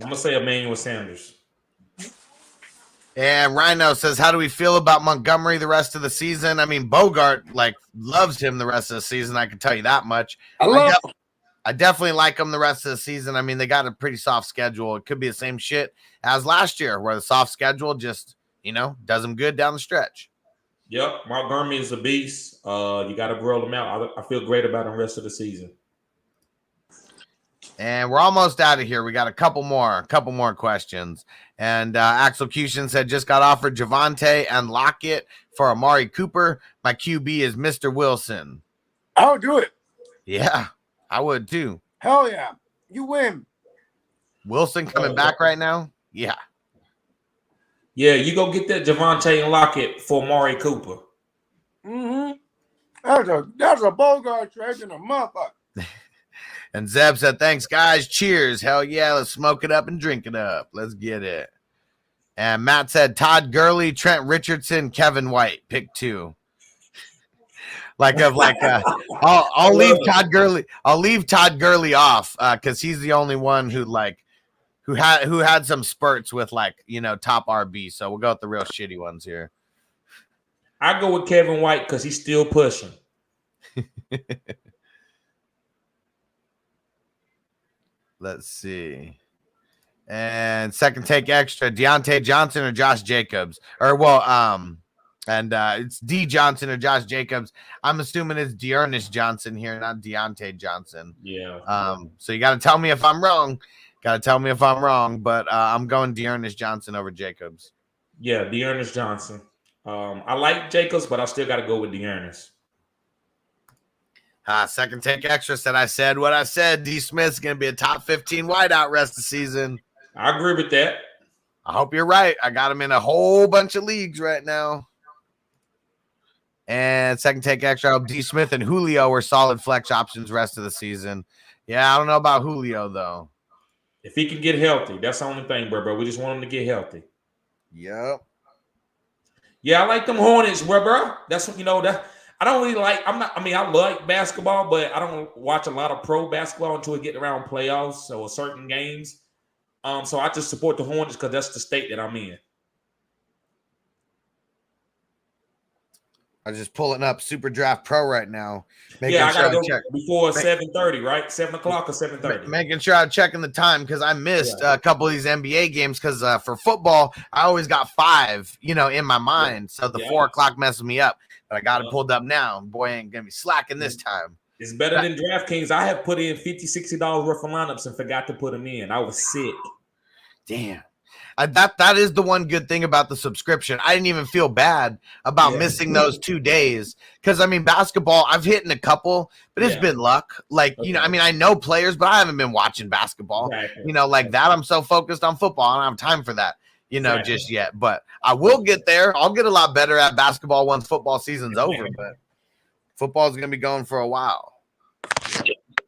gonna say Emmanuel Sanders. And Rhino says, how do we feel about Montgomery the rest of the season? I mean, Bogart loves him the rest of the season. I can tell you that much. I definitely like them the rest of the season. I mean, they got a pretty soft schedule. It could be the same shit as last year where the soft schedule just, you know, does them good down the stretch. Yep. Montgomery is a beast. You got to grill him out. I feel great about him the rest of the season. And we're almost out of here. We got a couple more questions. And Execution said, just got offered Javonte and Lockett for Amari Cooper. My QB is Mr. Wilson. I'll do it. Yeah. I would too. Hell yeah. You win. Wilson coming back right now? Yeah. Yeah, you go get that Javonte and Lockett for Amari Cooper. Mm-hmm. That's a Bogard trade in a motherfucker. And Zeb said, thanks, guys. Cheers. Hell yeah. Let's smoke it up and drink it up. Let's get it. And Matt said, Todd Gurley, Trent Richardson, Kevin White. Pick 2. I'll leave Todd Gurley. I'll leave Todd Gurley off because he's the only one who had some spurts with top RB. So we'll go with the real shitty ones here. I go with Kevin White because he's still pushing. Let's see. And second take extra, Deontay Johnson or Josh Jacobs, it's D Johnson or Josh Jacobs. I'm assuming it's Dearness Johnson here, not Deontay Johnson. Yeah. So you got to tell me if I'm wrong. But I'm going Dearness Johnson over Jacobs. Yeah, Dearness Johnson. I like Jacobs, but I still got to go with Dearness. Second take extra said I said what I said. D Smith's going to be a top 15 wideout rest of the season. I agree with that. I hope you're right. I got him in a whole bunch of leagues right now. And second take extra, D Smith and Julio were solid flex options rest of the season. Yeah, I don't know about Julio, though. If he can get healthy, that's the only thing, bro. We just want him to get healthy. Yep. Yeah, I like them Hornets, bro. That's what that. I don't really like. I like basketball, but I don't watch a lot of pro basketball until we get around playoffs or certain games. So I just support the Hornets because that's the state that I'm in. I'm just pulling up Super Draft Pro right now. I gotta go before 7:30, right? 7 o'clock or 7:30. Making sure I'm checking the time because I missed a couple of these NBA games because for football, I always got 5, in my mind. So the 4 o'clock messes me up. But I got it pulled up now. Boy, ain't gonna be slacking this time. It's better than DraftKings. I have put in $50, $60 worth of lineups and forgot to put them in. I was sick. Damn. That is the one good thing about the subscription. I didn't even feel bad about missing those 2 days because basketball I've hit in a couple, but it's been luck. I know players, but I haven't been watching basketball. Exactly. That. I'm so focused on football. I don't have time for that. Just yet. But I will get there. I'll get a lot better at basketball once football season's over. But football is gonna be going for a while.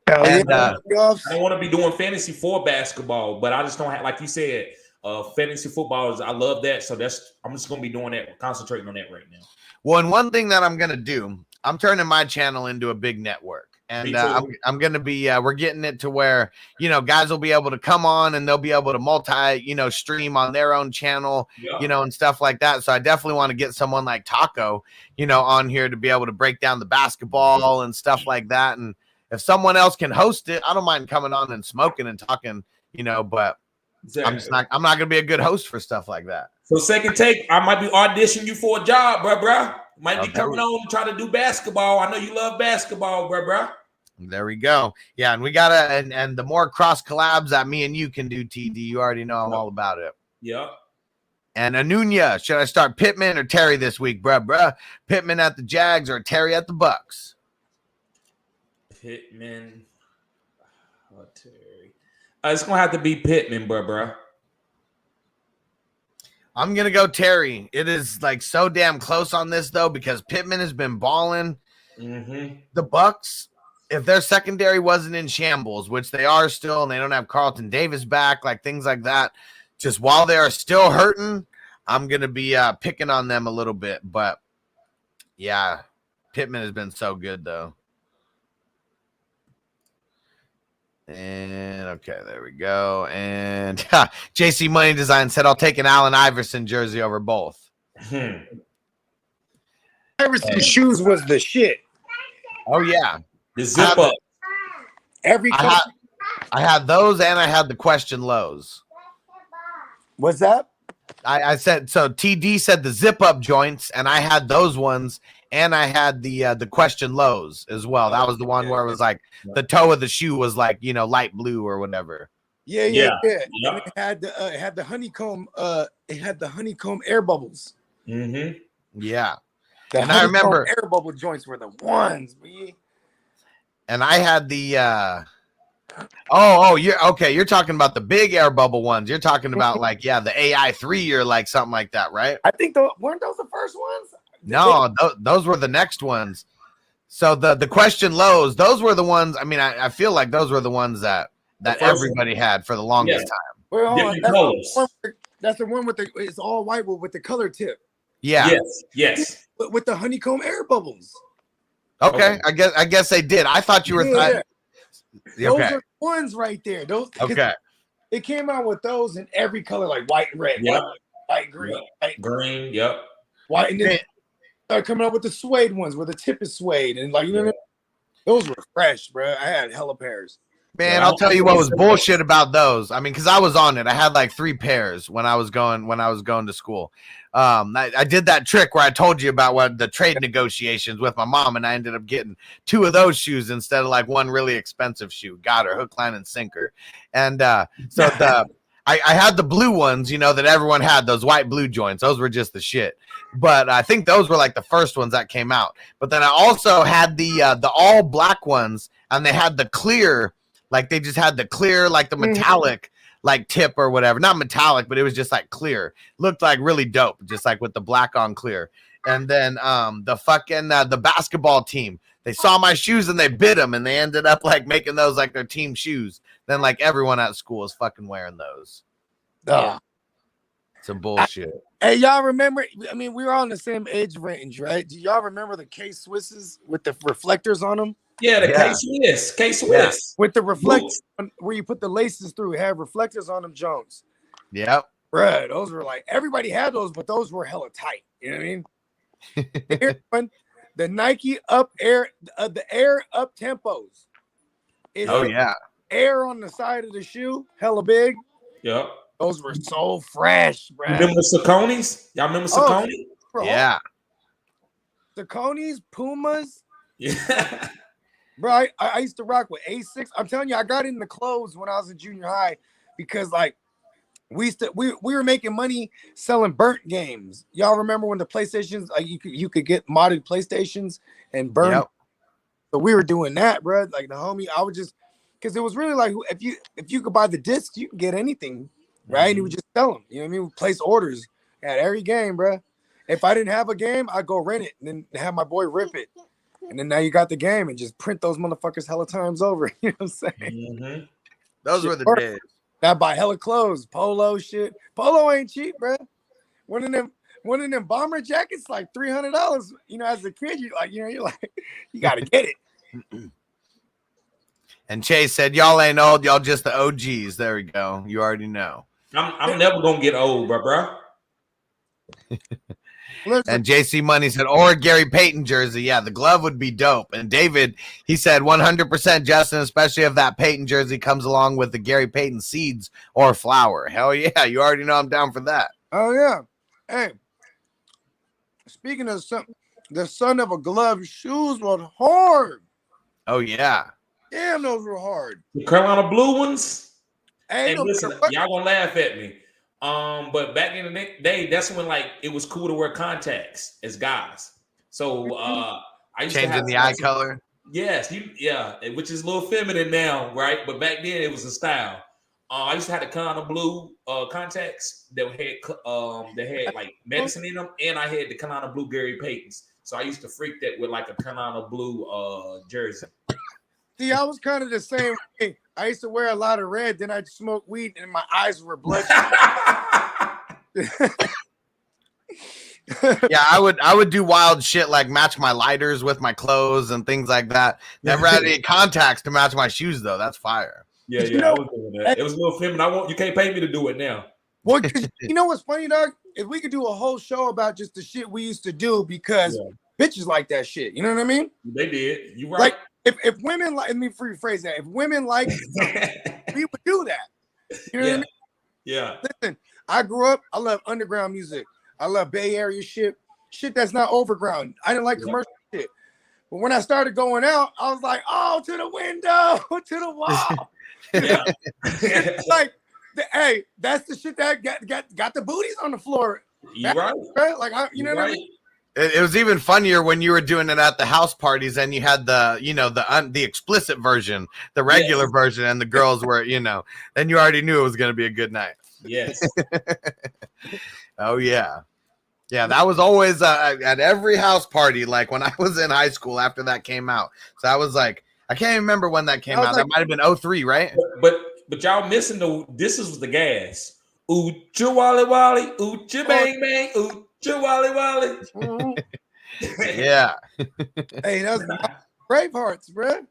I don't want to be doing fantasy for basketball, but I just don't have, like you said. Fantasy football is, I love that, so I'm just gonna be doing that, concentrating on that right now. Well, and one thing that I'm gonna do, I'm turning my channel into a big network, and I'm gonna be we're getting it to where guys will be able to come on and they'll be able to multi stream on their own channel, and stuff like that. So I definitely want to get someone like Taco, on here to be able to break down the basketball and stuff like that. And if someone else can host it, I don't mind coming on and smoking and talking, but. Exactly. I'm not gonna be a good host for stuff like that. So second take, I might be auditioning you for a job, bro. Might be coming on and try to do basketball. I know you love basketball, bro. There we go. Yeah, and we gotta and the more cross collabs that me and you can do, TD, you already know I'm all about it. Yep. And Anunya, should I start Pittman or Terry this week, bruh? Pittman at the Jags or Terry at the Bucks? Pittman or Terry. It's gonna have to be Pittman, bro. I'm gonna go Terry. It is so damn close on this though because Pittman has been balling. Mm-hmm. The Bucks, if their secondary wasn't in shambles, which they are still, and they don't have Carlton Davis back, things like that, just while they are still hurting, I'm gonna be picking on them a little bit. But yeah, Pittman has been so good though. And okay, there we go. And JC Money Design said, I'll take an Allen Iverson jersey over both. Iverson shoes was the shit. Oh, yeah. The zip up. I had those and I had the question lows. What's that? I said, so TD said the zip up joints, and I had those ones. And I had the question lows as well. That was the one where it was the toe of the shoe was light blue or whatever. Yeah. And it had the honeycomb. It had the honeycomb air bubbles. Mm-hmm. Yeah. And I remember air bubble joints were the ones. Man. And I had the you're okay. You're talking about the big air bubble ones. You're talking about the AI3 or something like that, right? I think weren't those the first ones? No, those were the next ones. So the question lows, those were the ones. I mean, I feel like those were the ones that everybody had for the longest time. Well, that's the one with it's all white with the color tip. Yeah. Yes. With the honeycomb air bubbles. Okay. I guess they did. I thought you were. Those are ones right there. Those. Okay. It came out with those in every color, like white and red. Yep. White, green. White, green. Yep. White and then. Started coming up with the suede ones where the tip is suede and those were fresh, bro. I had hella pairs. Man, I'll tell you what was bullshit about those. I mean, because I was on it. I had 3 pairs when I was going to school. I did that trick where I told you about what the trade negotiations with my mom, and I ended up getting 2 of those shoes instead of one really expensive shoe. Got her hook, line, and sinker. And so I had the blue ones, that everyone had, those white blue joints. Those were just the shit. But I think those were the first ones that came out. But then I also had the all black ones, and they had the clear, they just had the clear, the metallic, tip or whatever. Not metallic, but it was just clear. Looked really dope, just with the black on clear. And then the fucking the basketball team, they saw my shoes and they bid them, and they ended up making those their team shoes. Then everyone at school is fucking wearing those. Yeah. Some bullshit. Hey, y'all remember? I mean, we were all in the same age range, right? Do y'all remember the K-Swisses with the reflectors on them? Yeah, the Yeah. K-Swiss. With the reflectors where you put the laces through, it had reflectors on them, Jones. Yep. Bruh, those were like, everybody had those, but those were hella tight. You know what I mean? Here's one, the Nike up air, the air up tempos. It's air on the side of the shoe, hella big. Yep. Those were so fresh, bro. Remember the Sauconys? Y'all remember Saucony? Yeah. Sauconys, Pumas. Yeah. Bro, I used to rock with A6. I'm telling you, I got into clothes when I was in junior high because like we were making money selling burnt games. Y'all remember when the PlayStations, like you could get modded PlayStations and burn. Yep. So we were doing that, bro. Like the homie, I would just because it was really like if you could buy the discs, you could get anything, right? And he would just sell them. You know what I mean? We place orders at every game, bro. If I didn't have a game, I'd go rent it and then have my boy rip it. And then now you got the game and just print those motherfuckers hella times over. You know what I'm saying? Mm-hmm. Those were the days. Now buy hella clothes, polo shit. Polo ain't cheap, bro. One of them bomber jackets like $300. You know, as a kid, you're like, you gotta get it. And Chase said, "Y'all ain't old. Y'all just the OGs." There we go. You already know. I'm never gonna get old, bro. And JC Money said, or Gary Payton jersey. Yeah, the glove would be dope. And David, he said 100% Justin, especially if that Payton jersey comes along with the Gary Payton seeds or flower. Hell yeah, you already know I'm down for that. Oh yeah. Hey, speaking of the son of a glove, shoes were hard. Oh yeah. Damn, those were hard. The Carolina Blue ones. Hey, listen, y'all gonna laugh at me. But back in the day, that's when like it was cool to wear contacts as guys. So I used changing to have the eye color. Yes, which is a little feminine now, right? But back then it was a style. I used to have the Carolina Blue contacts that had like medicine in them, and I had the Carolina Blue Gary Paytons. So I used to freak that with like a Carolina Blue jersey. See, I was kind of the same way. I used to wear a lot of red, then I'd smoke weed, and my eyes were bloodshot. Yeah, I would do wild shit like match my lighters with my clothes and things like that. Never had any contacts to match my shoes though. That's fire. Yeah, I was doing that. It was a little feminine. You can't pay me to do it now. Well, you know what's funny, dog? If we could do a whole show about just the shit we used to do because bitches like that shit. You know what I mean? They did. You right. Like if women like, let me rephrase that. If women like, we would do that. You know what I mean? Yeah. Listen, I grew up. I love underground music. I love Bay Area shit that's not overground. I didn't like commercial shit. But when I started going out, I was like, oh, to the window, to the wall. Like, hey, that's the shit that got the booties on the floor. You right. Like, you know what I mean? It was even funnier when you were doing it at the house parties and you had the explicit version, the regular version, and the girls were, then you already knew it was going to be a good night. Yes. Oh, yeah. Yeah, that was always at every house party, like when I was in high school after that came out. So I was like, I can't remember when that came out. That might have been 03, right? But y'all missing this is the gas. Oocha wally wally, oocha bang bang, oocha wally wally. Mm-hmm. Yeah. Hey, that was Bravehearts, bro.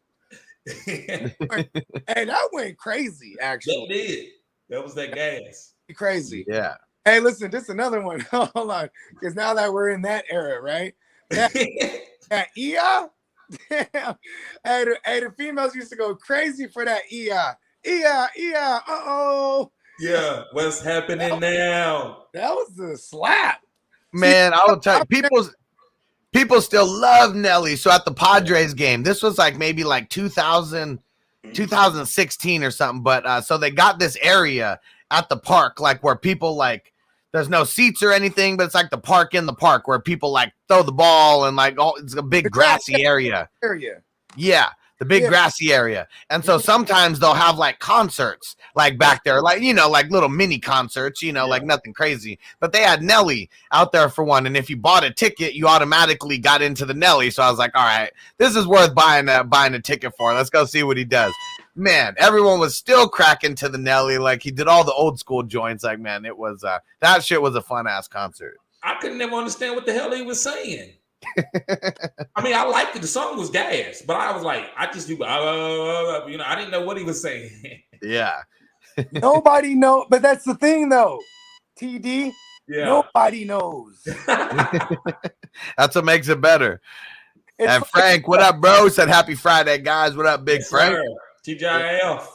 Hey, that went crazy, actually. That did. That was that gas. Crazy. Yeah. Hey, listen, this is another one. Hold on. Because now that we're in that era, right? That EI? Damn. Hey, the females used to go crazy for that EI. EI, uh-oh. Yeah, what's happening now? That was the slap. Man, I will tell you, people still love Nelly. So at the Padres game, this was like maybe like 2016 or something. But so they got this area at the park, like where people like, there's no seats or anything, but it's like the park in the park where people like throw the ball and like it's a big grassy area. Yeah, the big grassy area. And so sometimes they'll have like concerts like back there, like, like little mini concerts, like nothing crazy. But they had Nelly out there for one. And if you bought a ticket, you automatically got into the Nelly. So I was like, all right, this is worth buying a ticket for. Let's go see what he does. man, everyone was still cracking to the Nelly. Like he did all the old school joints. Like, man, it was that shit was a fun ass concert. I could never understand what the hell he was saying. I mean, I liked it. The song was gas, but I was like, I just do, I didn't know what he was saying. Yeah. Nobody knows, but that's the thing, though. TD, nobody knows. That's what makes it better. And Frank, what up, bro? Said happy Friday, guys. What up, Big Frank? TGIF.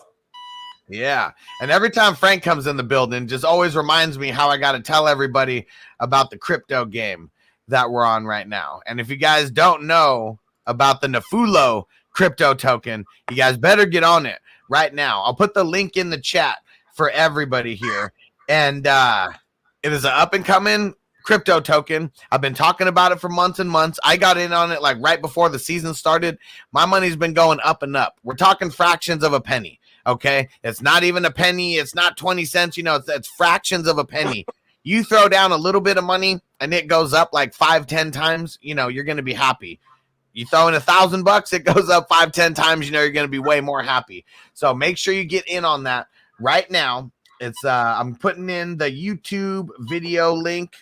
Yeah. And every time Frank comes in the building, just always reminds me how I got to tell everybody about the crypto game that we're on right now. And if you guys don't know about the Nafulo crypto token, you guys better get on it right now. I'll put the link in the chat for everybody here. And it is an up-and-coming crypto token. I've been talking about it for months and months. I got in on it like right before the season started. My money's been going up and up. We're talking fractions of a penny. Okay, it's not even a penny. It's not 20 cents. You know, it's fractions of a penny. You throw down a little bit of money and it goes up like 5-10 times. You know, you're going to be happy. You throw in $1,000, it goes up 5-10 times. You know, you're going to be way more happy. So make sure you get in on that right now. It's I'm putting in the YouTube video link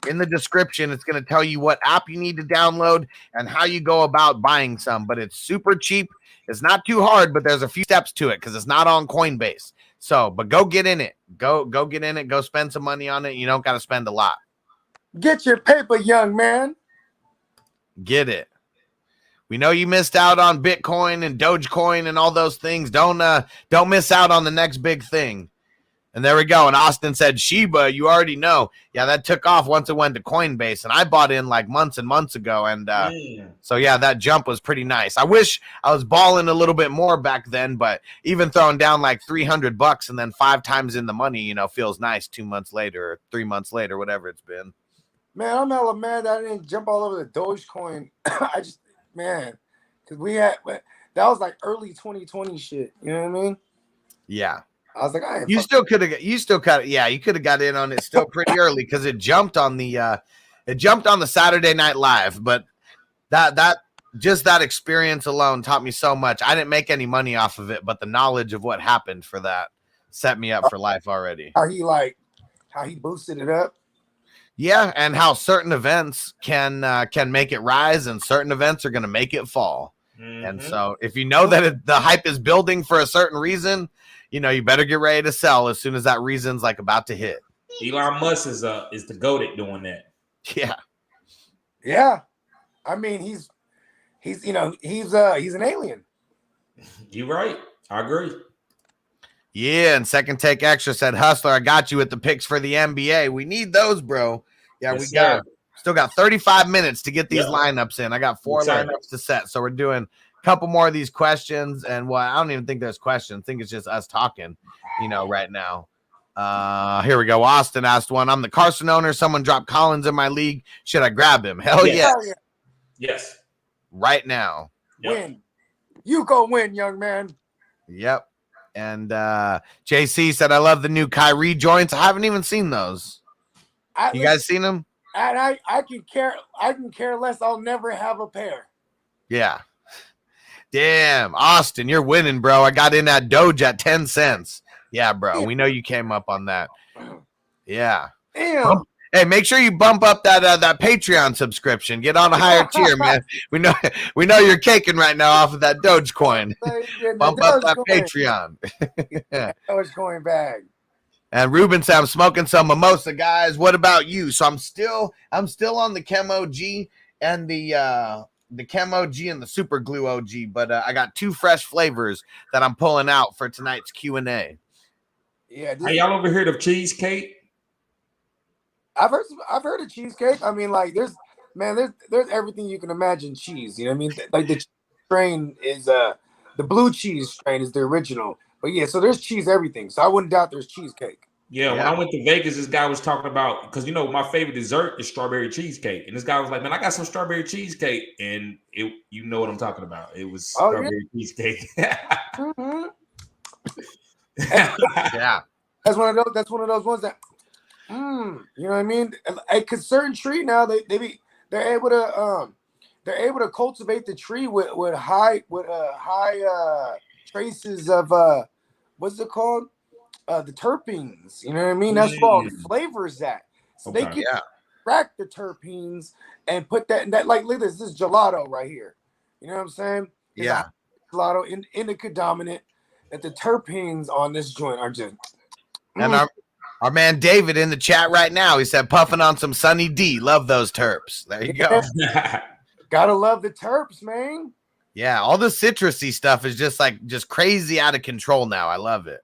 in the description. It's going to tell you what app you need to download and how you go about buying some. But it's super cheap. It's not too hard, but there's a few steps to it because it's not on Coinbase. So, but go get in it. Go get in it. Go spend some money on it. You don't got to spend a lot. Get your paper, young man. Get it. We know you missed out on Bitcoin and Dogecoin and all those things. Don't miss out on the next big thing. And there we go. And Austin said, Shiba, you already know. Yeah, that took off once it went to Coinbase. And I bought in like months and months ago. And so, yeah, that jump was pretty nice. I wish I was balling a little bit more back then. But even throwing down like $300 and then 5 times in the money, you know, feels nice 2 months later or 3 months later, whatever it's been. Man, I'm hella mad that I didn't jump all over the Dogecoin. because that was like early 2020 shit. You know what I mean? Yeah. I was like, you could have got in on it still pretty early because it jumped on the Saturday Night Live. But that experience alone taught me so much. I didn't make any money off of it, but the knowledge of what happened for that set me up for life already. How he boosted it up. Yeah, and how certain events can make it rise, and certain events are going to make it fall. Mm-hmm. And so, if you know that the hype is building for a certain reason, you know you better get ready to sell as soon as that reason's like about to hit. Elon Musk is the GOAT at doing that. Yeah, yeah. I mean, he's an alien. You're right. I agree. Yeah, and Second Take Extra said, Hustler, I got you with the picks for the NBA. We need those, bro. Yeah, yes, still got 35 minutes to get these lineups in. I got 4 lineups to set. So we're doing a couple more of these questions. And I don't even think there's questions. I think it's just us talking, right now. Here we go. Austin asked one. I'm the Carson owner. Someone dropped Collins in my league. Should I grab him? Hell yes. Yes. Right now. Yep. Win. You go win, young man. Yep. And JC said, I love the new Kyrie joints. I haven't even seen those. You guys seen them? And I can care less. I'll never have a pair. Yeah. Damn, Austin, you're winning, bro. I got in that Doge at 10 cents. Yeah, bro. We know you came up on that. Yeah. Damn. Hey, make sure you bump up that Patreon subscription. Get on a higher tier, man. We know you're caking right now off of that Dogecoin. Bump up that Patreon. Dogecoin bag. And Ruben said, I'm smoking some mimosa, guys. What about you? So I'm still on the Chem OG and the Chem OG and the Super Glue OG, but I got 2 fresh flavors that I'm pulling out for tonight's Q&A. Yeah. Hey, y'all ever heard of cheesecake? I've heard of cheesecake. I mean, like there's everything you can imagine cheese. You know what I mean? Like the strain is the blue cheese strain is the original. But yeah, so there's cheese everything. So I wouldn't doubt there's cheesecake. Yeah, when I went to Vegas, this guy was talking about, because my favorite dessert is strawberry cheesecake, and this guy was like, "Man, I got some strawberry cheesecake," and you know what I'm talking about. It was strawberry cheesecake. Mm-hmm. Yeah, that's one of those ones that, you know what I mean? Because certain tree now they're able to cultivate the tree with high traces of what's it called? The terpenes. You know what I mean? That's where all the flavors at. So they can extract the terpenes and put that in that. Like, look at this. This is gelato right here. You know what I'm saying? It's gelato indica dominant. That the terpenes on this joint are just. And our man David in the chat right now, he said puffing on some Sunny D. Love those terps. There you go. Gotta love the terps, man. Yeah, all the citrusy stuff is just crazy out of control now. I love it.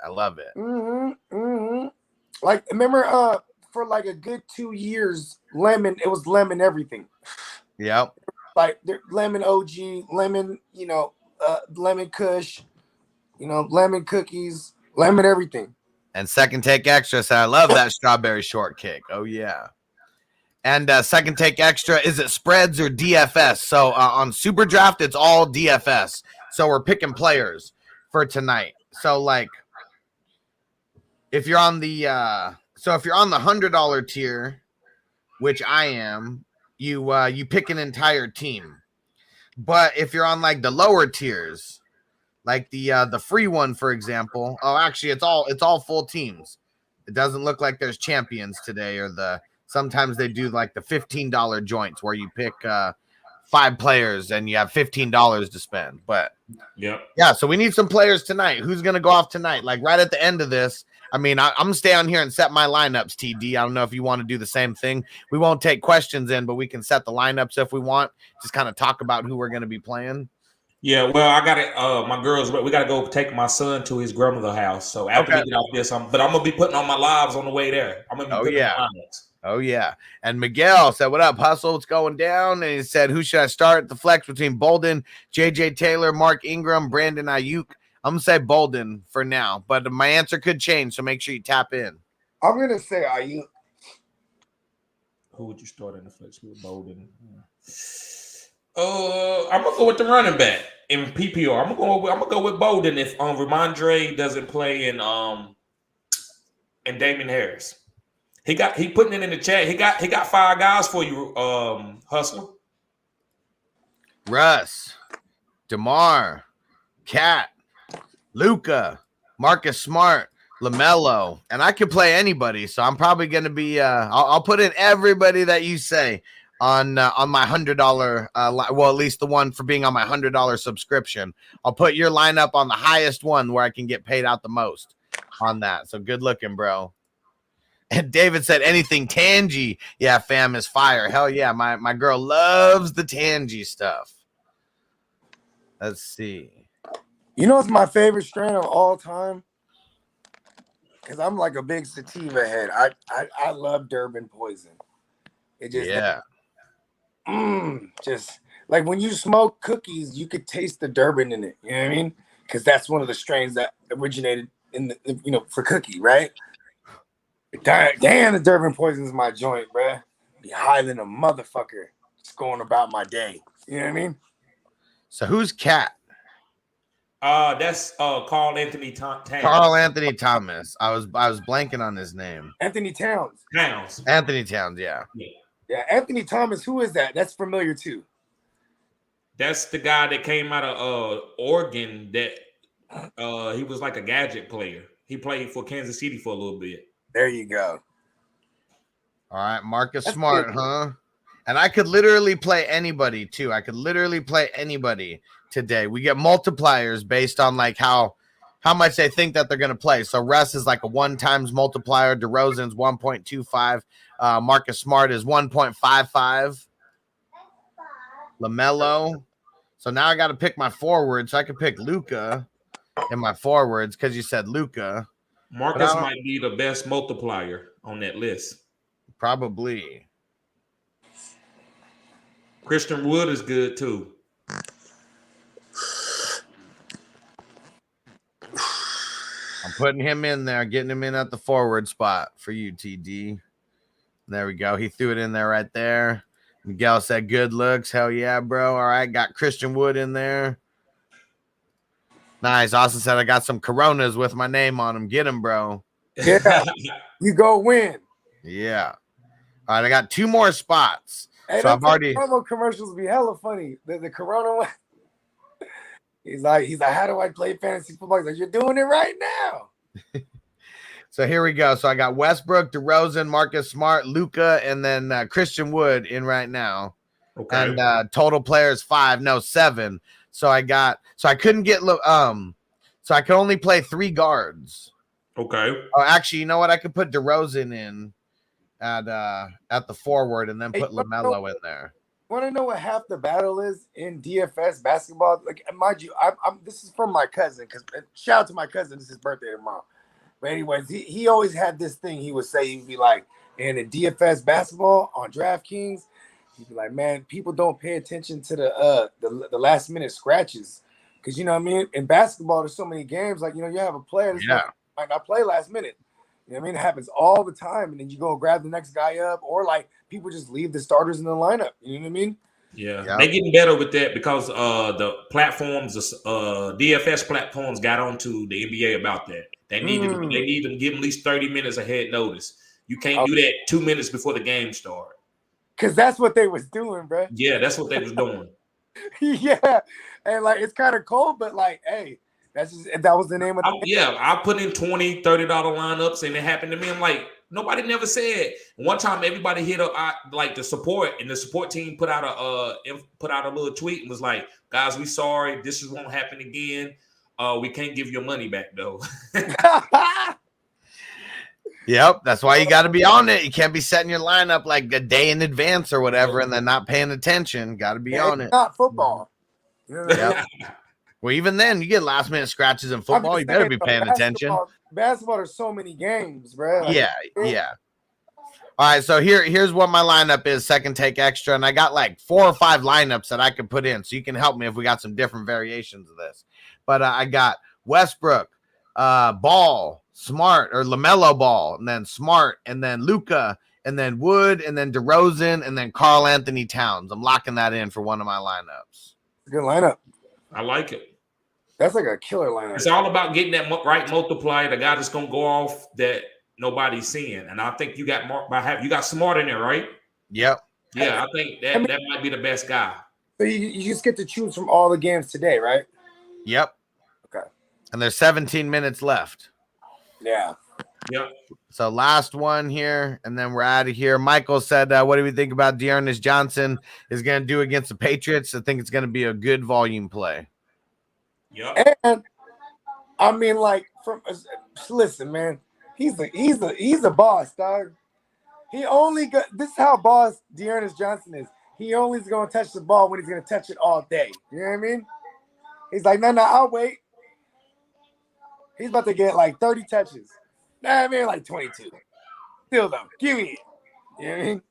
Like, remember for like a good 2 years, lemon, it was lemon everything. Yep. Like lemon OG, lemon, lemon kush, lemon cookies, lemon everything. And second take extra, so I love that strawberry shortcake. Oh yeah. And second take extra, is it spreads or DFS? So on Super Draft, it's all DFS. So we're picking players for tonight. So like, if you're on the $100 tier, which I am, you pick an entire team. But if you're on like the lower tiers, like the free one, for example. Oh, actually, it's all full teams. It doesn't look like there's champions today, or sometimes they do like the $15 joints where you pick 5 players and you have $15 to spend. But yeah. So we need some players tonight. Who's gonna go off tonight? Like right at the end of this. I mean, I'm gonna stay on here and set my lineups. TD. I don't know if you want to do the same thing. We won't take questions in, but we can set the lineups if we want. Just kind of talk about who we're gonna be playing. Yeah, well, I got it. My girls, we got to go take my son to his grandmother's house. So after we get off this, but I'm gonna be putting on my lives on the way there. I'm gonna be putting on Oh yeah. And Miguel said, "What up, Hustle? What's going down?" And he said, "Who should I start at the flex between Bolden, JJ Taylor, Mark Ingram, Brandon Ayuk?" I'm gonna say Bolden for now, but my answer could change. So make sure you tap in. I'm gonna say Ayuk. Who would you start in the flex with? Bolden. I'm gonna go with the running back in PPR. I'm gonna go with Bolden if Ramondre doesn't play and Damien Harris. He putting it in the chat. He got 5 guys for you, Hustler. Russ, DeMar, Cat, Luca, Marcus Smart, LaMelo, and I can play anybody. So I'm probably gonna be. I'll put in everybody that you say on my $100 well, at least the one for being on my $100 subscription. I'll put your lineup on the highest one where I can get paid out the most on that. So good looking, bro. And David said anything Tangy. Yeah, fam is fire. Hell yeah, my girl loves the Tangy stuff. Let's see. You know what's my favorite strain of all time? Because I'm like a big sativa head. I love Durban Poison. It just just like when you smoke cookies, you could taste the Durban in it. You know what I mean? Because that's one of the strains that originated in the for cookie, right? Damn, the Durban Poison is my joint, bruh. Be high than a motherfucker. Just going about my day. You know what I mean? So who's Cat? That's Carl Anthony Thomas. Carl Anthony Thomas. I was blanking on his name. Anthony Towns. Anthony Towns, yeah. Yeah, Anthony Thomas, who is that? That's familiar too. That's the guy that came out of Oregon that he was like a gadget player. He played for Kansas City for a little bit. There you go. All right, Marcus Smart, huh? And I could literally play anybody too. I could literally play anybody today. We get multipliers based on like how much they think that they're going to play. So Russ is like a 1 times multiplier. DeRozan's 1.25. Marcus Smart is 1.55. LaMelo. So now I got to pick my forward. So I could pick Luca in my forwards because you said Luca. Marcus might be the best multiplier on that list. Probably. Christian Wood is good too. I'm putting him in there, getting him in at the forward spot for you, TD. There we go. He threw it in there right there. Miguel said good looks. Hell yeah, bro. All right, got Christian Wood in there. Nice. Austin said I got some Coronas with my name on them. Get them, bro. Yeah, you go win. Yeah. All right, I got 2 more spots. Hey, so I've already promo commercials be hella funny. The Corona one. He's like, how do I play fantasy football? He's like, you're doing it right now. So here we go. So I got Westbrook, DeRozan, Marcus Smart, Luka, and then Christian Wood in right now. Okay. And total players 7. So I couldn't get so I could only play 3 guards. Okay. Oh, actually, you know what? I could put DeRozan in at the forward and then put LaMelo in there. Want to know what half the battle is in DFS basketball? Like, mind you, I'm this is from my cousin, because shout out to my cousin. It's his birthday tomorrow. But anyways, he always had this thing. He would say, he'd be like, in a DFS basketball on DraftKings, he'd be like, man, people don't pay attention to the last minute scratches, because you know what I mean. In basketball, there's so many games. Like, you know, you have a player that might not play last minute. You know what I mean? It happens all the time, and then you go grab the next guy up, or like people just leave the starters in the lineup. You know what I mean? Yeah. They're getting better with that because the platforms, DFS platforms, got onto the NBA about that. They need to give them at least 30 minutes ahead notice. You can't do that 2 minutes before the game starts. Because that's what they was doing, bro. Yeah, that's what they was doing. Yeah, and like it's kind of cold, but like, hey, that was the name of the I put in $20, $30 lineups, and it happened to me. I'm like, nobody never said. One time, everybody hit up like the support, and the support team put out a little tweet and was like, "Guys, we sorry. This won't happen again. We can't give your money back though." Yep, that's why you got to be on it. You can't be setting your lineup like a day in advance or whatever, and then not paying attention. Got to be on it. Not football. Yep. Well, even then, you get last minute scratches in football. You better be paying attention. Basketball, there's so many games, bro. Like, yeah. All right, so here's what my lineup is. Second take extra, and I got like 4 or 5 lineups that I could put in, so you can help me if we got some different variations of this. But I got Westbrook, Ball, Smart, or LaMelo Ball, and then Smart, and then Luka, and then Wood, and then DeRozan, and then Karl Anthony Towns. I'm locking that in for one of my lineups. Good lineup. I like it. That's like a killer lineup. It's all about getting that right multiplier, the guy that's gonna go off that nobody's seeing. And I think you got you got Smart in there, right? Yep. Yeah, I think that might be the best guy. So you just get to choose from all the games today, right? Yep. Okay. And there's 17 minutes left. Yeah. Yep. So last one here, and then we're out of here. Michael said, what do we think about Dearness Johnson is going to do against the Patriots? I think it's going to be a good volume play. Yeah. And I mean, like, listen, man, he's the boss, dog. He only got this is how boss Dearness Johnson is. He only is going to touch the ball when he's going to touch it all day. You know what I mean? He's like, no, I'll wait. He's about to get like 30 touches. Nah, I mean, like 22. Still though, give me it. You know what I mean?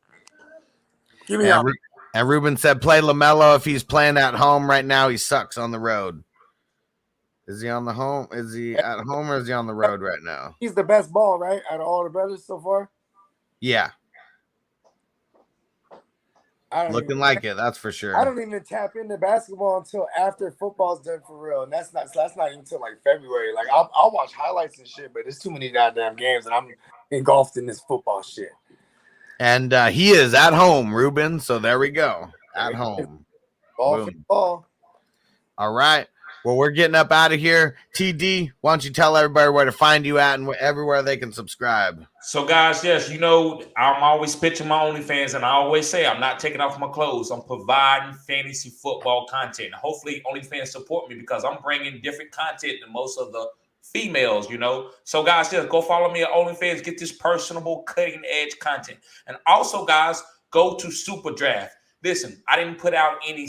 Give me it. And Ruben said, play LaMelo if he's playing at home right now. He sucks on the road. Is he on the home? Is he at home or is he on the road right now? He's the best ball, right? Out of all the brothers so far? Yeah. Looking like it, that's for sure. I don't even tap into basketball until after football's done for real, and that's not even until like February. Like I'll watch highlights and shit, but there's too many goddamn games, and I'm engulfed in this football shit. And he is at home, Ruben. So there we go, at home. Ball. All right. Well, we're getting up out of here. TD, why don't you tell everybody where to find you at and everywhere they can subscribe? So, guys, yes, you know, I'm always pitching my OnlyFans, and I always say I'm not taking off my clothes. I'm providing fantasy football content. Hopefully, OnlyFans support me because I'm bringing different content than most of the females, you know. So, guys, just go follow me at OnlyFans. Get this personable, cutting-edge content. And also, guys, go to Super Draft. Listen, I didn't put out any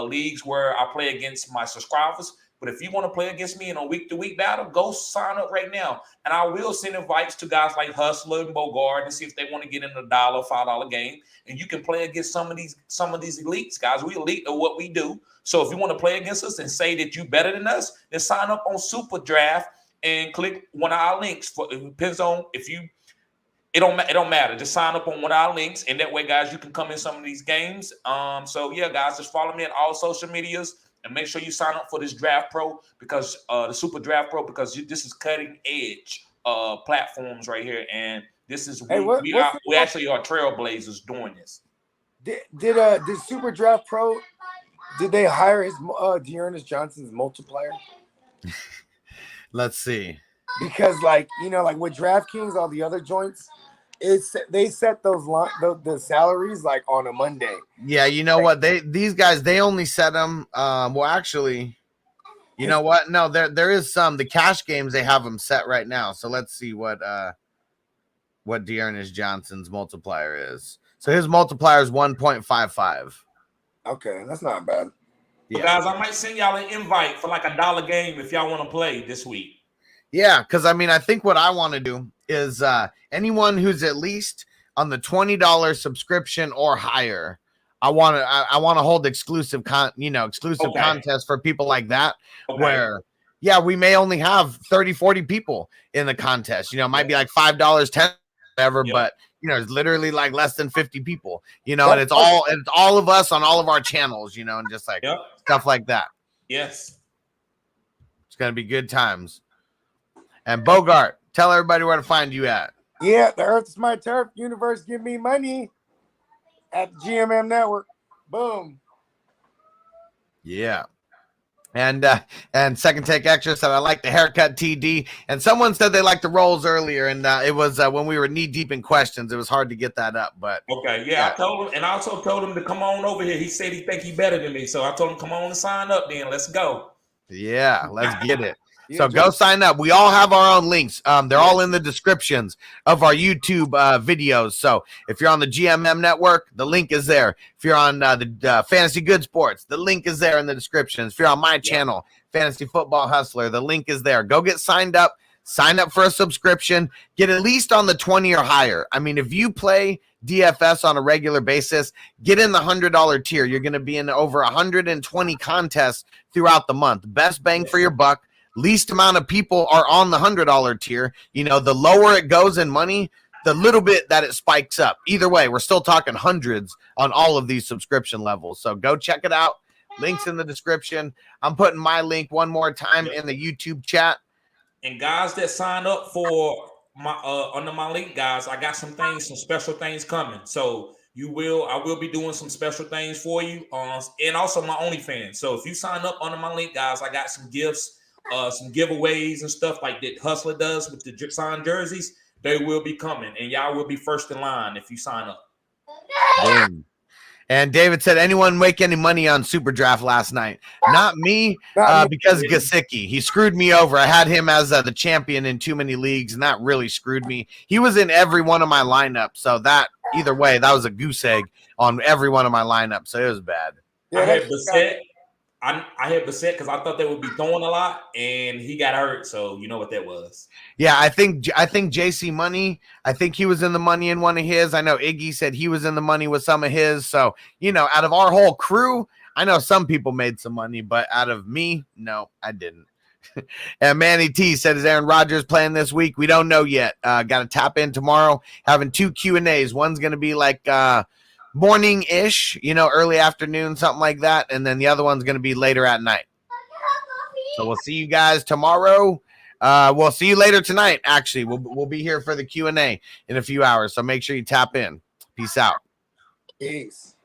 leagues where I play against my subscribers. But if you want to play against me in a week-to-week battle, go sign up right now. And I will send invites to guys like Hustler and Bogard and see if they want to get in a $1, $5 game. And you can play against some of these elites, guys. We elite at what we do. So if you want to play against us and say that you're better than us, then sign up on Super Draft and click one of our links. It depends on if you. It don't matter. Just sign up on one of our links, and that way, guys, you can come in some of these games. So yeah, guys, just follow me on all social medias. And make sure you sign up for this Draft Pro because the Super Draft Pro because this is cutting edge platforms right here, and this is we actually are trailblazers doing this. Did Super Draft Pro Did they hire his Dearness Johnson's multiplier? Let's see. Because like with DraftKings, all the other joints, they set those the salaries like on a Monday. Yeah, you know what? These guys they only set them. Well, actually, you know what? No, there is some the cash games they have them set right now. So let's see what Dearness Johnson's multiplier is. So his multiplier is 1.55. Okay, that's not bad. Yeah. Guys, I might send y'all an invite for like $1 game if y'all want to play this week. Yeah, because I mean, I think what I want to do is anyone who's at least on the $20 subscription or higher, I want to hold exclusive contests for people like that. Okay. Where, yeah, we may only have 30, 40 people in the contest. It might be like $5, $10, whatever, but it's literally like less than 50 people. And it's all of us on all of our channels. And just like stuff like that. Yes, it's gonna be good times. And Bogart, tell everybody where to find you at. Yeah, the Earth is my turf. Universe, give me money at GMM Network. Boom. Yeah. And Second Take Extra said, I like the haircut, TD. And someone said they liked the rolls earlier. And it was when we were knee deep in questions. It was hard to get that up. But okay, yeah. I told him, and I also told him to come on over here. He said he think he better than me. So I told him, come on and sign up then. Let's go. Yeah, let's get it. So go sign up. We all have our own links. They're all in the descriptions of our YouTube videos. So if you're on the GMM Network, the link is there. If you're on the Fantasy Good Sports, the link is there in the descriptions. If you're on my channel, Fantasy Football Hustler, the link is there. Go get signed up. Sign up for a subscription. Get at least on the 20 or higher. I mean, if you play DFS on a regular basis, get in the $100 tier. You're going to be in over 120 contests throughout the month. Best bang for your buck. Least amount of people are on the $100 tier. The lower it goes in money, the little bit that it spikes up. Either way, we're still talking hundreds on all of these subscription levels. So go check it out. Links in the description. I'm putting my link one more time in the YouTube chat. And guys that sign up for my under my link, guys, I got some special things coming. So I will be doing some special things for you. And also my OnlyFans. So if you sign up under my link, guys, I got some gifts. Some giveaways and stuff like that Hustler does with the signed jerseys. They will be coming, and y'all will be first in line if you sign up. Boom. And David said, anyone make any money on Super Draft last night? Not me, because Gesicki. He screwed me over. I had him as the champion in too many leagues, and that really screwed me. He was in every one of my lineups, so that either way, that was a goose egg on every one of my lineups, so it was bad. I had Bissett because I thought they would be throwing a lot, and he got hurt. So you know what that was. Yeah, I think JC Money. I think he was in the money in one of his. I know Iggy said he was in the money with some of his. So out of our whole crew, I know some people made some money, but out of me, no, I didn't. And Manny T said, is Aaron Rodgers playing this week? We don't know yet. Got to tap in tomorrow. Having 2 Q&As. One's going to be like morning-ish, early afternoon, something like that. And then the other one's going to be later at night. So we'll see you guys tomorrow. We'll see you later tonight, actually. We'll be here for the Q&A in a few hours. So make sure you tap in. Peace out. Peace.